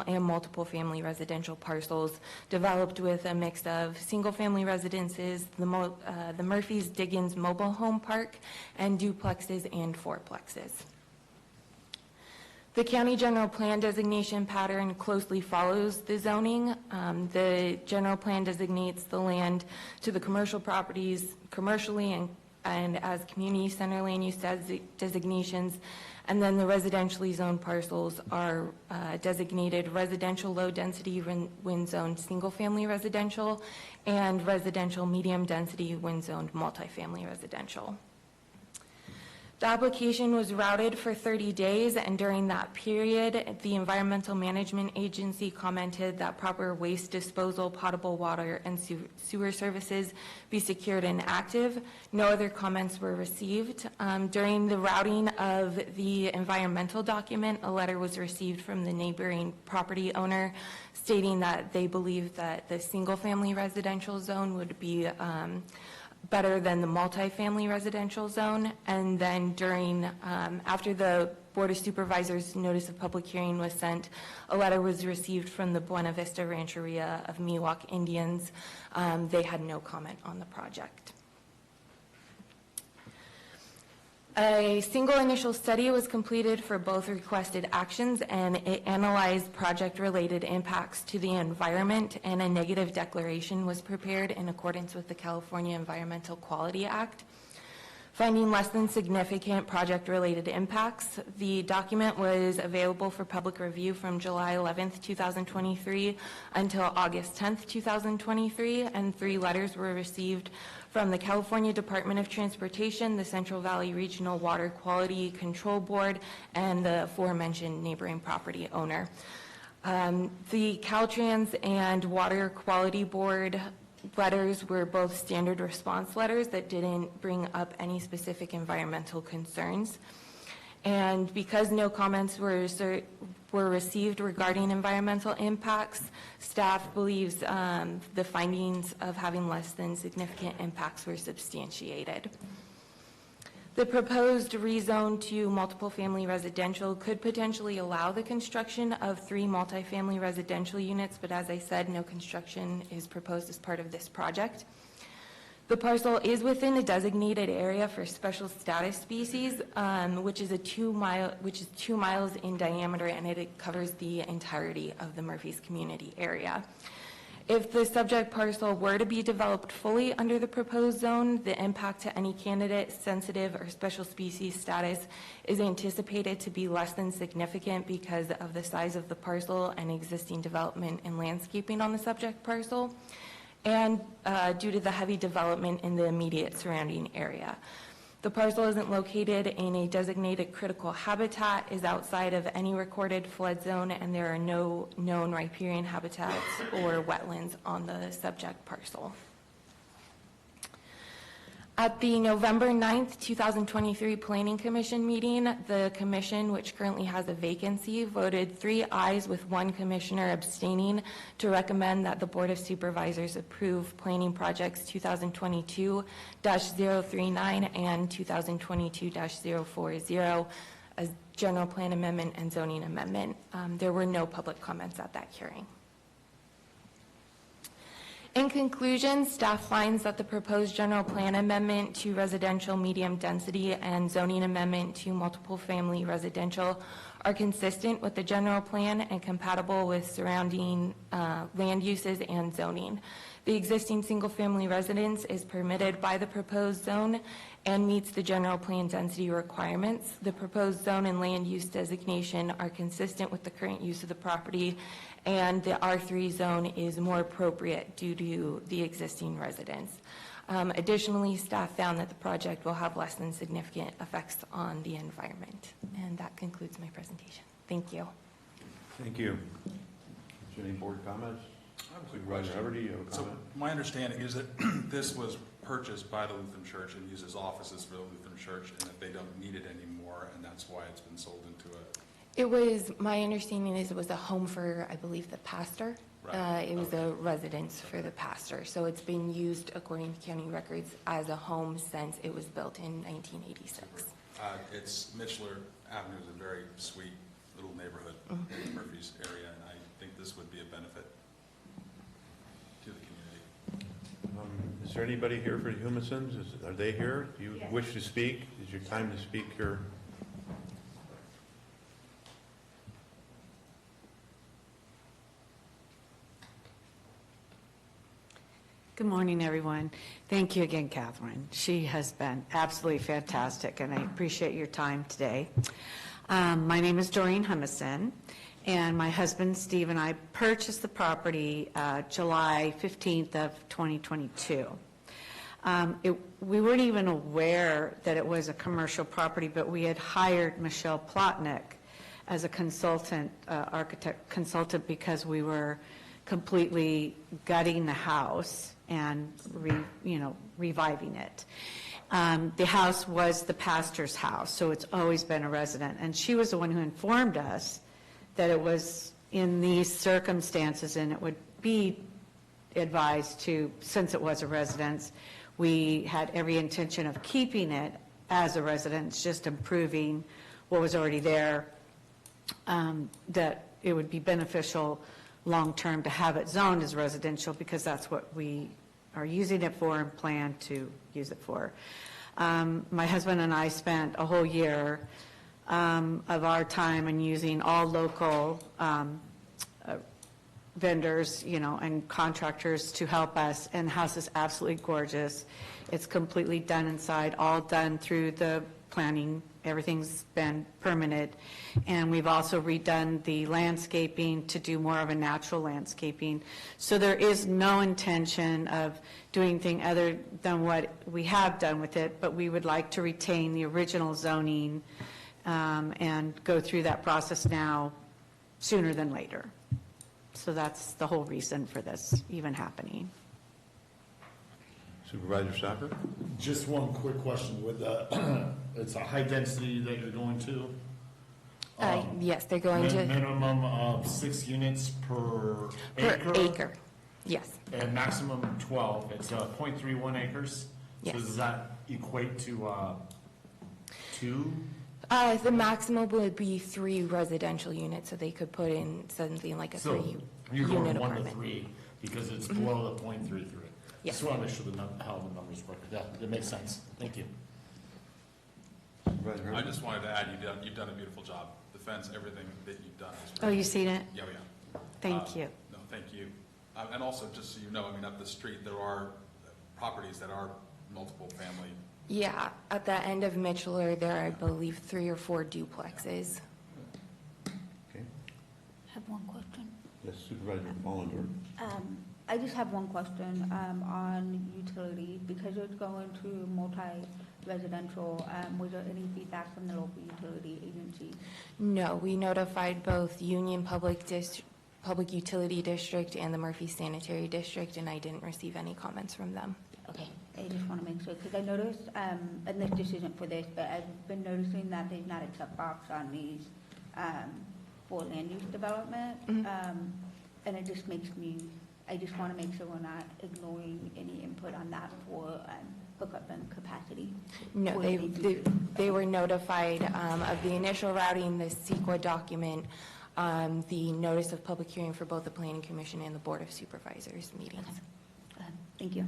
and multiple family residential parcels developed with a mix of single-family residences, the Murphy's Diggins Mobile Home Park, and duplexes and fourplexes. The county general plan designation pattern closely follows the zoning. The general plan designates the land to the commercial properties commercially and as community center land use designations, and then the residentially zoned parcels are designated residential low density wind zoned single family residential and residential medium density wind zoned multifamily residential. The application was routed for 30 days, and during that period, the Environmental Management Agency commented that proper waste disposal, potable water, and sewer services be secured and active. No other comments were received. During the routing of the environmental document, a letter was received from the neighboring property owner stating that they believed that the single-family residential zone would be better than the multifamily residential zone. And then after the Board of Supervisors notice of public hearing was sent, a letter was received from the Buena Vista Rancheria of Miwok Indians. They had no comment on the project. A single initial study was completed for both requested actions, and it analyzed project-related impacts to the environment, and a negative declaration was prepared in accordance with the California Environmental Quality Act. Finding less than significant project-related impacts, the document was available for public review from July 11th, 2023 until August 10th, 2023, and 3 letters were received from the California Department of Transportation, the Central Valley Regional Water Quality Control Board, and the aforementioned neighboring property owner. The Caltrans and Water Quality Board letters were both standard response letters that didn't bring up any specific environmental concerns. And because no comments were received regarding environmental impacts, staff believes the findings of having less than significant impacts were substantiated. The proposed rezone to multiple family residential could potentially allow the construction of 3 multifamily residential units, but as I said, no construction is proposed as part of this project. The parcel is within a designated area for special status species, which is 2 miles in diameter, and it covers the entirety of the Murphy's community area. If the subject parcel were to be developed fully under the proposed zone, the impact to any candidate, sensitive, or special species status is anticipated to be less than significant because of the size of the parcel and existing development and landscaping on the subject parcel, and due to the heavy development in the immediate surrounding area. The parcel isn't located in a designated critical habitat, is outside of any recorded flood zone, and there are no known riparian habitats or wetlands on the subject parcel. At the November 9th, 2023 Planning Commission meeting, the commission, which currently has a vacancy, voted 3 ayes with 1 commissioner abstaining to recommend that the Board of Supervisors approve planning projects 2022-039 and 2022-040 as general plan amendment and zoning amendment. There were no public comments at that hearing. In conclusion, staff finds that the proposed general plan amendment to residential medium density and zoning amendment to multiple family residential are consistent with the general plan and compatible with surrounding land uses and zoning. The existing single-family residence is permitted by the proposed zone and meets the general plan density requirements. The proposed zone and land use designation are consistent with the current use of the property, and the R3 zone is more appropriate due to the existing residence. Additionally, staff found that the project will have less than significant effects on the environment. And that concludes my presentation. Thank you. Thank you. Is there any board comments? Supervisor Hubbard, you have a comment? So my understanding is that this was purchased by the Lutheran Church and uses offices for the Lutheran Church, and that they don't need it anymore, and that's why it's been sold into a... It was, my understanding is it was a home for, I believe, the pastor. Right. It was a residence for the pastor. So it's been used, according to county records, as a home since it was built in 1986. It's Mitchler Avenue is a very sweet little neighborhood in Murphy's area, and I think this would be a benefit to the community. Is there anybody here for the Humisons? Are they here? Do you wish to speak? Is your time to speak here? Good morning, everyone. Thank you again, Catherine. She has been absolutely fantastic, and I appreciate your time today. My name is Doreen Humison, and my husband, Steve, and I purchased the property July 15th of 2022. We weren't even aware that it was a commercial property, but we had hired Michelle Plotnick as a consultant, architect consultant, because we were completely gutting the house and reviving it. The house was the pastor's house, so it's always been a resident. And she was the one who informed us that it was in these circumstances and it would be advised to, since it was a residence, we had every intention of keeping it as a residence, just improving what was already there, that it would be beneficial long-term to have it zoned as residential, because that's what we are using it for and plan to use it for. My husband and I spent a whole year of our time and using all local vendors, and contractors to help us, and the house is absolutely gorgeous. It's completely done inside, all done through the planning. Everything's been permitted, and we've also redone the landscaping to do more of a natural landscaping. So there is no intention of doing anything other than what we have done with it, but we would like to retain the original zoning and go through that process now sooner than later. So that's the whole reason for this even happening. Supervisor Stopper? Just one quick question. With it's a high density that you're going to? Yes, they're going to... Minimum of 6 units per acre. Yes. And maximum 12. It's 0.31 acres? Yes. So does that equate to 2? The maximum would be 3 residential units, so they could put in something like a 3-unit you're going 1 apartment. to 3 because it's below the 0.33. Yes. Just want to make sure how the numbers work. Yeah, that makes sense. Thank you. I just wanted to add, you've done a beautiful job. The fence, everything that you've done is Oh, you've seen it? Yeah. Thank you. No, thank you. And also, just so you know, up the street, there are properties that are multiple family. Yeah, at the end of Mitchler, there are, I believe, 3 or 4 duplexes. Okay. I have one question. Yes, Supervisor Hollander. I just have one question on utility. Because it's going to multi-residential, was there any feedback from the local utility agency? No, we notified both Union Public Utility District and the Murphy Sanitary District, and I didn't receive any comments from them. Okay. I just want to make sure, because I noticed, and this isn't for this, but I've been noticing that there's not a checkbox on these for land use development. And it just makes me, I just want to make sure we're not ignoring any input on that for hookup and capacity. No, they were notified of the initial routing, the CEQA document, the notice of public hearing for both the Planning Commission and the Board of Supervisors meetings. Thank you.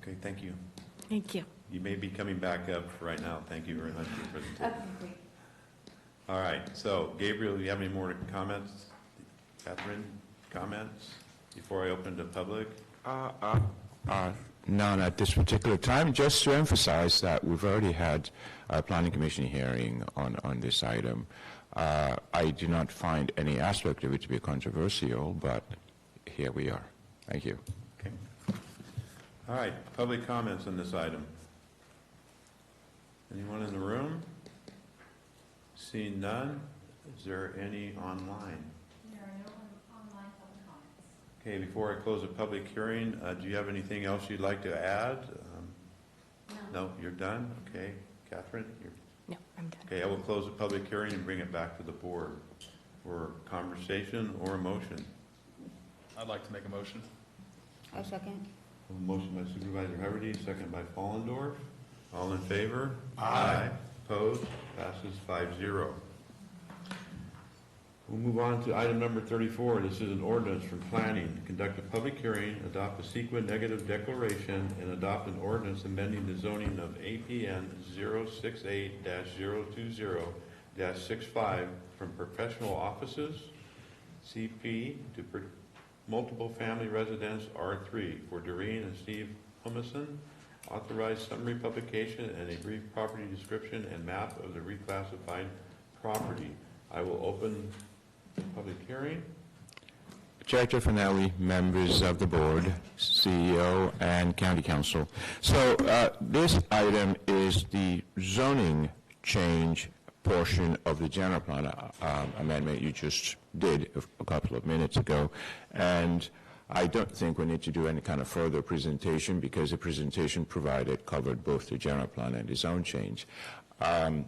Okay, thank you. Thank you. You may be coming back up right now. Thank you very much for your presentation. Okay, All right, so Gabriel, do you have any more comments? Catherine, comments before I open to public? None at this particular time. Just to emphasize that we've already had a Planning Commission hearing on this item. I do not find any aspect of it to be controversial, but here we are. Thank you. Okay. All right, public comments on this item. Anyone in the room? Seeing none, is there any online? There are no online public comments. Okay, before I close the public hearing, do you have anything else you'd like to add? No, you're done? Okay. Catherine? No, I'm done. Okay, I will close the public hearing and bring it back to the board for conversation or a motion. I'd like to make a motion. I second. A motion by Supervisor Huberty, second by Fallendorf. All in favor? Aye. Opposed? Passes 5-0. We'll move on to item number 34. This is an ordinance from planning to conduct a public hearing, adopt a CEQA negative declaration, and adopt an ordinance amending the zoning of APN 068-020-65 from professional offices, CP, to multiple family residence, R3, for Doreen and Steve Humison. Authorized summary publication and a brief property description and map of the reclassified property. I will open the public hearing. Chair Finelli, members of the board, CEO, and county council. So this item is the zoning change portion of the general plan amendment you just did a couple of minutes ago. And I don't think we need to do any kind of further presentation because the presentation provided covered both the general plan and the zone change. Now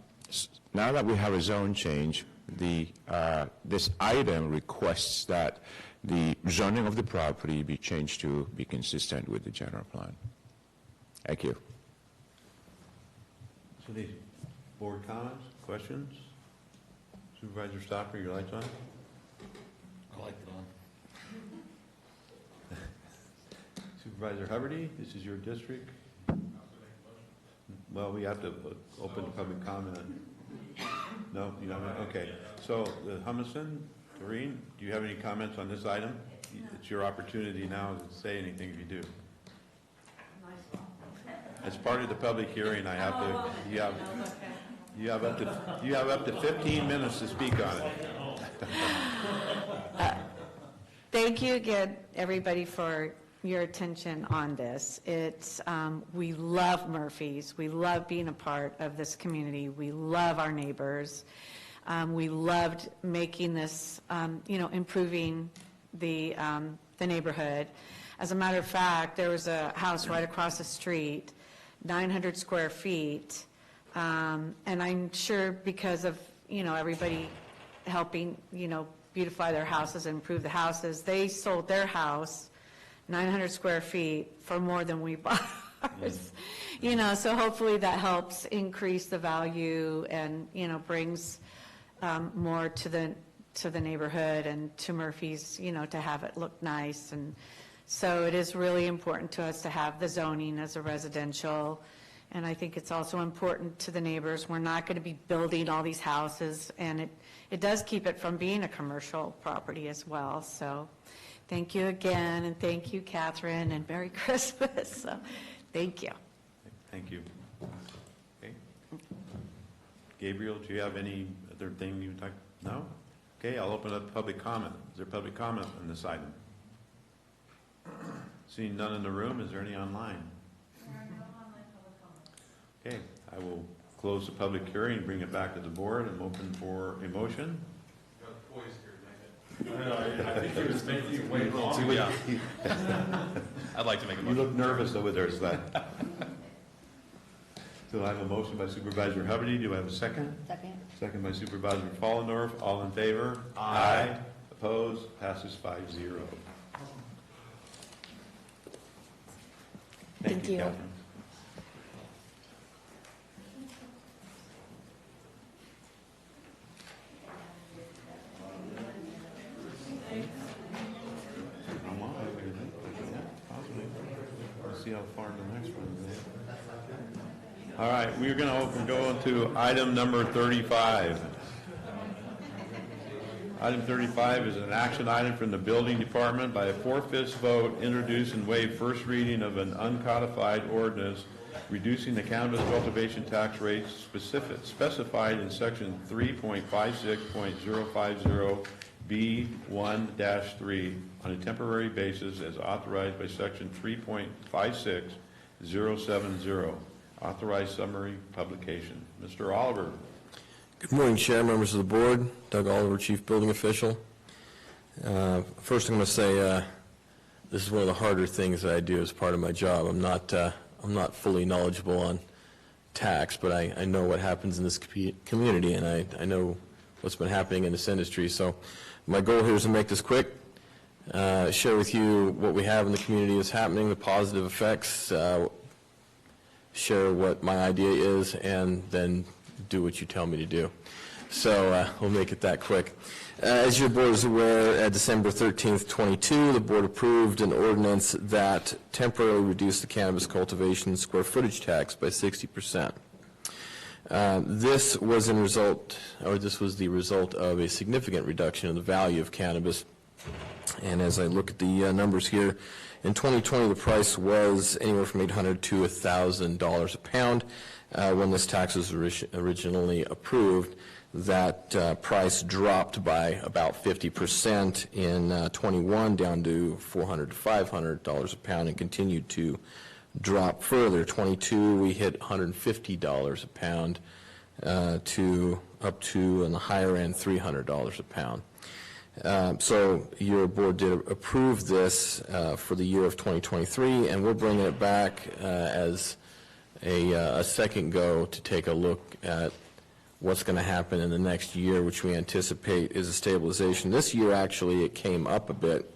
that we have a zone change, this item requests that the zoning of the property be changed to be consistent with the general plan. Thank you. So these board comments, questions? Supervisor Stopper, your lights on? I like it on. Supervisor Huberty, this is your district. Well, we have to open the public comment. No, you don't? Okay. So, Humison, Doreen, do you have any comments on this item? It's your opportunity now to say anything if you do. As part of the public hearing, I have to, you have up to 15 minutes to speak on it. Thank you again, everybody, for your attention on this. It's, we love Murphy's. We love being a part of this community. We love our neighbors. We loved making this, improving the neighborhood. As a matter of fact, there was a house right across the street, 900 square feet, and I'm sure because of, everybody helping, beautify their houses and improve the houses, they sold their house 900 square feet for more than we bought ours. So hopefully that helps increase the value and, brings more to the neighborhood and to Murphy's, to have it look nice. And so it is really important to us to have the zoning as a residential. And I think it's also important to the neighbors. We're not going to be building all these houses, and it does keep it from being a commercial property as well. So thank you again, and thank you, Catherine, and Merry Christmas. So, thank you. Thank you. Okay. Gabriel, do you have any other thing you'd like? No? Okay, I'll open up public comment. Is there public comment on this item? Seeing none in the room, is there any online? There are no online public comments. Okay, I will close the public hearing and bring it back to the board and open for a motion. I think he was making you wait long. I'd like to make a You motion. look nervous over there, Sly. So I have a motion by Supervisor Hubbard. Do I have a second? Second. Second by Supervisor Fallendorf. All in favor? Aye. Opposed? Passes 5-0. Thank you. Catherine. I'm on over here. Yeah, possibly. We'll see how far the next one is. All right, we're going to go into item number 35. Item 35 is an action item from the Building Department by a 4/5 vote, introduce and waive first reading of an uncodified ordinance reducing the cannabis cultivation tax rates specified in section 3.56.050B1-3 on a temporary basis as authorized by section 3.56070. Authorized summary publication. Mr. Oliver. Good morning, Chair, members of the board. Doug Oliver, Chief Building Official. First, I'm going to say this is one of the harder things that I do as part of my job. I'm not fully knowledgeable on tax, but I know what happens in this community, and I know what's been happening in this industry. So my goal here is to make this quick, share with you what we have in the community is happening, the positive effects, share what my idea is, and then do what you tell me to do. So we'll make it that quick. As your board is aware, at December 13th, 22, the board approved an ordinance that temporarily reduced the cannabis cultivation square footage tax by 60%. This was the result of a significant reduction in the value of cannabis. And as I look at the numbers here, in 2020, the price was anywhere from $800 to $1,000 a pound. When this tax was originally approved, that price dropped by about 50% in 21, down to $400 to $500 a pound, and continued to drop further. 22, we hit $150 a pound to up to, on the higher end, $300 a pound. So your board did approve this for the year of 2023, and we're bringing it back as a second go to take a look at what's going to happen in the next year, which we anticipate is a stabilization. This year, actually, it came up a bit.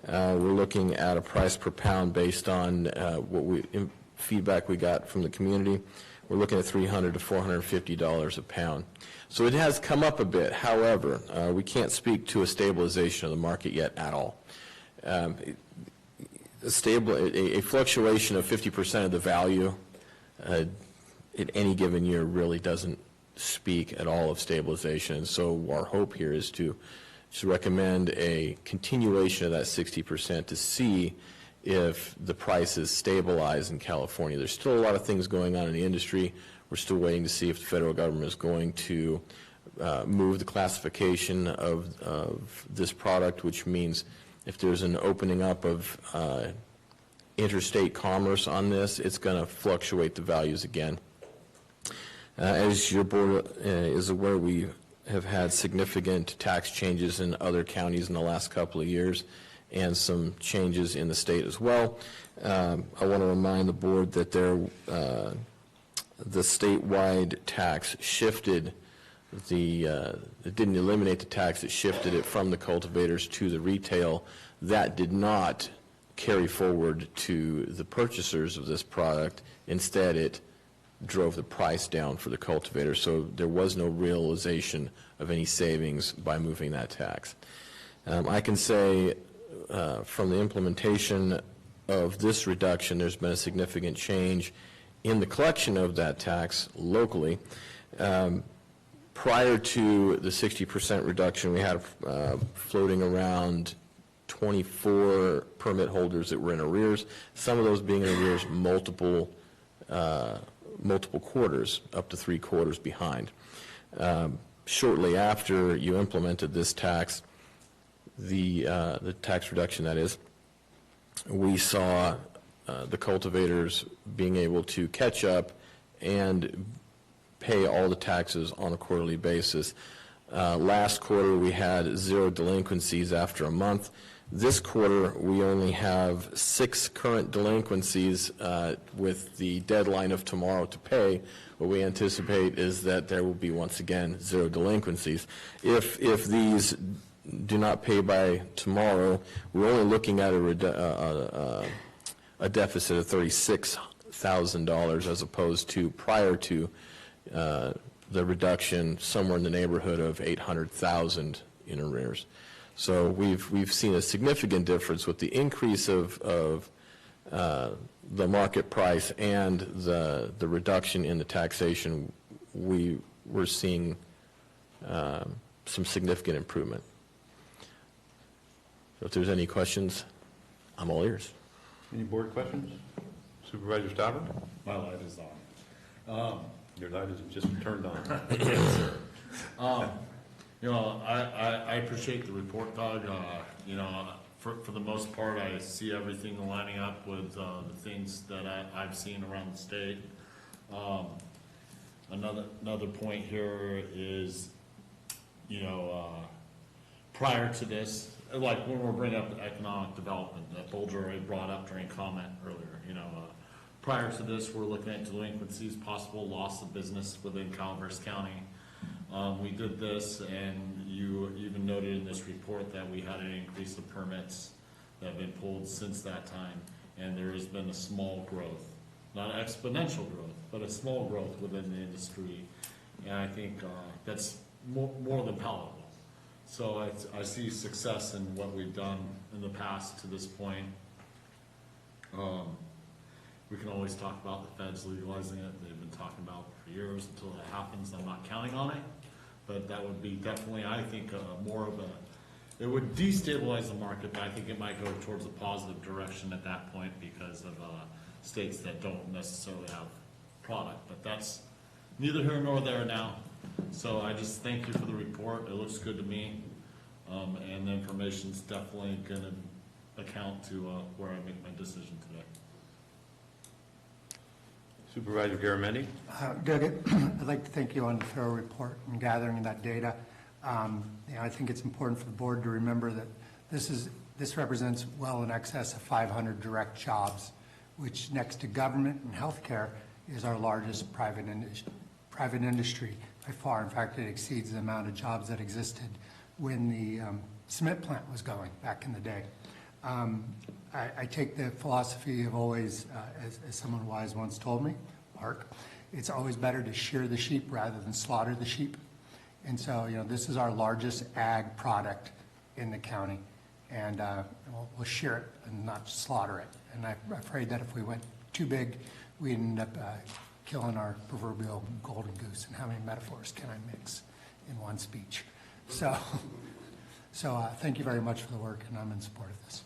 We're looking at a price per pound based on feedback we got from the community. We're looking at $300 to $450 a pound. So it has come up a bit. However, we can't speak to a stabilization of the market yet at all. A fluctuation of 50% of the value at any given year really doesn't speak at all of stabilization. And so our hope here is to recommend a continuation of that 60% to see if the prices stabilize in California. There's still a lot of things going on in the industry. We're still waiting to see if the federal government is going to move the classification of this product, which means if there's an opening up of interstate commerce on this, it's going to fluctuate the values again. As your board is aware, we have had significant tax changes in other counties in the last couple of years, and some changes in the state as well. I want to remind the board that the statewide tax shifted it didn't eliminate the tax, it shifted it from the cultivators to the retail. That did not carry forward to the purchasers of this product. Instead, it drove the price down for the cultivators, so there was no realization of any savings by moving that tax. I can say from the implementation of this reduction, there's been a significant change in the collection of that tax locally. Prior to the 60% reduction, we had floating around 24 permit holders that were in arrears, some of those being in arrears multiple quarters, up to 3 quarters behind. Shortly after you implemented this tax, the tax reduction that is, we saw the cultivators being able to catch up and pay all the taxes on a quarterly basis. Last quarter we had 0 delinquencies after a month. This quarter, we only have 6 current delinquencies with the deadline of tomorrow to pay. What we anticipate is that there will be, once again, 0 delinquencies. If these do not pay by tomorrow, we're only looking at a deficit of $36,000 as opposed to prior to the reduction somewhere in the neighborhood of $800,000 in arrears. So we've seen a significant difference with the increase of the market price and the reduction in the taxation. We're seeing some significant improvement. So if there's any questions, I'm all ears. Any board questions? Supervisor Stauber? My light is on. Your light is just turned on. Yes, sir. You know, I appreciate the report, Doug. You know, for the most part, I see everything lining up with the things that I've seen around the state. Another point here is, you know, prior to this, like when we're bringing up the economic development that Bolger already brought up during comment earlier, you know, prior to this, we're looking at delinquencies, possible loss of business within Calaveras County. We did this, and you even noted in this report that we had an increase of permits that have been pulled since that time, and there has been a small growth, not exponential growth, but a small growth within the industry, and I think that's more than palatable. So I see success in what we've done in the past to this point. We can always talk about the feds legalizing it. They've been talking about it for years until it happens. I'm not counting on it, but that would be definitely, I think, more of a, it would destabilize the market, but I think it might go towards a positive direction at that point because of states that don't necessarily have product. But that's neither here nor there now. So I just thank you for the report. It looks good to me. And the information's definitely going to account to where I make my decision today. Supervisor Garamendi? Doug, I'd like to thank you on the thorough report and gathering that data. You know, I think it's important for the board to remember that this represents well in excess of 500 direct jobs, which next to government and healthcare is our largest private industry by far. In fact, it exceeds the amount of jobs that existed when the cement plant was going back in the day. I take the philosophy of always, as someone wise once told me, Mark, it's always better to shear the sheep rather than slaughter the sheep. And so, you know, this is our largest ag product in the county, and we'll shear it and not slaughter it. And I'm afraid that if we went too big, we'd end up killing our proverbial golden goose. And how many metaphors can I mix in one speech? So thank you very much for the work, and I'm in support of this.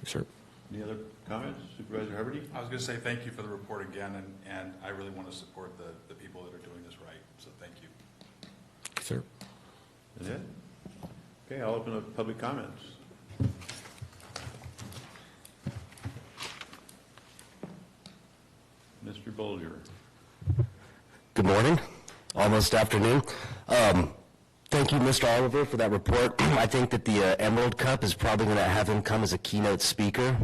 Sure. Any other comments? Supervisor Huberty? I was going to say thank you for the report again, and I really want to support the people that are doing this right, so thank you. Sir. Is it? Okay, I'll open up public comments. Mr. Bolger. Good morning, almost afternoon. Thank you, Mr. Oliver, for that report. I think that the Emerald Cup is probably going to have him come as a keynote speaker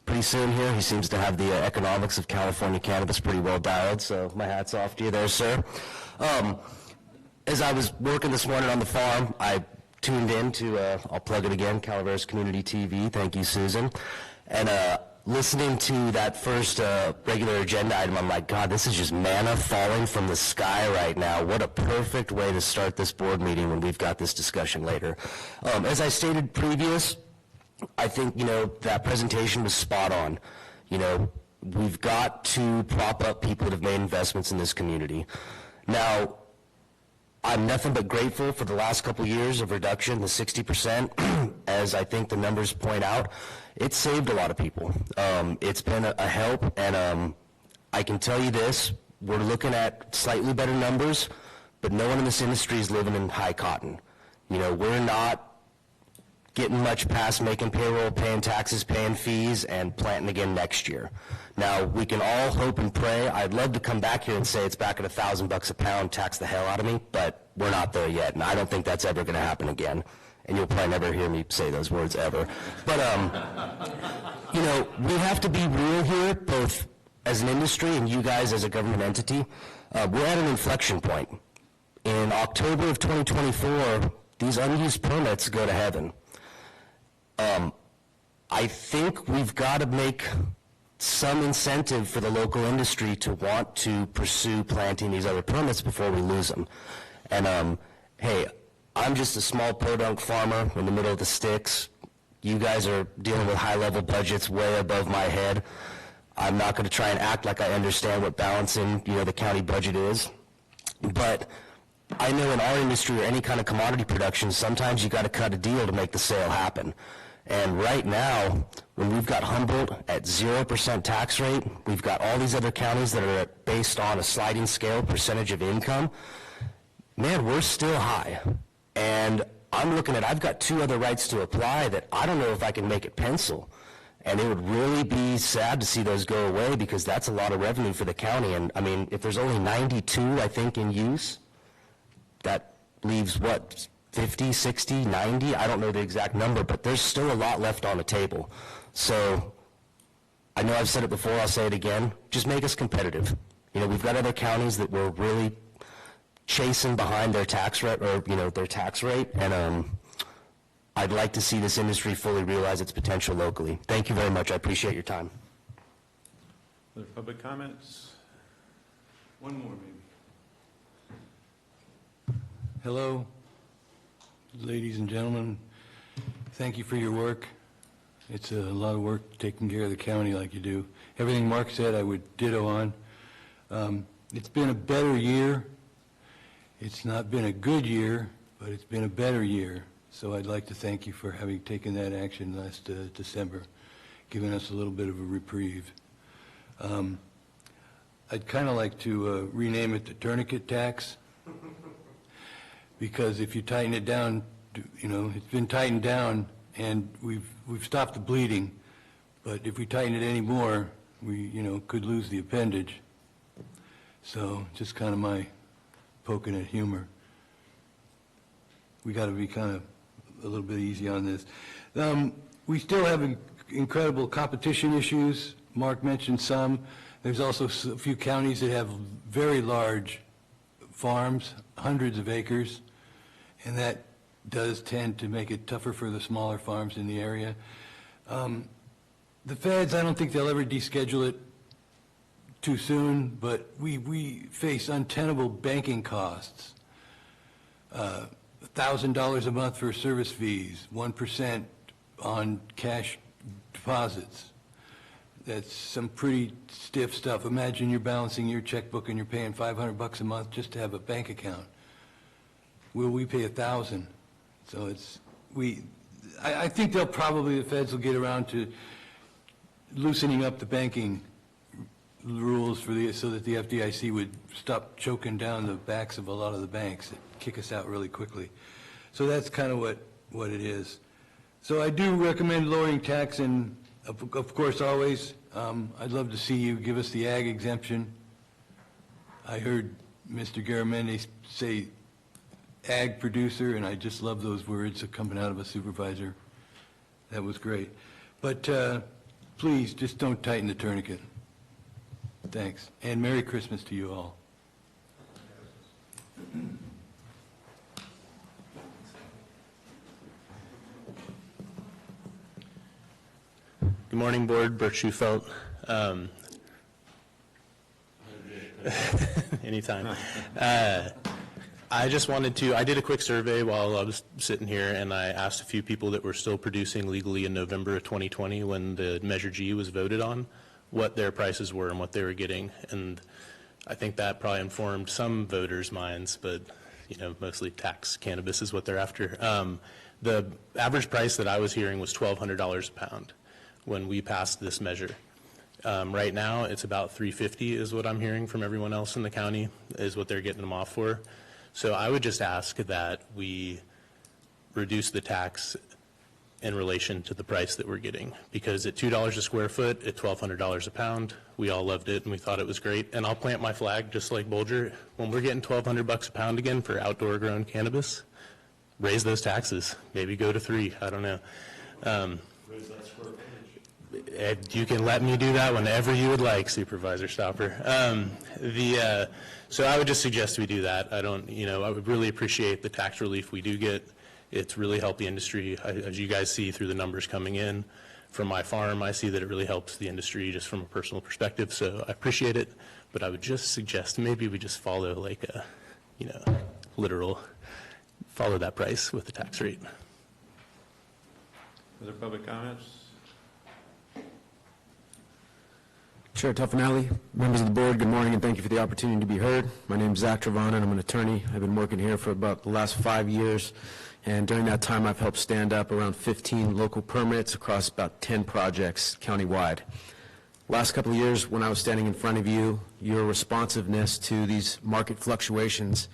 pretty soon here. He seems to have the economics of California cannabis pretty well dialed, so my hat's off to you there, sir. As I was working this morning on the farm, I tuned in to, I'll plug it again, Calaveras Community TV. Thank you, Susan. And listening to that first regular agenda item, I'm like, God, this is just manna falling from the sky right now. What a perfect way to start this board meeting when we've got this discussion later. As I stated previous, I think, you know, that presentation was spot on. You know, we've got to prop up people that have made investments in this community. Now, I'm nothing but grateful for the last couple years of reduction, the 60%, as I think the numbers point out. It saved a lot of people. It's been a help, and I can tell you this, we're looking at slightly better numbers, but no one in this industry is living in high cotton. You know, we're not getting much past making payroll, paying taxes, paying fees, and planting again next year. Now, we can all hope and pray. I'd love to come back here and say it's back at $1,000 a pound, tax the hell out of me, but we're not there yet, and I don't think that's ever going to happen again. and you'll probably never hear me say those words ever. But, you know, we have to be real here, both as an industry and you guys as a government entity. We're at an inflection point. In October of 2024, these unused permits go to heaven. I think we've got to make some incentive for the local industry to want to pursue planting these other permits before we lose them. And hey, I'm just a small podunk farmer in the middle of the sticks. You guys are dealing with high-level budgets way above my head. I'm not going to try and act like I understand what balancing, you know, the county budget is. But I know in our industry or any kind of commodity production, sometimes you got to cut a deal to make the sale happen. And right now, when we've got Humboldt at 0% tax rate, we've got all these other counties that are based on a sliding scale percentage of income, man, we're still high. And I'm looking at, I've got 2 other rights to apply that I don't know if I can make it pencil. And it would really be sad to see those go away because that's a lot of revenue for the county. And I mean, if there's only 92, I think, in use, that leaves what, 50, 60, 90? I don't know the exact number, but there's still a lot left on the table. So I know I've said it before, I'll say it again, just make us competitive. You know, we've got other counties that we're really chasing behind their tax rate, or, you know, their tax rate, and I'd like to see this industry fully realize its potential locally. Thank you very much. I appreciate your time. Other public comments? One more, maybe. Hello, ladies and gentlemen. Thank you for your work. It's a lot of work taking care of the county like you do. Everything Mark said, I would ditto on. It's been a better year. It's not been a good year, but it's been a better year. So I'd like to thank you for having taken that action last December, giving us a little bit of a reprieve. I'd kind of like to rename it the tourniquet tax, because if you tighten it down, you know, it's been tightened down and we've stopped the bleeding, but if we tighten it any more, we, you know, could lose the appendage. So just kind of my poking at humor. We got to be kind of a little bit easy on this. We still have incredible competition issues. Mark mentioned some. There's also a few counties that have very large farms, hundreds of acres, and that does tend to make it tougher for the smaller farms in the area. The feds, I don't think they'll ever deschedule it too soon, but we face untenable banking costs. $1,000 a month for service fees, 1% on cash deposits. That's some pretty stiff stuff. Imagine you're balancing your checkbook and you're paying $500 a month just to have a bank account. Will we pay $1,000? So it's, I think they'll probably, the feds will get around to loosening up the banking rules for so that the FDIC would stop choking down the backs of a lot of the banks that kick us out really quickly. So that's kind of what it is. So I do recommend lowering tax, and of course always, I'd love to see you give us the ag exemption. I heard Mr. Garamendi say ag producer, and I just love those words coming out of a supervisor. That was great. But please, just don't tighten the tourniquet. Thanks. And Merry Christmas to you all. Good morning, Board. Bert Schufelt. Anytime. I just wanted to, I did a quick survey while I was sitting here, and I asked a few people that were still producing legally in November of 2020 when the Measure G was voted on, what their prices were and what they were getting. And I think that probably informed some voters' minds, but, you know, mostly tax cannabis is what they're after. The average price that I was hearing was $1,200 a pound when we passed this measure. Right now, it's about $350 is what I'm hearing from everyone else in the county, is what they're getting them off for. So I would just ask that we reduce the tax in relation to the price that we're getting, because at $2 a square foot, at $1,200 a pound, we all loved it and we thought it was great. And I'll plant my flag just like Bolger. When we're getting $1,200 a pound again for outdoor grown cannabis, raise those taxes, maybe go to 3, I don't know. Raise that square footage. Ed, you can let me do that whenever you would like, Supervisor Stopper. So I would just suggest we do that. I would really appreciate the tax relief we do get. It's really helped the industry. As you guys see through the numbers coming in from my farm, I see that it really helps the industry just from a personal perspective. So I appreciate it, but I would just suggest maybe we just follow like a, literal, follow that price with the tax rate. Other public comments? Chair Tuffinelli, members of the board, good morning, and thank you for the opportunity to be heard. My name is Zach Travana, and I'm an attorney. I've been working here for about the last 5 years, and during that time, I've helped stand up around 15 local permits across about 10 projects countywide. Last couple of years, when I was standing in front of you, your responsiveness to these market fluctuations,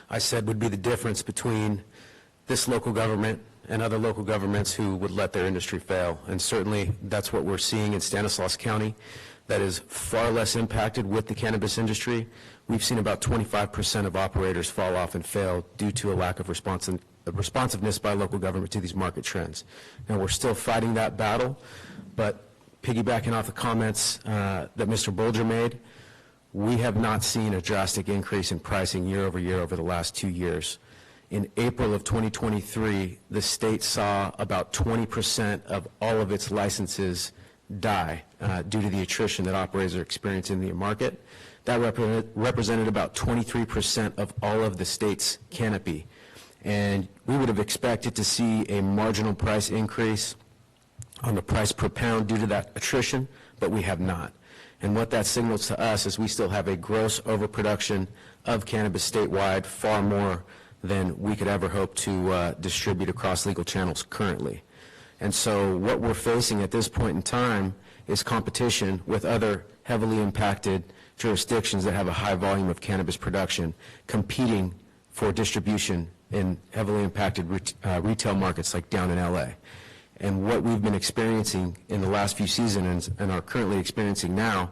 I said would be the difference between this local government and other local governments who would let their industry fail. And certainly, that's what we're seeing in Stanislaus County. That is far less impacted with the cannabis industry. We've seen about 25% of operators fall off and fail due to a lack of responsiveness by local government to these market trends. Now, we're still fighting that battle, but piggybacking off the comments that Mr. Bolger made, we have not seen a drastic increase in pricing year over year over the last 2 years. In April of 2023, the state saw about 20% of all of its licenses die due to the attrition that operators are experiencing in the market. That represented about 23% of all of the state's canopy. And we would have expected to see a marginal price increase on the price per pound due to that attrition, but we have not. And what that signals to us is we still have a gross overproduction of cannabis statewide, far more than we could ever hope to distribute across legal channels currently. And so what we're facing at this point in time is competition with other heavily impacted jurisdictions that have a high volume of cannabis production competing for distribution in heavily impacted retail markets like down in LA. And what we've been experiencing in the last few seasons and are currently experiencing now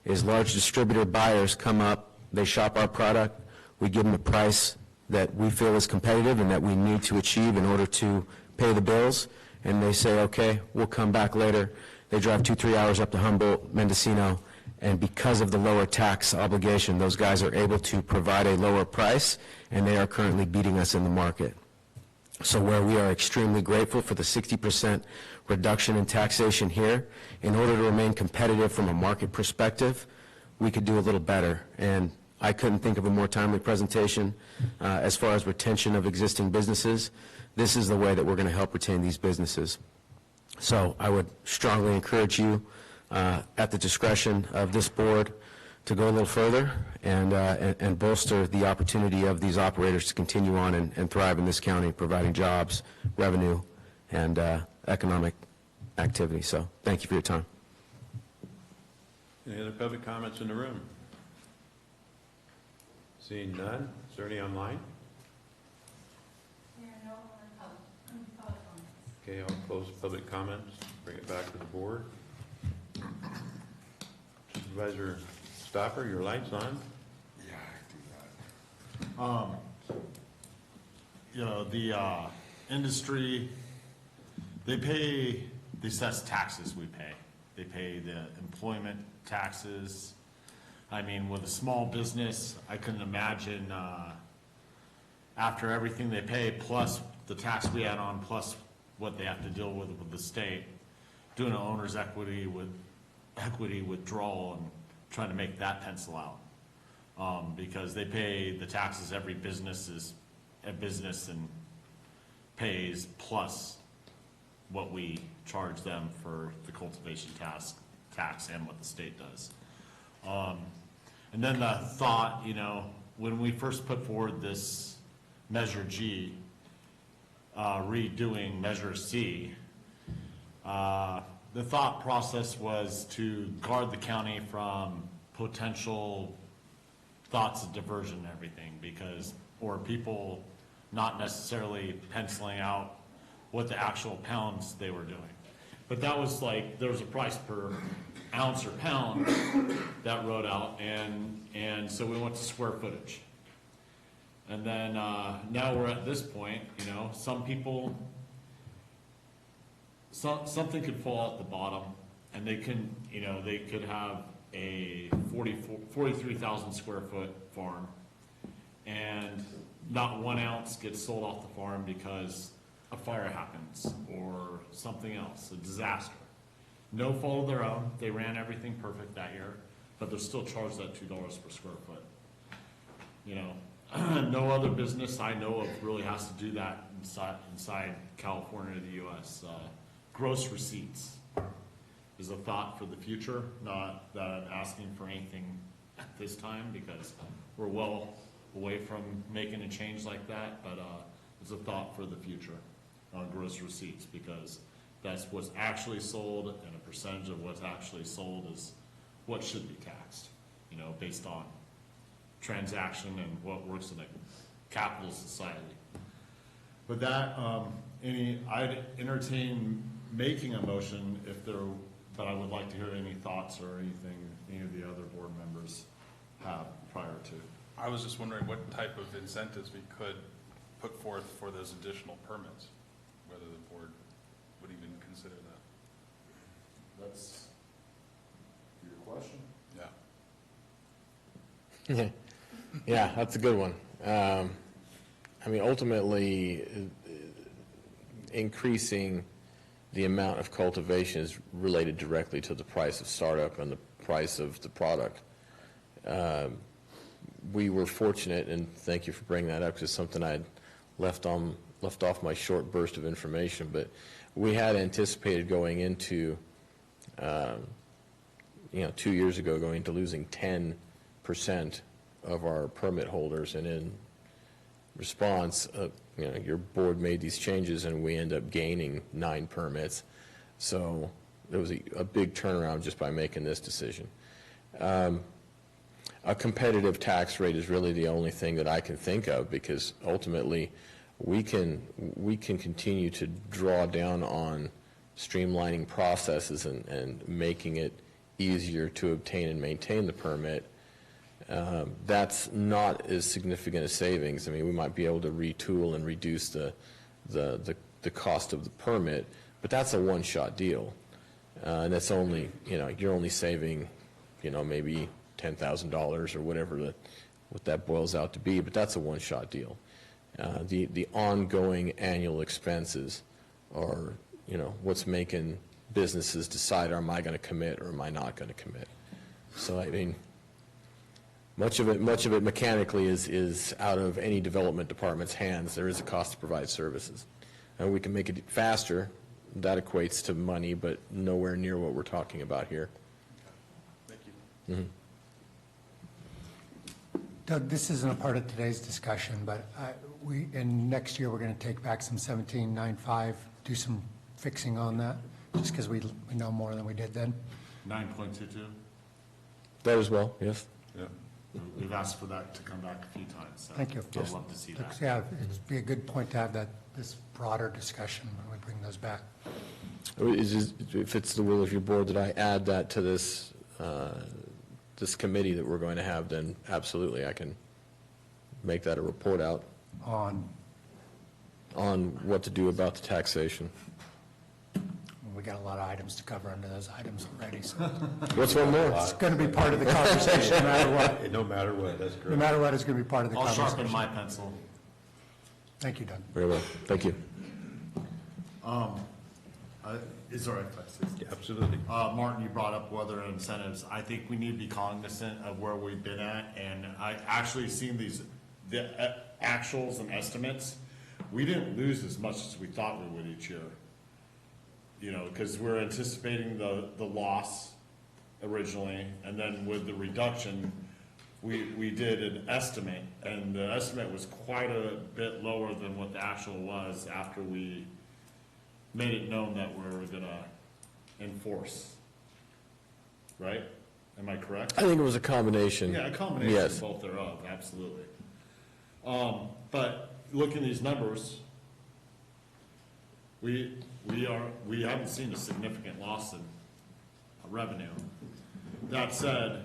is large distributor buyers come up, they shop our product, we give them a price that we feel is competitive and that we need to achieve in order to pay the bills, and they say, okay, we'll come back later. They drive 2-3 hours up to Humboldt, Mendocino, and because of the lower tax obligation, those guys are able to provide a lower price, and they are currently beating us in the market. So where we are extremely grateful for the 60% reduction in taxation here, in order to remain competitive from a market perspective, we could do a little better. And I couldn't think of a more timely presentation as far as retention of existing businesses. This is the way that we're going to help retain these businesses. So I would strongly encourage you, at the discretion of this board, to go a little further and bolster the opportunity of these operators to continue on and thrive in this county, providing jobs, revenue, and economic activity. So thank you for your time. Any other public comments in the room? Seeing none, is there any online? Okay, I'll close public comments, bring it back to the board. Supervisor Stopper, your light's on. Yeah, I do that. The industry, they assess taxes we pay. They pay the employment taxes. I mean, with a small business, I couldn't imagine after everything they pay, plus the tax we add on, plus what they have to deal with the state, doing an owner's equity withdrawal and trying to make that pencil out. Because they pay the taxes every business and pays plus what we charge them for the cultivation tax and what the state does. And then the thought, when we first put forward this Measure G, redoing Measure C, the thought process was to guard the county from potential thoughts of diversion and everything, or people not necessarily penciling out what the actual pounds they were doing. But that was like, there was a price per ounce or pound that wrote out, and so we went to square footage. And then, now we're at this point, you know, some people, something could fall at the bottom, and they can, you know, they could have a 43,000 square foot farm, and not 1 ounce gets sold off the farm because a fire happens, or something else, a disaster. No fault of their own, they ran everything perfect that year, but they're still charged that $2 per square foot. You know, no other business I know of really has to do that inside California or the US. Gross receipts is a thought for the future, not that I'm asking for anything at this time, because we're well away from making a change like that, but it's a thought for the future on gross receipts, because that's what's actually sold, and a percentage of what's actually sold is what should be taxed, you know, based on transaction and what works in a capitalist society. But that, I'd entertain making a motion if there, but I would like to hear any thoughts or anything any of the other board members have prior to. I was just wondering what type of incentives we could put forth for those additional permits, whether the board would even consider that. That's your question? Yeah. Yeah, that's a good one. I mean, ultimately, increasing the amount of cultivation is related directly to the price of startup and the price of the product. We were fortunate, and thank you for bringing that up, because it's something I'd left off my short burst of information, but we had anticipated going into, 2 years ago, going into losing 10% of our permit holders, and in response, your board made these changes, and we end up gaining 9 permits. So there was a big turnaround just by making this decision. A competitive tax rate is really the only thing that I can think of, because ultimately we can continue to draw down on streamlining processes and making it easier to obtain and maintain the permit. That's not as significant a savings. I mean, we might be able to retool and reduce the cost of the permit, but that's a one-shot deal. And that's only, you're only saving, maybe $10,000 or whatever what that boils out to be, but that's a one-shot deal. The ongoing annual expenses are, what's making businesses decide, am I going to commit or am I not going to commit? So, I mean, much of it mechanically is out of any development department's hands. There is a cost to provide services. And we can make it faster. That equates to money, but nowhere near what we're talking about here. Thank you. Mm-hmm. Doug, this isn't a part of today's discussion, but next year we're going to take back some 1795, do some fixing on that, just because we know more than we did then. 9.22. That as well, yes. Yeah. We've asked for that to come back a few times. So Thank you. I'd love to see that. Yeah, it'd be a good point to have this broader discussion when we bring those back. If it's the will of your board that I add that to this committee that we're going to have, then absolutely I can make that a report out On what to do about the taxation. We got a lot of items to cover under those items already, so. What's one more? It's going to be part of the conversation no matter what. No matter what, that's correct. No matter what, it's going to be part of the I'll conversation. sharpen my pencil. Thank you, Doug. Very well. Thank you. Is it all right if I say something? Absolutely. Martin, you brought up weather incentives. I think we need to be cognizant of where we've been at, and I actually seen the actuals and estimates. We didn't lose as much as we thought we would each year. Because we're anticipating the loss originally, and then with the reduction, we did an estimate, and the estimate was quite a bit lower than what the actual was after we made it known that we're gonna enforce. Right? Am I correct? I think it was a combination. Yeah, a combination Yes. of both thereof, absolutely. But looking at these numbers, we haven't seen a significant loss in revenue. That said,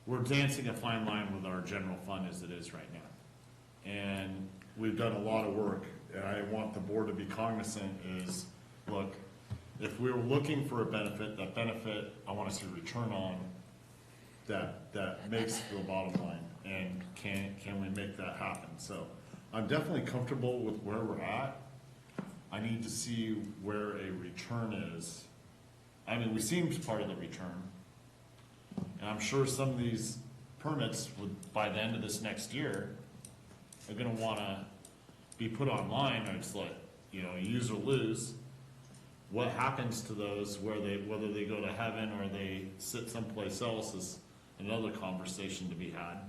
we're dancing a fine line with our general fund as it is right now. And we've done a lot of work, and I want the board to be cognizant is, look, if we're looking for a benefit, that benefit, I want to see a return on that makes the bottom line, and can we make that happen? So I'm definitely comfortable with where we're at. I need to see where a return is. I mean, we seem part of the return, and I'm sure some of these permits would, by the end of this next year, are gonna wanna be put online, or it's like, you know, use or lose. What happens to those, whether they go to heaven or they sit someplace else is another conversation to be had.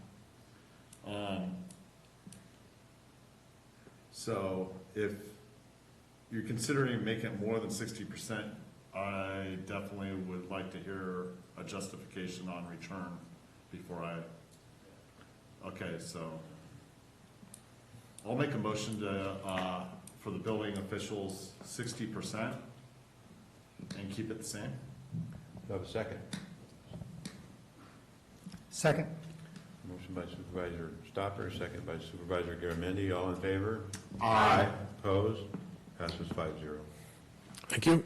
So if you're considering making it more than 60%, I definitely would like to hear a justification on return before okay, so I'll make a motion to, for the building officials, 60% and keep it the same. Do I have a second? Second. Motion by Supervisor Stopper, second by Supervisor Garamendi. All in favor? Aye. Opposed? Passes 5-0. Thank you.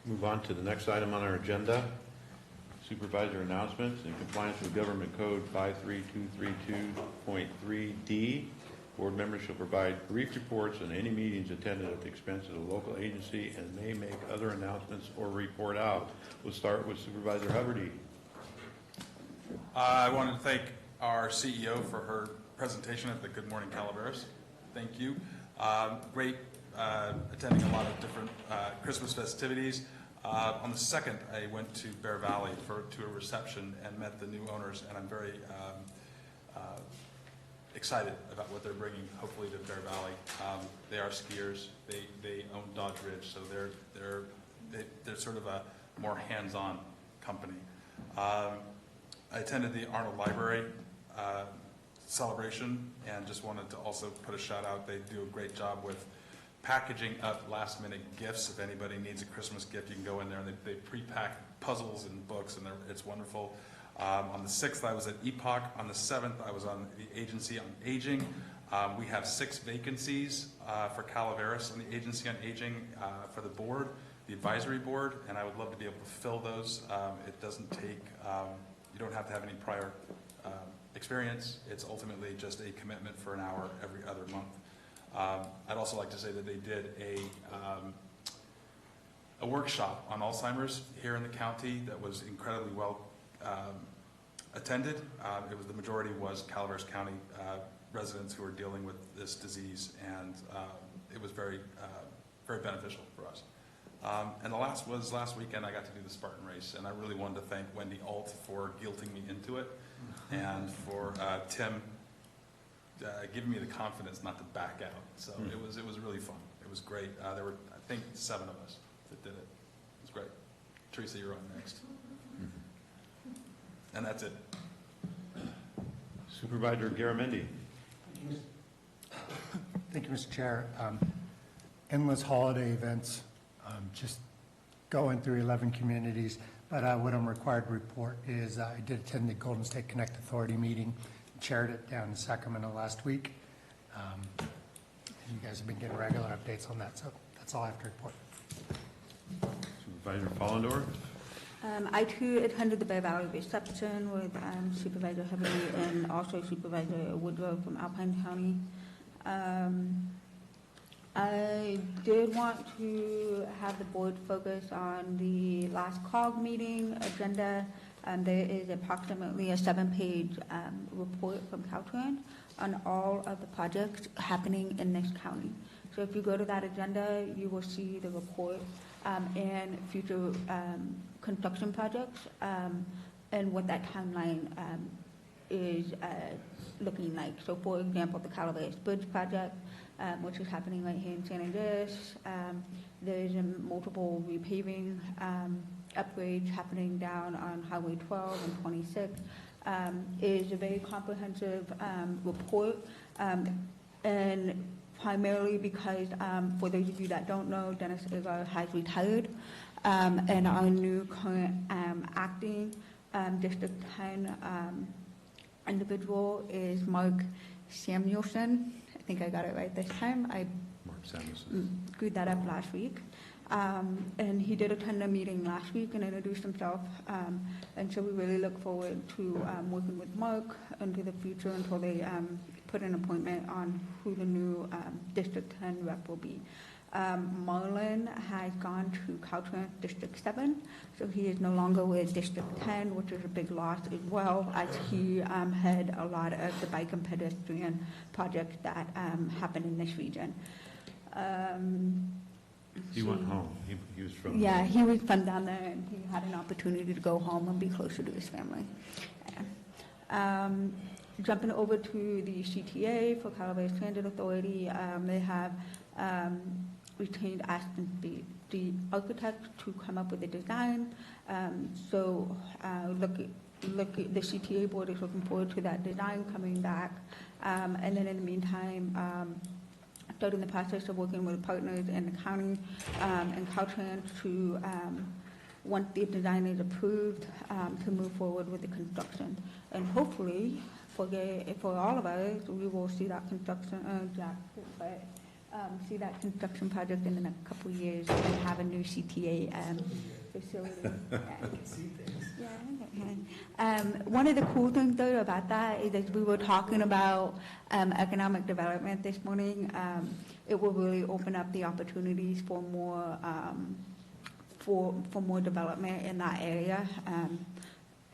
Move on to the next item on our agenda. Supervisor announcements. In compliance with Government Code 53232.3D, board members shall provide brief reports on any meetings attended at the expense of the local agency and may make other announcements or report out. We'll start with Supervisor Huberty. I wanted to thank our CEO for her presentation at the Good Morning Calaveras. Thank you. Great attending a lot of different Christmas festivities. On the 2nd, I went to Bear Valley to a reception and met the new owners, and I'm very excited about what they're bringing, hopefully, to Bear Valley. They are skiers. They own Dodge Ridge, so they're sort of a more hands-on company. I attended the Arnold Library celebration and just wanted to also put a shout out. They do a great job with packaging up last-minute gifts. If anybody needs a Christmas gift, you can go in there and they pre-pack puzzles and books, and it's wonderful. On the 6th, I was at EPOC. On the 7th, I was on the Agency on Aging. We have 6 vacancies for Calaveras on the Agency on Aging for the board, the advisory board, and I would love to be able to fill those. It doesn't take, you don't have to have any prior experience. It's ultimately just a commitment for an hour every other month. I'd also like to say that they did a workshop on Alzheimer's here in the county that was incredibly well attended. The majority was Calaveras County residents who are dealing with this disease, and it was very, very beneficial for us. And the last was last weekend. I got to do the Spartan race, and I really wanted to thank Wendy Alt for guilting me into it, and for Tim giving me the confidence not to back out. So it was really fun. It was great. There were, I think, 7 of us that did it. It was great. Teresa, you're on next. And that's it. Supervisor Garamendi. Thank you, Mr. Chair. Endless holiday events, just going through 11 communities. But what I'm required to report is I did attend the Golden State Connect Authority meeting, chaired it down in Sacramento last week. You guys have been getting regular updates on that, so that's all I have to report. Supervisor Follendorf. I too attended the Bear Valley reception with Supervisor Huberty and also Supervisor Woodrow from Alpine County. I did want to have the board focus on the last COG meeting agenda. There is approximately a 7-page report from Caltrans on all of the projects happening in this county. So if you go to that agenda, you will see the report and future construction projects and what that timeline is looking like. So for example, the Calaveras Bridge project, which is happening right here in San Andreas. There's multiple repaving upgrades happening down on Highway 12 and 26. Is a very comprehensive report. And primarily because, for those of you that don't know, Dennis Igar has retired, and our new current acting District 10 individual is Mark Samuelson. I think I got it right this time. I Mark Samuelson. screwed that up last week. And he did attend a meeting last week and introduced himself. And so we really look forward to working with Mark into the future until they put an appointment on who the new District 10 rep will be. Marlon has gone to Caltrans District 7, so he is no longer with District 10, which is a big loss as well, as he had a lot of the bike and pedestrian projects that happen in this region. He went home. He was from... Yeah, he was from down there, and he had an opportunity to go home and be closer to his family. Jumping over to the CTA for Calaveras Transit Authority, they have retained Aston, the architect, to come up with a design. So the CTA board is looking forward to that design coming back. And then in the meantime, starting the process of working with partners in the county and Caltrans to, once the design is approved, to move forward with the construction. And hopefully, for all of us, we will see that construction, see that construction project in the next couple of years and have a new CTA facility. One of the cool things though about that is that we were talking about economic development this morning. It will really open up the opportunities for more more development in that area,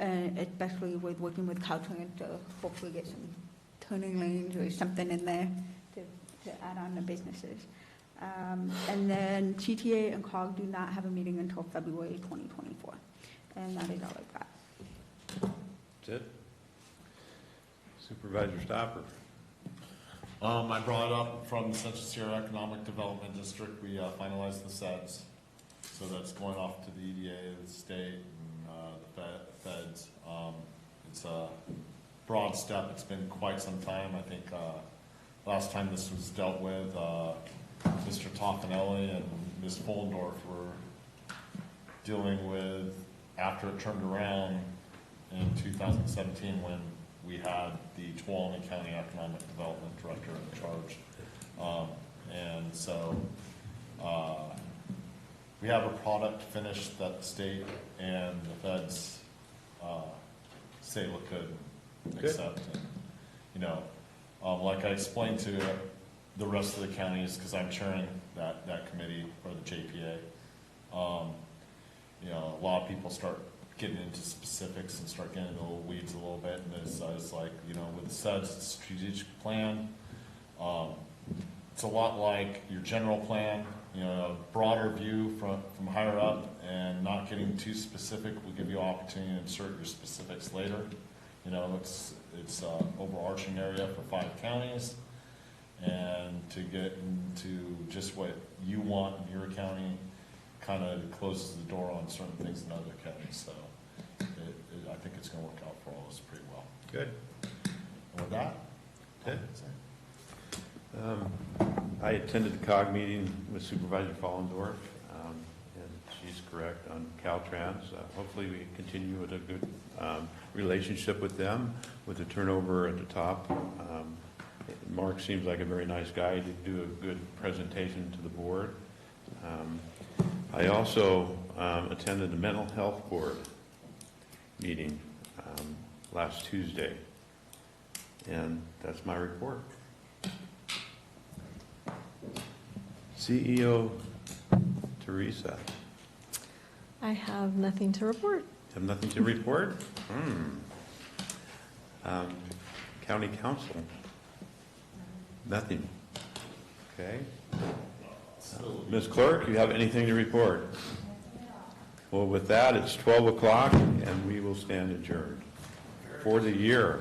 and especially with working with Caltrans to hopefully get some turning lanes or something in there to add on to businesses. And then CTA and COG do not have a meeting until February 2024. And that is all I've got. That's it. Supervisor Stopper. I brought it up from the Central Sierra Economic Development District. We finalized the SEDS. So that's going off to the EDA, the state, and the feds. It's a broad step. It's been quite some time. I think last time this was dealt with, Mr. Toffanelli and Ms. Fullendorf were dealing with after it turned around in 2017 when we had the Tuolumne County Economic Development Director in charge. And so we have a product finished that the state and the feds say look good and accept. And, you know, like I explained to the rest of the counties, because I'm chairing that committee for the JPA, you know, a lot of people start getting into specifics and start getting into the weeds a little bit. And it's like, you know, with the SEDS, the strategic plan, it's a lot like your general plan, you know, a broader view from higher up and not getting too specific will give you an opportunity to insert your specifics later. You know, it's overarching area for 5 counties, and to get into just what you want in your county kind of closes the door on certain things in other counties. So I think it's going to work out for all of us pretty well. Good. And with that, I attended the COG meeting with Supervisor Fullendorf, and she's correct on Caltrans. Hopefully we continue with a good relationship with them, with the turnover at the top. Mark seems like a very nice guy. He did do a good presentation to the board. I also attended the Mental Health Board meeting last Tuesday, and that's my report. CEO Teresa. I have nothing to report. Have nothing to report? County Council? Nothing. Okay. Ms. Clerk, you have anything to report? Well, with that, it's 12 o'clock, and we will stand adjourned for the year.